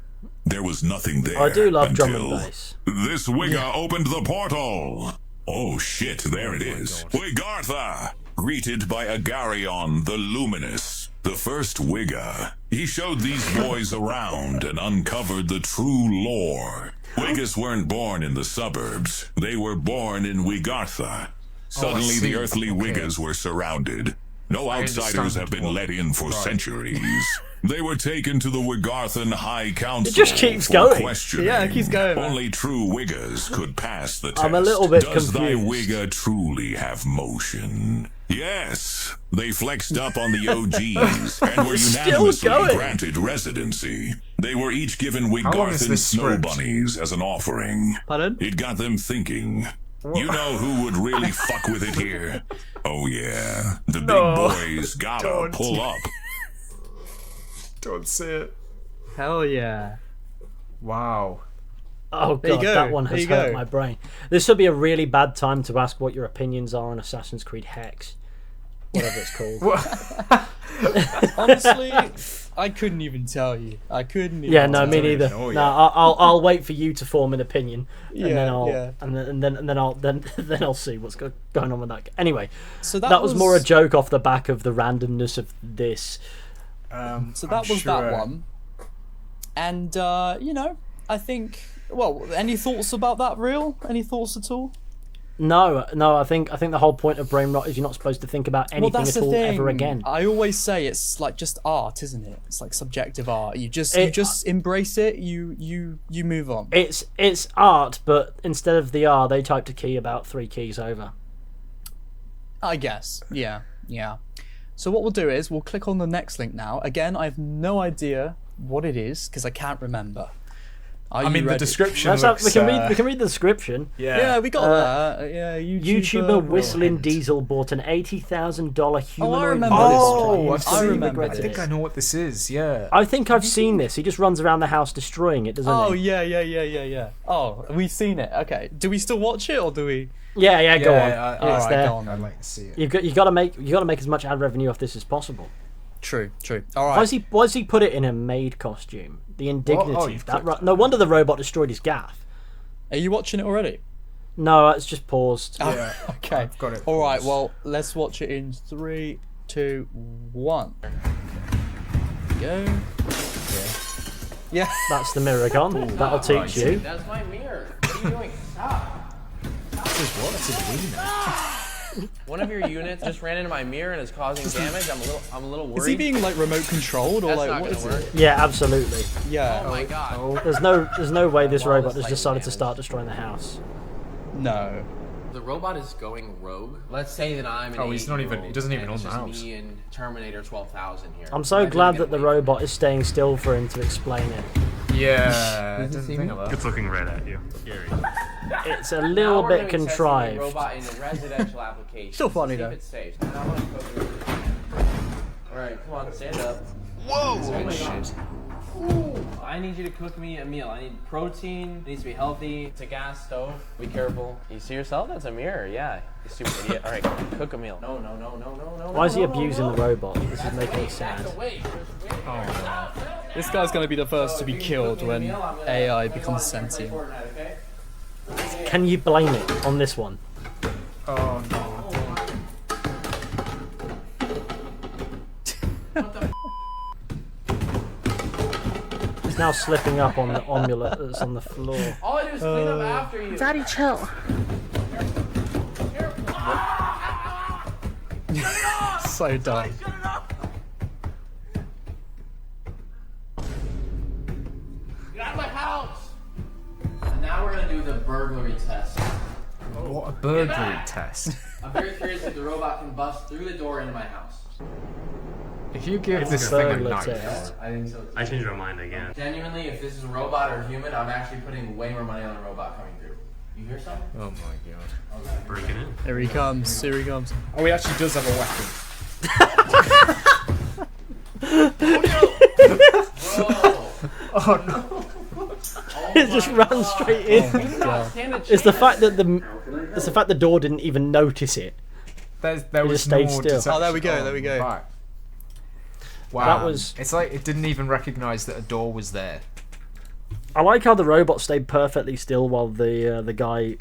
There was nothing there I do love until drum and bass. this Wigga opened the portal. Oh shit, there it is. God. Wigartha, greeted by Agarion the Luminous, the first Wigga. He showed these boys around and uncovered the true lore. Wiggas weren't born in the suburbs. They were born in Wigartha. Suddenly see. the earthly Okay. Wiggas were surrounded. No outsiders understand have been what- let in for right. centuries. They were taken to the Wigarthan High Council. It just keeps for going. questioning. Yeah, it keeps going, man. Only true Wiggas could pass the test. I'm a little bit Does thy confused. Wigga truly have motion? Yes. They flexed up on the OGs and were Still unanimously going. granted residency. They were each given How long is Wigarthan this snow script? bunnies as an offering. Pardon? It got them thinking. You know who would really fuck with it here? Oh yeah, the No. big boys gotta Don't. pull up. Don't say it. Hell yeah. Wow. Oh There you god, go, that one there has you hurt go. my brain. This would be a really bad time to ask what your opinions are on Assassin's Creed Hex, whatever it's called. Honestly, I couldn't even tell you. I couldn't even Yeah, no, tell me you. neither. know No, yet. I'll wait for you to form an opinion, and Yeah, then I'll yeah. and then I'll then I'll see what's going on with that. Anyway, So that was more a joke off the back of the randomness of this. So that was that one. And, you know, I think... Well, any thoughts about that reel? Any thoughts at all? No, I think the whole point of brain rot is you're not supposed to think about anything at all ever again. I always say it's like just art, isn't it? It's like subjective art. You just embrace it. You move on. It's art, but instead of the R, they typed a key about 3 keys over. I guess. Yeah. So what we'll do is we'll click on the next link now. Again, I have no idea what it is because I can't remember. I mean, the description That's looks... we can read the description. Yeah, we got that. Yeah, YouTuber Whistling hint. Diesel bought an $80,000 humanoid remember model this to Oh, use I've to seen remember I regret think it. I know what this is, yeah. I think I've seen this. He just runs around the house destroying it, doesn't Oh he? yeah. Oh, we've seen it. Okay. Do we still watch it or do we? Yeah, go on. Yeah, It's alright, there. go on. I'd like to see it. You got to make as much ad revenue off this as possible. True. All right. Why does he put it in a maid costume? The indignity. Oh, you've that clicked no wonder the robot destroyed his gaff. Are you watching it already? No, it's just paused. Yeah. Okay. I've got it. All right. Well, let's watch it in 3, 2, 1. Go. Yeah. That's the mirror gone. That'll teach you. That's my mirror. What are you doing? Stop. One of your units just ran into my mirror and is causing damage. I'm a little worried. Is he being like remote controlled or That's like not what gonna is work. it? Yeah, absolutely. Yeah. Oh my god. There's no way this robot has Flawless decided to damage. start destroying the house. No. The robot is going rogue. Let's say that I'm an Oh, he's not even- 8-year-old he doesn't even and own it's the just house. Me and Terminator 12,000 here. I'm so Imagine glad getting that the away from robot is staying still for him to explain it. Yeah, I didn't think of that. It's looking right at you. Scary. It's a Now little we're bit doing testing the contrived. robot in a residential application. Still funny, See though. if it's safe. And I wanna cook it. All right, come on, stand up. Whoa! Oh my god. I need you to cook me a meal. I need protein. It needs to be healthy. It's a gas stove. Be careful. You see yourself? That's a mirror. Yeah. You stupid idiot. All right, cook a meal. No. Why is he abusing the robot? This is making me sad. This guy's gonna be the first to be killed when AI becomes sentient. Can you blame it on this one? Oh, no. It's now slipping up on the omelette that's on the floor. All I do is clean up after you. Daddy, chill. So dumb. Get out of my house! And now we're gonna do the burglary test. What a burglary test. I'm very curious if the robot can bust through the door into my house. If you give It's this a thing a burglar knife, test. I think so. I changed my mind again. Genuinely, if this is a robot or human, I'm actually putting way more money on the robot coming through. You hear something? oh my god. Breaking in. Here he comes. Here he comes. Oh, he actually does have a weapon. Bro! It just ran straight in. Stand a It's the chance. fact that the door didn't even notice it. There He was just stayed no still. deception. Oh, there we go, there we go. Right. Wow. That was. It's like it didn't even recognise that a door was there. I like how the robot stayed perfectly still while the guy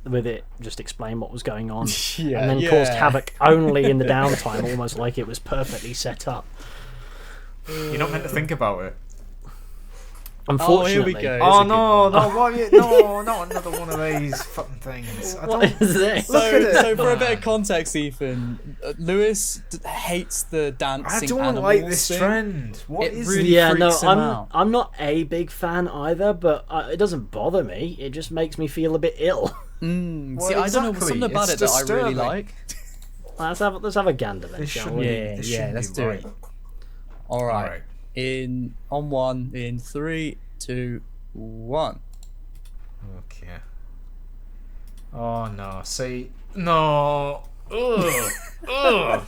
with it just explained what was going on, Yeah, and then yeah. caused havoc only in the downtime, almost like it was perfectly set up. You're not meant to think about it. Unfortunately, Oh, here we go. Oh Here's a no, good one. no, why you, no, not another one of these fucking things. I What don't, is this? Look at it, So for a man. bit of context, Ethan, Lewis hates the dancing I don't animals like this thing. trend. What It is really Yeah, no, freaks him out. I'm not a big fan either, but it doesn't bother me. It just makes me feel a bit ill. Well, See, I don't know, exactly. something about It's it that I really disturbing. like. let's have a gander then, This shall shouldn't we? be- Yeah, this yeah, shouldn't let's be do right. it. All right. Alright. On one, in 3, 2, 1. Okay. Oh no, see, no. Ugh. Ugh.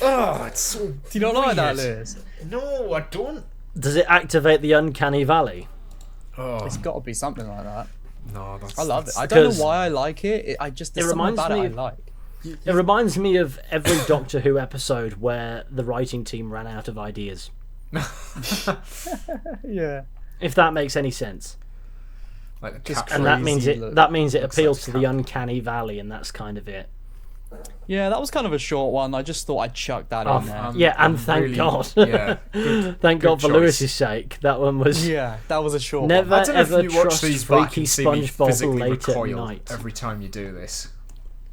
Oh, it's so. Do you not like that, weird. Lewis? No, I don't. Does it activate the uncanny valley? Oh It's got to be something like that. no, that's. I love it. that's- I don't Because- know why I like it. I just there's It something reminds about me it I of- like. It reminds me of every Doctor Who episode where the writing team ran out of ideas. Yeah. If that makes any sense. Like the Just caption. And that Crazy means look. it Looks appeals like to the camp. uncanny valley, and that's kind of it. Yeah, that was kind of a short one. I just thought I'd chuck that Oh, in there. yeah, and I'm thank really- God. Yeah. Good, Thank God for choice. Lewis's sake. That one was Yeah, that was a short never one. I don't know ever if you watch trust these back freaky and see me SpongeBob physically late at recoil night. every time you do this.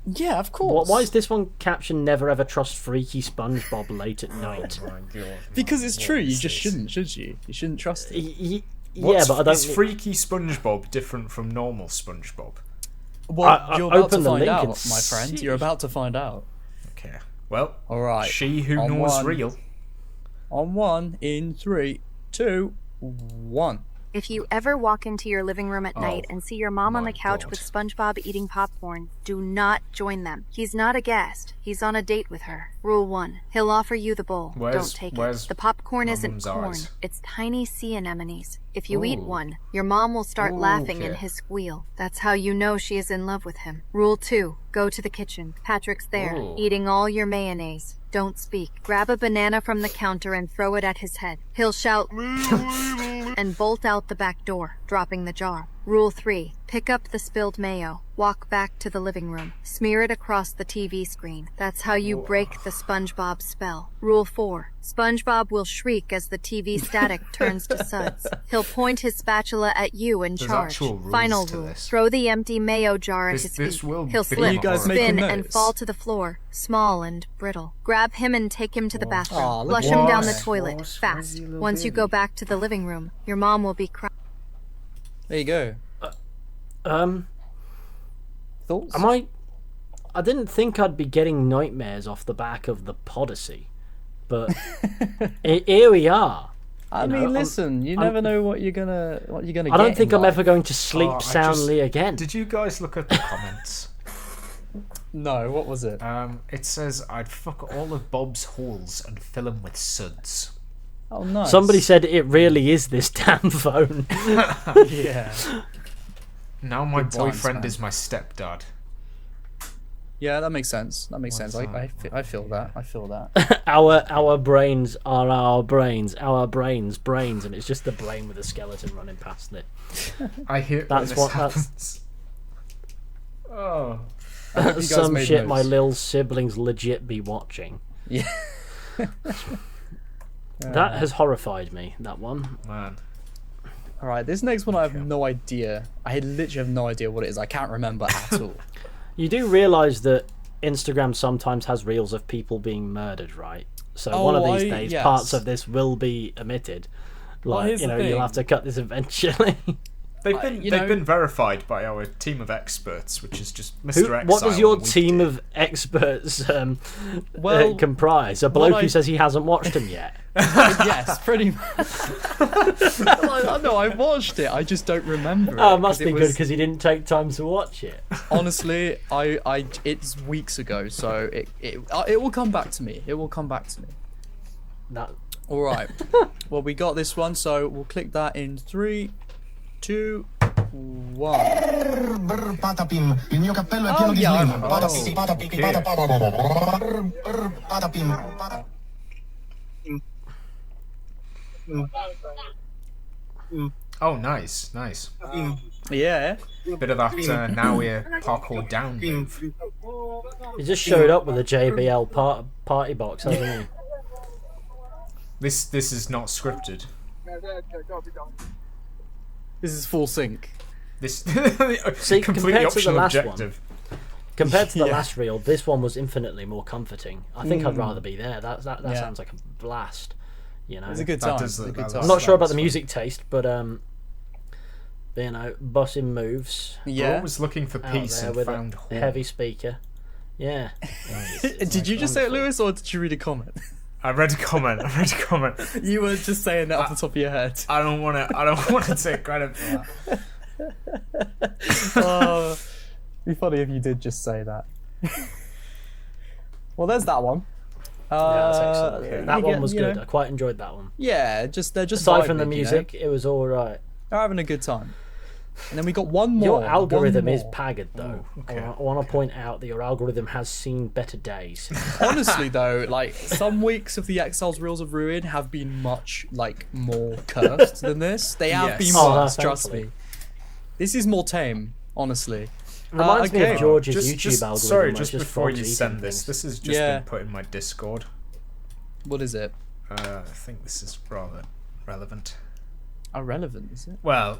Yeah, of course. Why is this one captioned "Never ever trust freaky SpongeBob late at night"? Oh my God. Because it's What true. You is just this? shouldn't, should you? You shouldn't trust it. Yeah, What's, but I don't. Is freaky SpongeBob different from normal SpongeBob? Well, you're about open to the find link out, and my friend. see. You're about to find out. Okay. Well, All right. she who On knows one. real. On one, in 3, 2, 1. If you ever walk into your living room at night and see your mom on my the couch God. with SpongeBob eating popcorn, do not join them. He's not a guest. He's on a date with her. Rule 1. He'll offer you the bowl. Where's- Don't take where's it. The popcorn my isn't mum's corn. eyes? It's tiny sea anemones. If you eat Ooh. one, your mom will start Ooh, laughing and okay. his squeal. That's how you know she is in love with him. Rule 2. Go to the kitchen. Patrick's there, Ooh. eating all your mayonnaise. Don't speak. Grab a banana from the counter and throw it at his head. He'll shout and bolt out the back door, dropping the jar. Rule 3. Pick up the spilled mayo. Walk back to the living room. Smear it across the TV screen. That's how you break the SpongeBob spell. Rule 4. SpongeBob will shriek as the TV static turns to suds. He'll point his spatula at you and There's charge. actual rules Final to rule. this. Throw the empty mayo jar at This- his this feet. will He'll become slip, a horror. spin, making and notes? fall to the floor, small and brittle. Grab him and take him to the bathroom. Aw, look Flush at him down the that. toilet, What? fast. Crazy little Once you baby. go back to the living room, your mom will be crying. There you go. Thoughts? I didn't think I'd be getting nightmares off the back of the Podyssey, but here we are. I you mean, know, listen, you never know what you're gonna get. I don't think in I'm life. ever going to sleep Oh, I soundly just- again. Did you guys look at the comments? No, what was it? It says I'd fuck all of Bob's holes and fill them with suds. Oh, nice. Somebody said it really is this damn phone. Yeah. Now my Good times, boyfriend man. is my stepdad. Yeah, that makes sense. That makes sense. I feel that. I feel that. our brains are our brains, brains, and it's just the brain with a skeleton running past it. I hate That's when this what- happens. Oh. I hope you guys Some made shit my notes. little siblings legit be watching. Yeah. That has horrified me, that one. Man. All right, this next one I have no idea. I literally have no idea what it is. I can't remember at all. You do realise that Instagram sometimes has reels of people being murdered, right? So one of these days, yes. parts of this will be omitted. Like, here's you the know, you'll thing. have to cut this eventually. They've been you they've know- been verified by our team of experts, which is just Mr. Exile. What does your and we team did. of experts Well, comprise? A what bloke I- who says he hasn't watched them yet. Yes, pretty much. No, I watched it. I just don't remember. Oh, it, it must 'cause be it good was- because he didn't take time to watch it. Honestly, it's weeks ago, so it will come back to me. It will come back to me. That, All right. Well, we got this one, so we'll click that in 3, 2, 1. Patapim, il mio cappello è pieno di yeah, slim. Patapim, patapim, patapim. Oh, nice. Yeah. Bit of that now we're parkour down move. He just showed up with a JBL party box, hasn't he? This is not scripted. This is full sync. This See, completely compared to the optional last objective. Compared to the last reel, this one was infinitely more comforting. I think I'd rather be there. That sounds like a blast. You know, It's a good That time. does It's a look- good that time. I'm not sure about the music taste, but you know, bossing moves. We're Yeah. always looking for Out peace there and with found a horn. heavy speaker. Yeah. Did you just say it, Lewis, or did you read a comment? I read a comment. You were just saying that off the top of your head. I don't want to take credit for that. Oh, it'd be funny if you did just say that. Well, there's that one. That's excellent. okay. That you one get- was you good. know, I quite enjoyed that one. Yeah, they're just Aside from the vibing, you know? music, it was all right. They're having a good time. And then we got one more. Your algorithm one is more. pagged, though. okay. I want to point out that your algorithm has seen better days. Honestly, though, like some weeks of the Exiles Reels of Ruin have been much more cursed than this. They have Yes. been Oh, worse, trust thankfully. me. This is more tame, honestly. Reminds me okay. of George's YouTube algorithm. Sorry, where it's just just before frogs you eating send this, things. this has just Yeah. been put in my Discord. What is it? I think this is rather relevant. Irrelevant, is it? Well,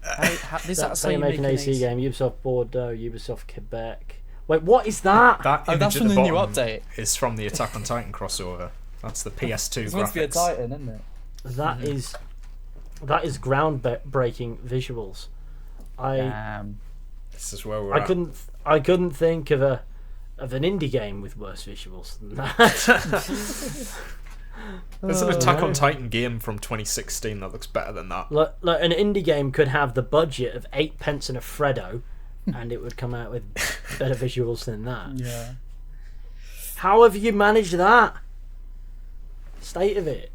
That's how you make an AC game. Ubisoft Bordeaux, Ubisoft Quebec. Wait, what is that? that Oh, image that's at from the new bottom update. is from the Attack on Titan crossover. That's the PS2 It's meant to be a graphics. Titan, isn't it? That is groundbreaking visuals. This is where we're I at. couldn't think of an indie game with worse visuals than that. There's an Attack on Titan game from 2016 that looks better than that. Like an indie game could have the budget of 8p and a Freddo, and it would come out with better visuals than that. Yeah. How have you managed that? State of it.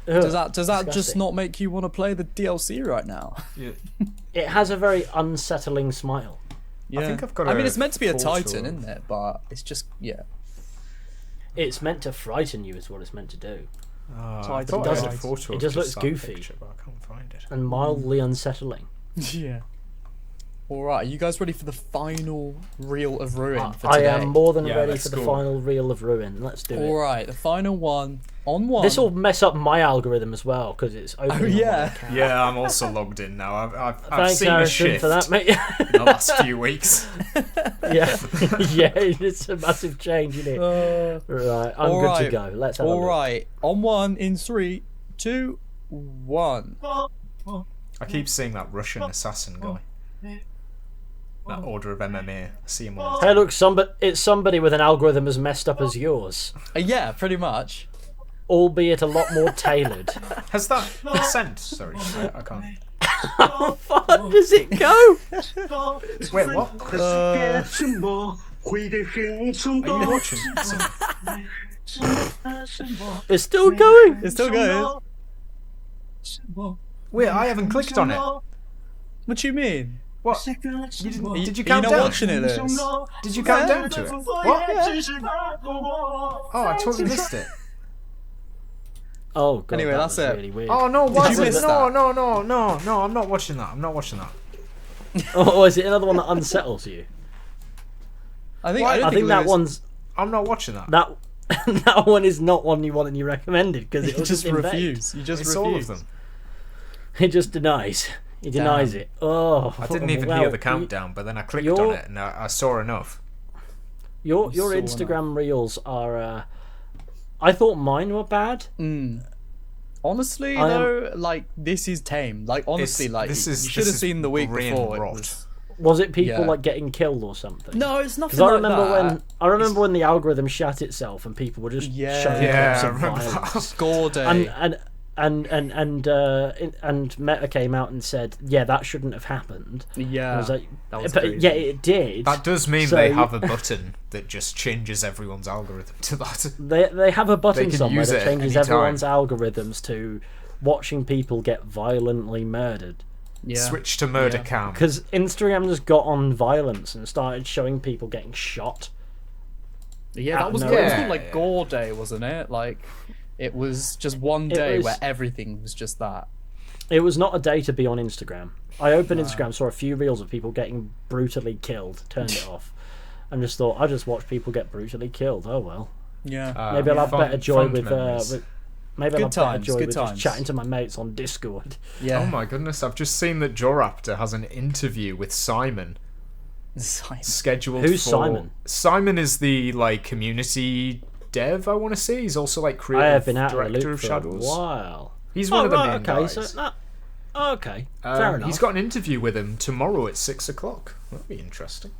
Ugh, Does that just disgusting. not make you want to play the DLC right now? It has a very unsettling smile. Yeah. I think I've got I mean, a it's meant to be a photo. Titan, isn't it? But it's just It's meant to frighten you, is what it's meant to do, I Titan thought I had a doesn't. photo It of just looks that goofy. picture, but I can't find it. and mildly unsettling. yeah. All right, are you guys ready for the final reel of ruin for I today? am more than Yeah, ready let's for the go. final reel of ruin. Let's do All it. right, the final one on one. This will mess up my algorithm as well because it's open. Oh yeah. Yeah, I'm also logged in now. I've Thanks, seen a Harrison, shift for that, mate. in the last few weeks. Yeah, yeah, it's a massive change, isn't it? Right, I'm all good right. to go. Let's have a All look. right, on one in 3, 2, 1. I keep seeing that Russian assassin guy. That Order of MMA. I see him all the Hey, time. look, it's somebody with an algorithm as messed up as yours, Yeah, pretty much. albeit a lot more tailored. Has that been sent? Sorry, I can't. How far does it go? Wait, what? Are you watching? It's still going. It's still going. Wait, I haven't clicked on it. What do you mean? What? You didn't, Are you, did you are you count not down? watching it, Lewis? Did you count down to it? What? Oh, I totally missed it. Oh god. Anyway, that that's was it. really weird. Oh no! Why you is it? miss No! that? No! I'm not watching that. I'm not watching that. Oh, is it another one that unsettles you? I think I think that Lewis- one's I'm not watching that. that that one is not one you want and you recommended because You it just invade. refuse. You just It's refuse. all of them. He just denies. He denies Damn. it. Oh, I didn't even well, hear the countdown, but then I clicked you're- on it and I saw enough. Your saw Instagram reels are. I thought mine were bad. Honestly, I am- though, like this is tame. Like honestly, like this you is- should this have is seen the week brain before. It rot. was... Was it people Yeah. like getting killed or something? No, it's nothing Because I like remember that. when the algorithm shat itself and people were just Yeah. showing Yeah, clips I of remember violence. Gore day. And Meta came out and said, yeah, that shouldn't have happened. yeah, I was like, that was but crazy. yeah, it did. That does mean So they you- have a button that just changes everyone's algorithm to that. They have a button can somewhere use that it at changes any time. everyone's algorithms to watching people get violently murdered. yeah. Switch to murder Yeah. cam. Because Instagram just got on violence and started showing people getting shot. Yeah, Out that was of it was nowhere. called like Gore Day, wasn't it? Like It was just one day where everything was just that. It was not a day to be on Instagram. I opened Instagram, saw a few reels of people getting brutally killed, turned it off, and just thought, I just watch people get brutally killed. Oh well. Yeah. Maybe I'll have better joy with maybe I'll Good have better times, joy good with times. just chatting to my mates on Discord. Yeah. Oh my goodness, I've just seen that Joraptor has an interview with Simon scheduled Who's for... Simon? Simon is the community dev, I want to say. He's also I creative have been out of the director loop of for Shadows. a while. He's one of the main guys. Okay, fair enough. He's got an interview with him tomorrow at 6 o'clock. That'll be interesting.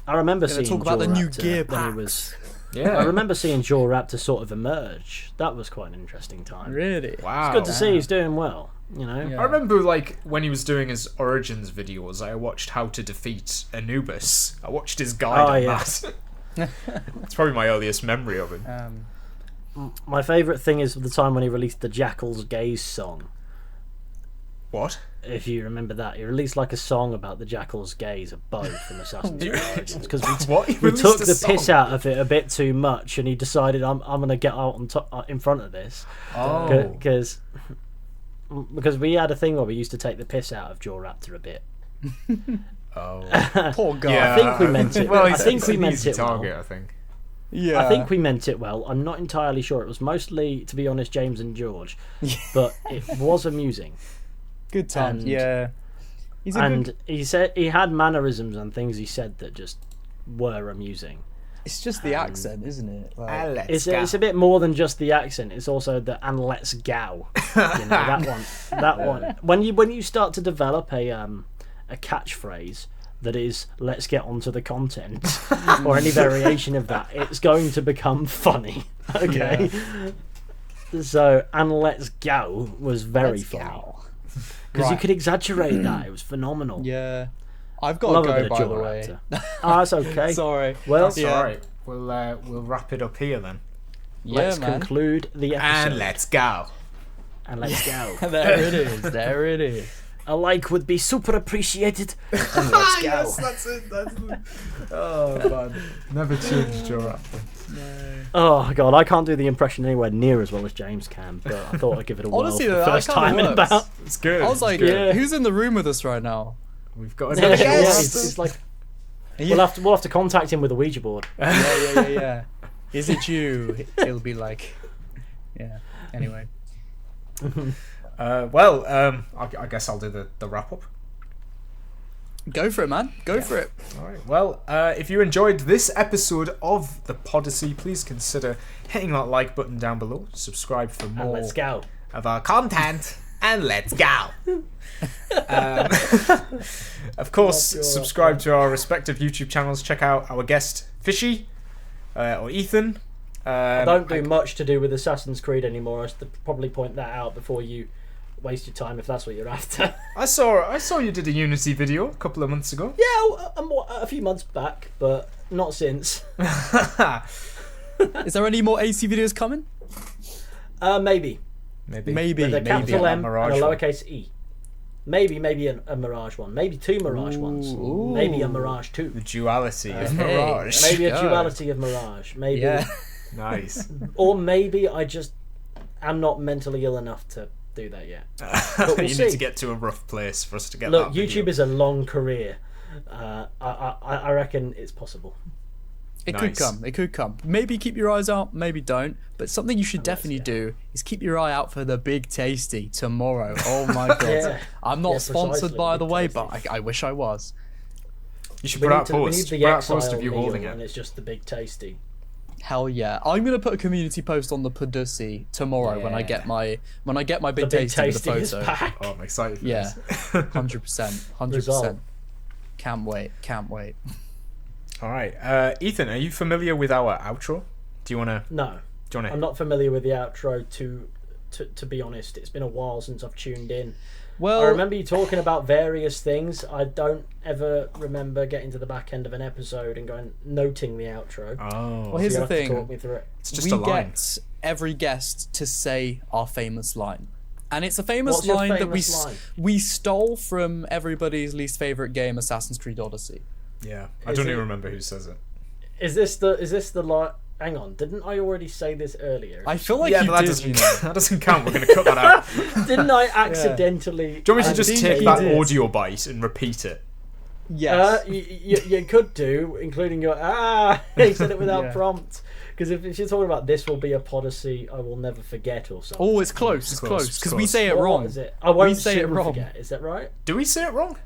I remember Gonna seeing talk about the new Joraptor gear when he packs. was. Yeah. I remember seeing Joraptor sort of emerge. That was quite an interesting time. Really? Wow. It's good to see he's doing well. You know. Yeah. I remember when he was doing his Origins videos, I watched How to Defeat Anubis. I watched his guide on that. It's probably my earliest memory of him. My favourite thing is the time when he released the Jackal's Gaze song. What? If you remember that, he released a song about the Jackal's Gaze, a bow from Assassin's Creed Origins, because What? He we released took a the piss song? out of it a bit too much, and he decided I'm going to get out on top in front of this. Oh. Because we had a thing where we used to take the piss out of Joraptor a bit. Oh. Poor guy. Yeah. I think we meant it. Well, I think we meant easy it well. target, I think. Yeah. I think we meant it well. I'm not entirely sure. It was mostly, to be honest, James and George, but it was amusing. Good times. and- Yeah. He's a And good... he said he had mannerisms and things he said that just were amusing. It's just the accent, isn't it? It's a bit more than just the accent. It's also the "and let's go." You know, that one. When you start to develop a catchphrase that is "let's get onto the content" or any variation of that, it's going to become funny. Okay. So "and let's go" was very funny because you could exaggerate that. It was phenomenal. Yeah. I've got Love to a go, bit of by the way. Joraptor. That's okay. Sorry. Well, That's alright. We'll wrap it up here then. let's man. conclude the episode. And let's go. And let's go. There it is. There it is. A like would be super appreciated. And let's go. That's it. Oh man, never change Joraptor. Oh god, I can't do the impression anywhere near as well as James can, but I thought I'd give it a whirl Honestly, for the that first kinda time in works. about. It's good. I was like, Yeah. who's in the room with us right now? We've got Yeah, another it's like we'll have to contact him with a Ouija board. Yeah. Is it you? He'll be like, yeah. Anyway. I guess I'll do the wrap up. Go for it, man. Go for it. All right. Well, if you enjoyed this episode of the Podyssey, please consider hitting that like button down below. Subscribe for And more let's go. of our content. And let's go. Of course, subscribe to our respective YouTube channels. Check out our guest Fizhy or Ethan. I don't do much to do with Assassin's Creed anymore. I should probably point that out before you waste your time if that's what you're after. I saw you did a Unity video a couple of months ago. Yeah, a few months back, but not since. Is there any more AC videos coming? Maybe. Maybe. With a capital a M and a Mirage one. lowercase e. Maybe a Mirage one. Maybe two Mirage ones. Maybe a Mirage 2. The duality of Hey. Mirage. Maybe a Go. duality of Mirage. Maybe. Yeah. Nice. Or maybe I just am not mentally ill enough to do that yet. But we'll You see. need to get to a rough place for us to get Look, that video. YouTube is a long career. I reckon it's possible. It could Nice. come. It could come. Maybe keep your eyes out. Maybe don't. But something you should definitely do is keep your eye out for the Big Tasty tomorrow. Oh my god! Yeah. I'm not Yeah, sponsored precisely, by the Big way, Tasty. but I wish I was. You should We put need, out to, we need post. the Put out exile post of you meal, holding and it. it's just the Big Tasty. Hell yeah! I'm gonna put a community post on the Podussy tomorrow when I get my Big The Big Tasty with Tasty a is photo. back. Oh, I'm excited for Yeah, this. 100%, 100%. Result. Can't wait. All right, Ethan, are you familiar with our outro? Do you wanna? No, Do you wanna? I'm not familiar with the outro. To be honest, it's been a while since I've tuned in. Well, I remember you talking about various things. I don't ever remember getting to the back end of an episode and noting the outro. Oh, well, here's You'll the have to thing. talk me through it. it's just we a line. get every guest to say our famous line. And it's a famous What's your line that famous line? we stole from everybody's least favorite game, Assassin's Creed Odyssey. Yeah, I Is don't it- even remember who says it. Is this the hang on, didn't I already say this earlier? I feel like Yeah, you but that did. doesn't, that doesn't count. We're going to cut that out. Didn't I accidentally? Do you want me to just think take you that did. audio bite and repeat it? Yes. You could do, including your he said it without Yeah. prompt. Because if you're talking about this will be a Podyssey I will never forget or something. Oh, it's close. It's close, close. it's Because we close. say it What wrong. is it? I won't say it soon wrong. forget. Is that right? Do we say it wrong?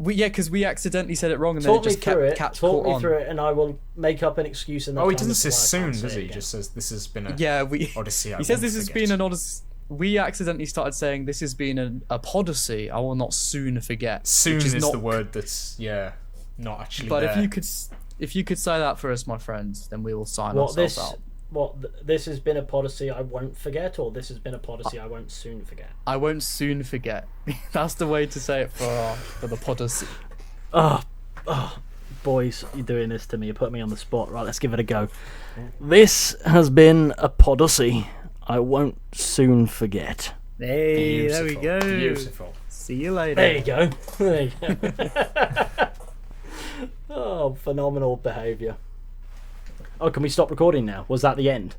Because we accidentally said it wrong, and then Talk it me just through it. kept Talk caught me on. through it, and I will make up an excuse. And Oh, he doesn't say soon, does he? He just says this has been a Yeah, Odyssey. he says this has been an Odyssey. We accidentally started saying this has been a Podyssey. I will not soon forget. Soon which is not, the word that's not actually. But there. if you could say that for us, my friends, then we will sign What ourselves this? out. This has been a Podyssey I won't forget, or this has been a Podyssey I won't soon forget. I won't soon forget. That's the way to say it for the Podyssey. Oh, boys, you're doing this to me. You put me on the spot. Right, let's give it a go. This has been a Podyssey I won't soon forget. Hey, there we Beautiful. go. Beautiful. See you later. There you go. There you go. Oh, phenomenal behaviour. Oh, can we stop recording now? Was that the end?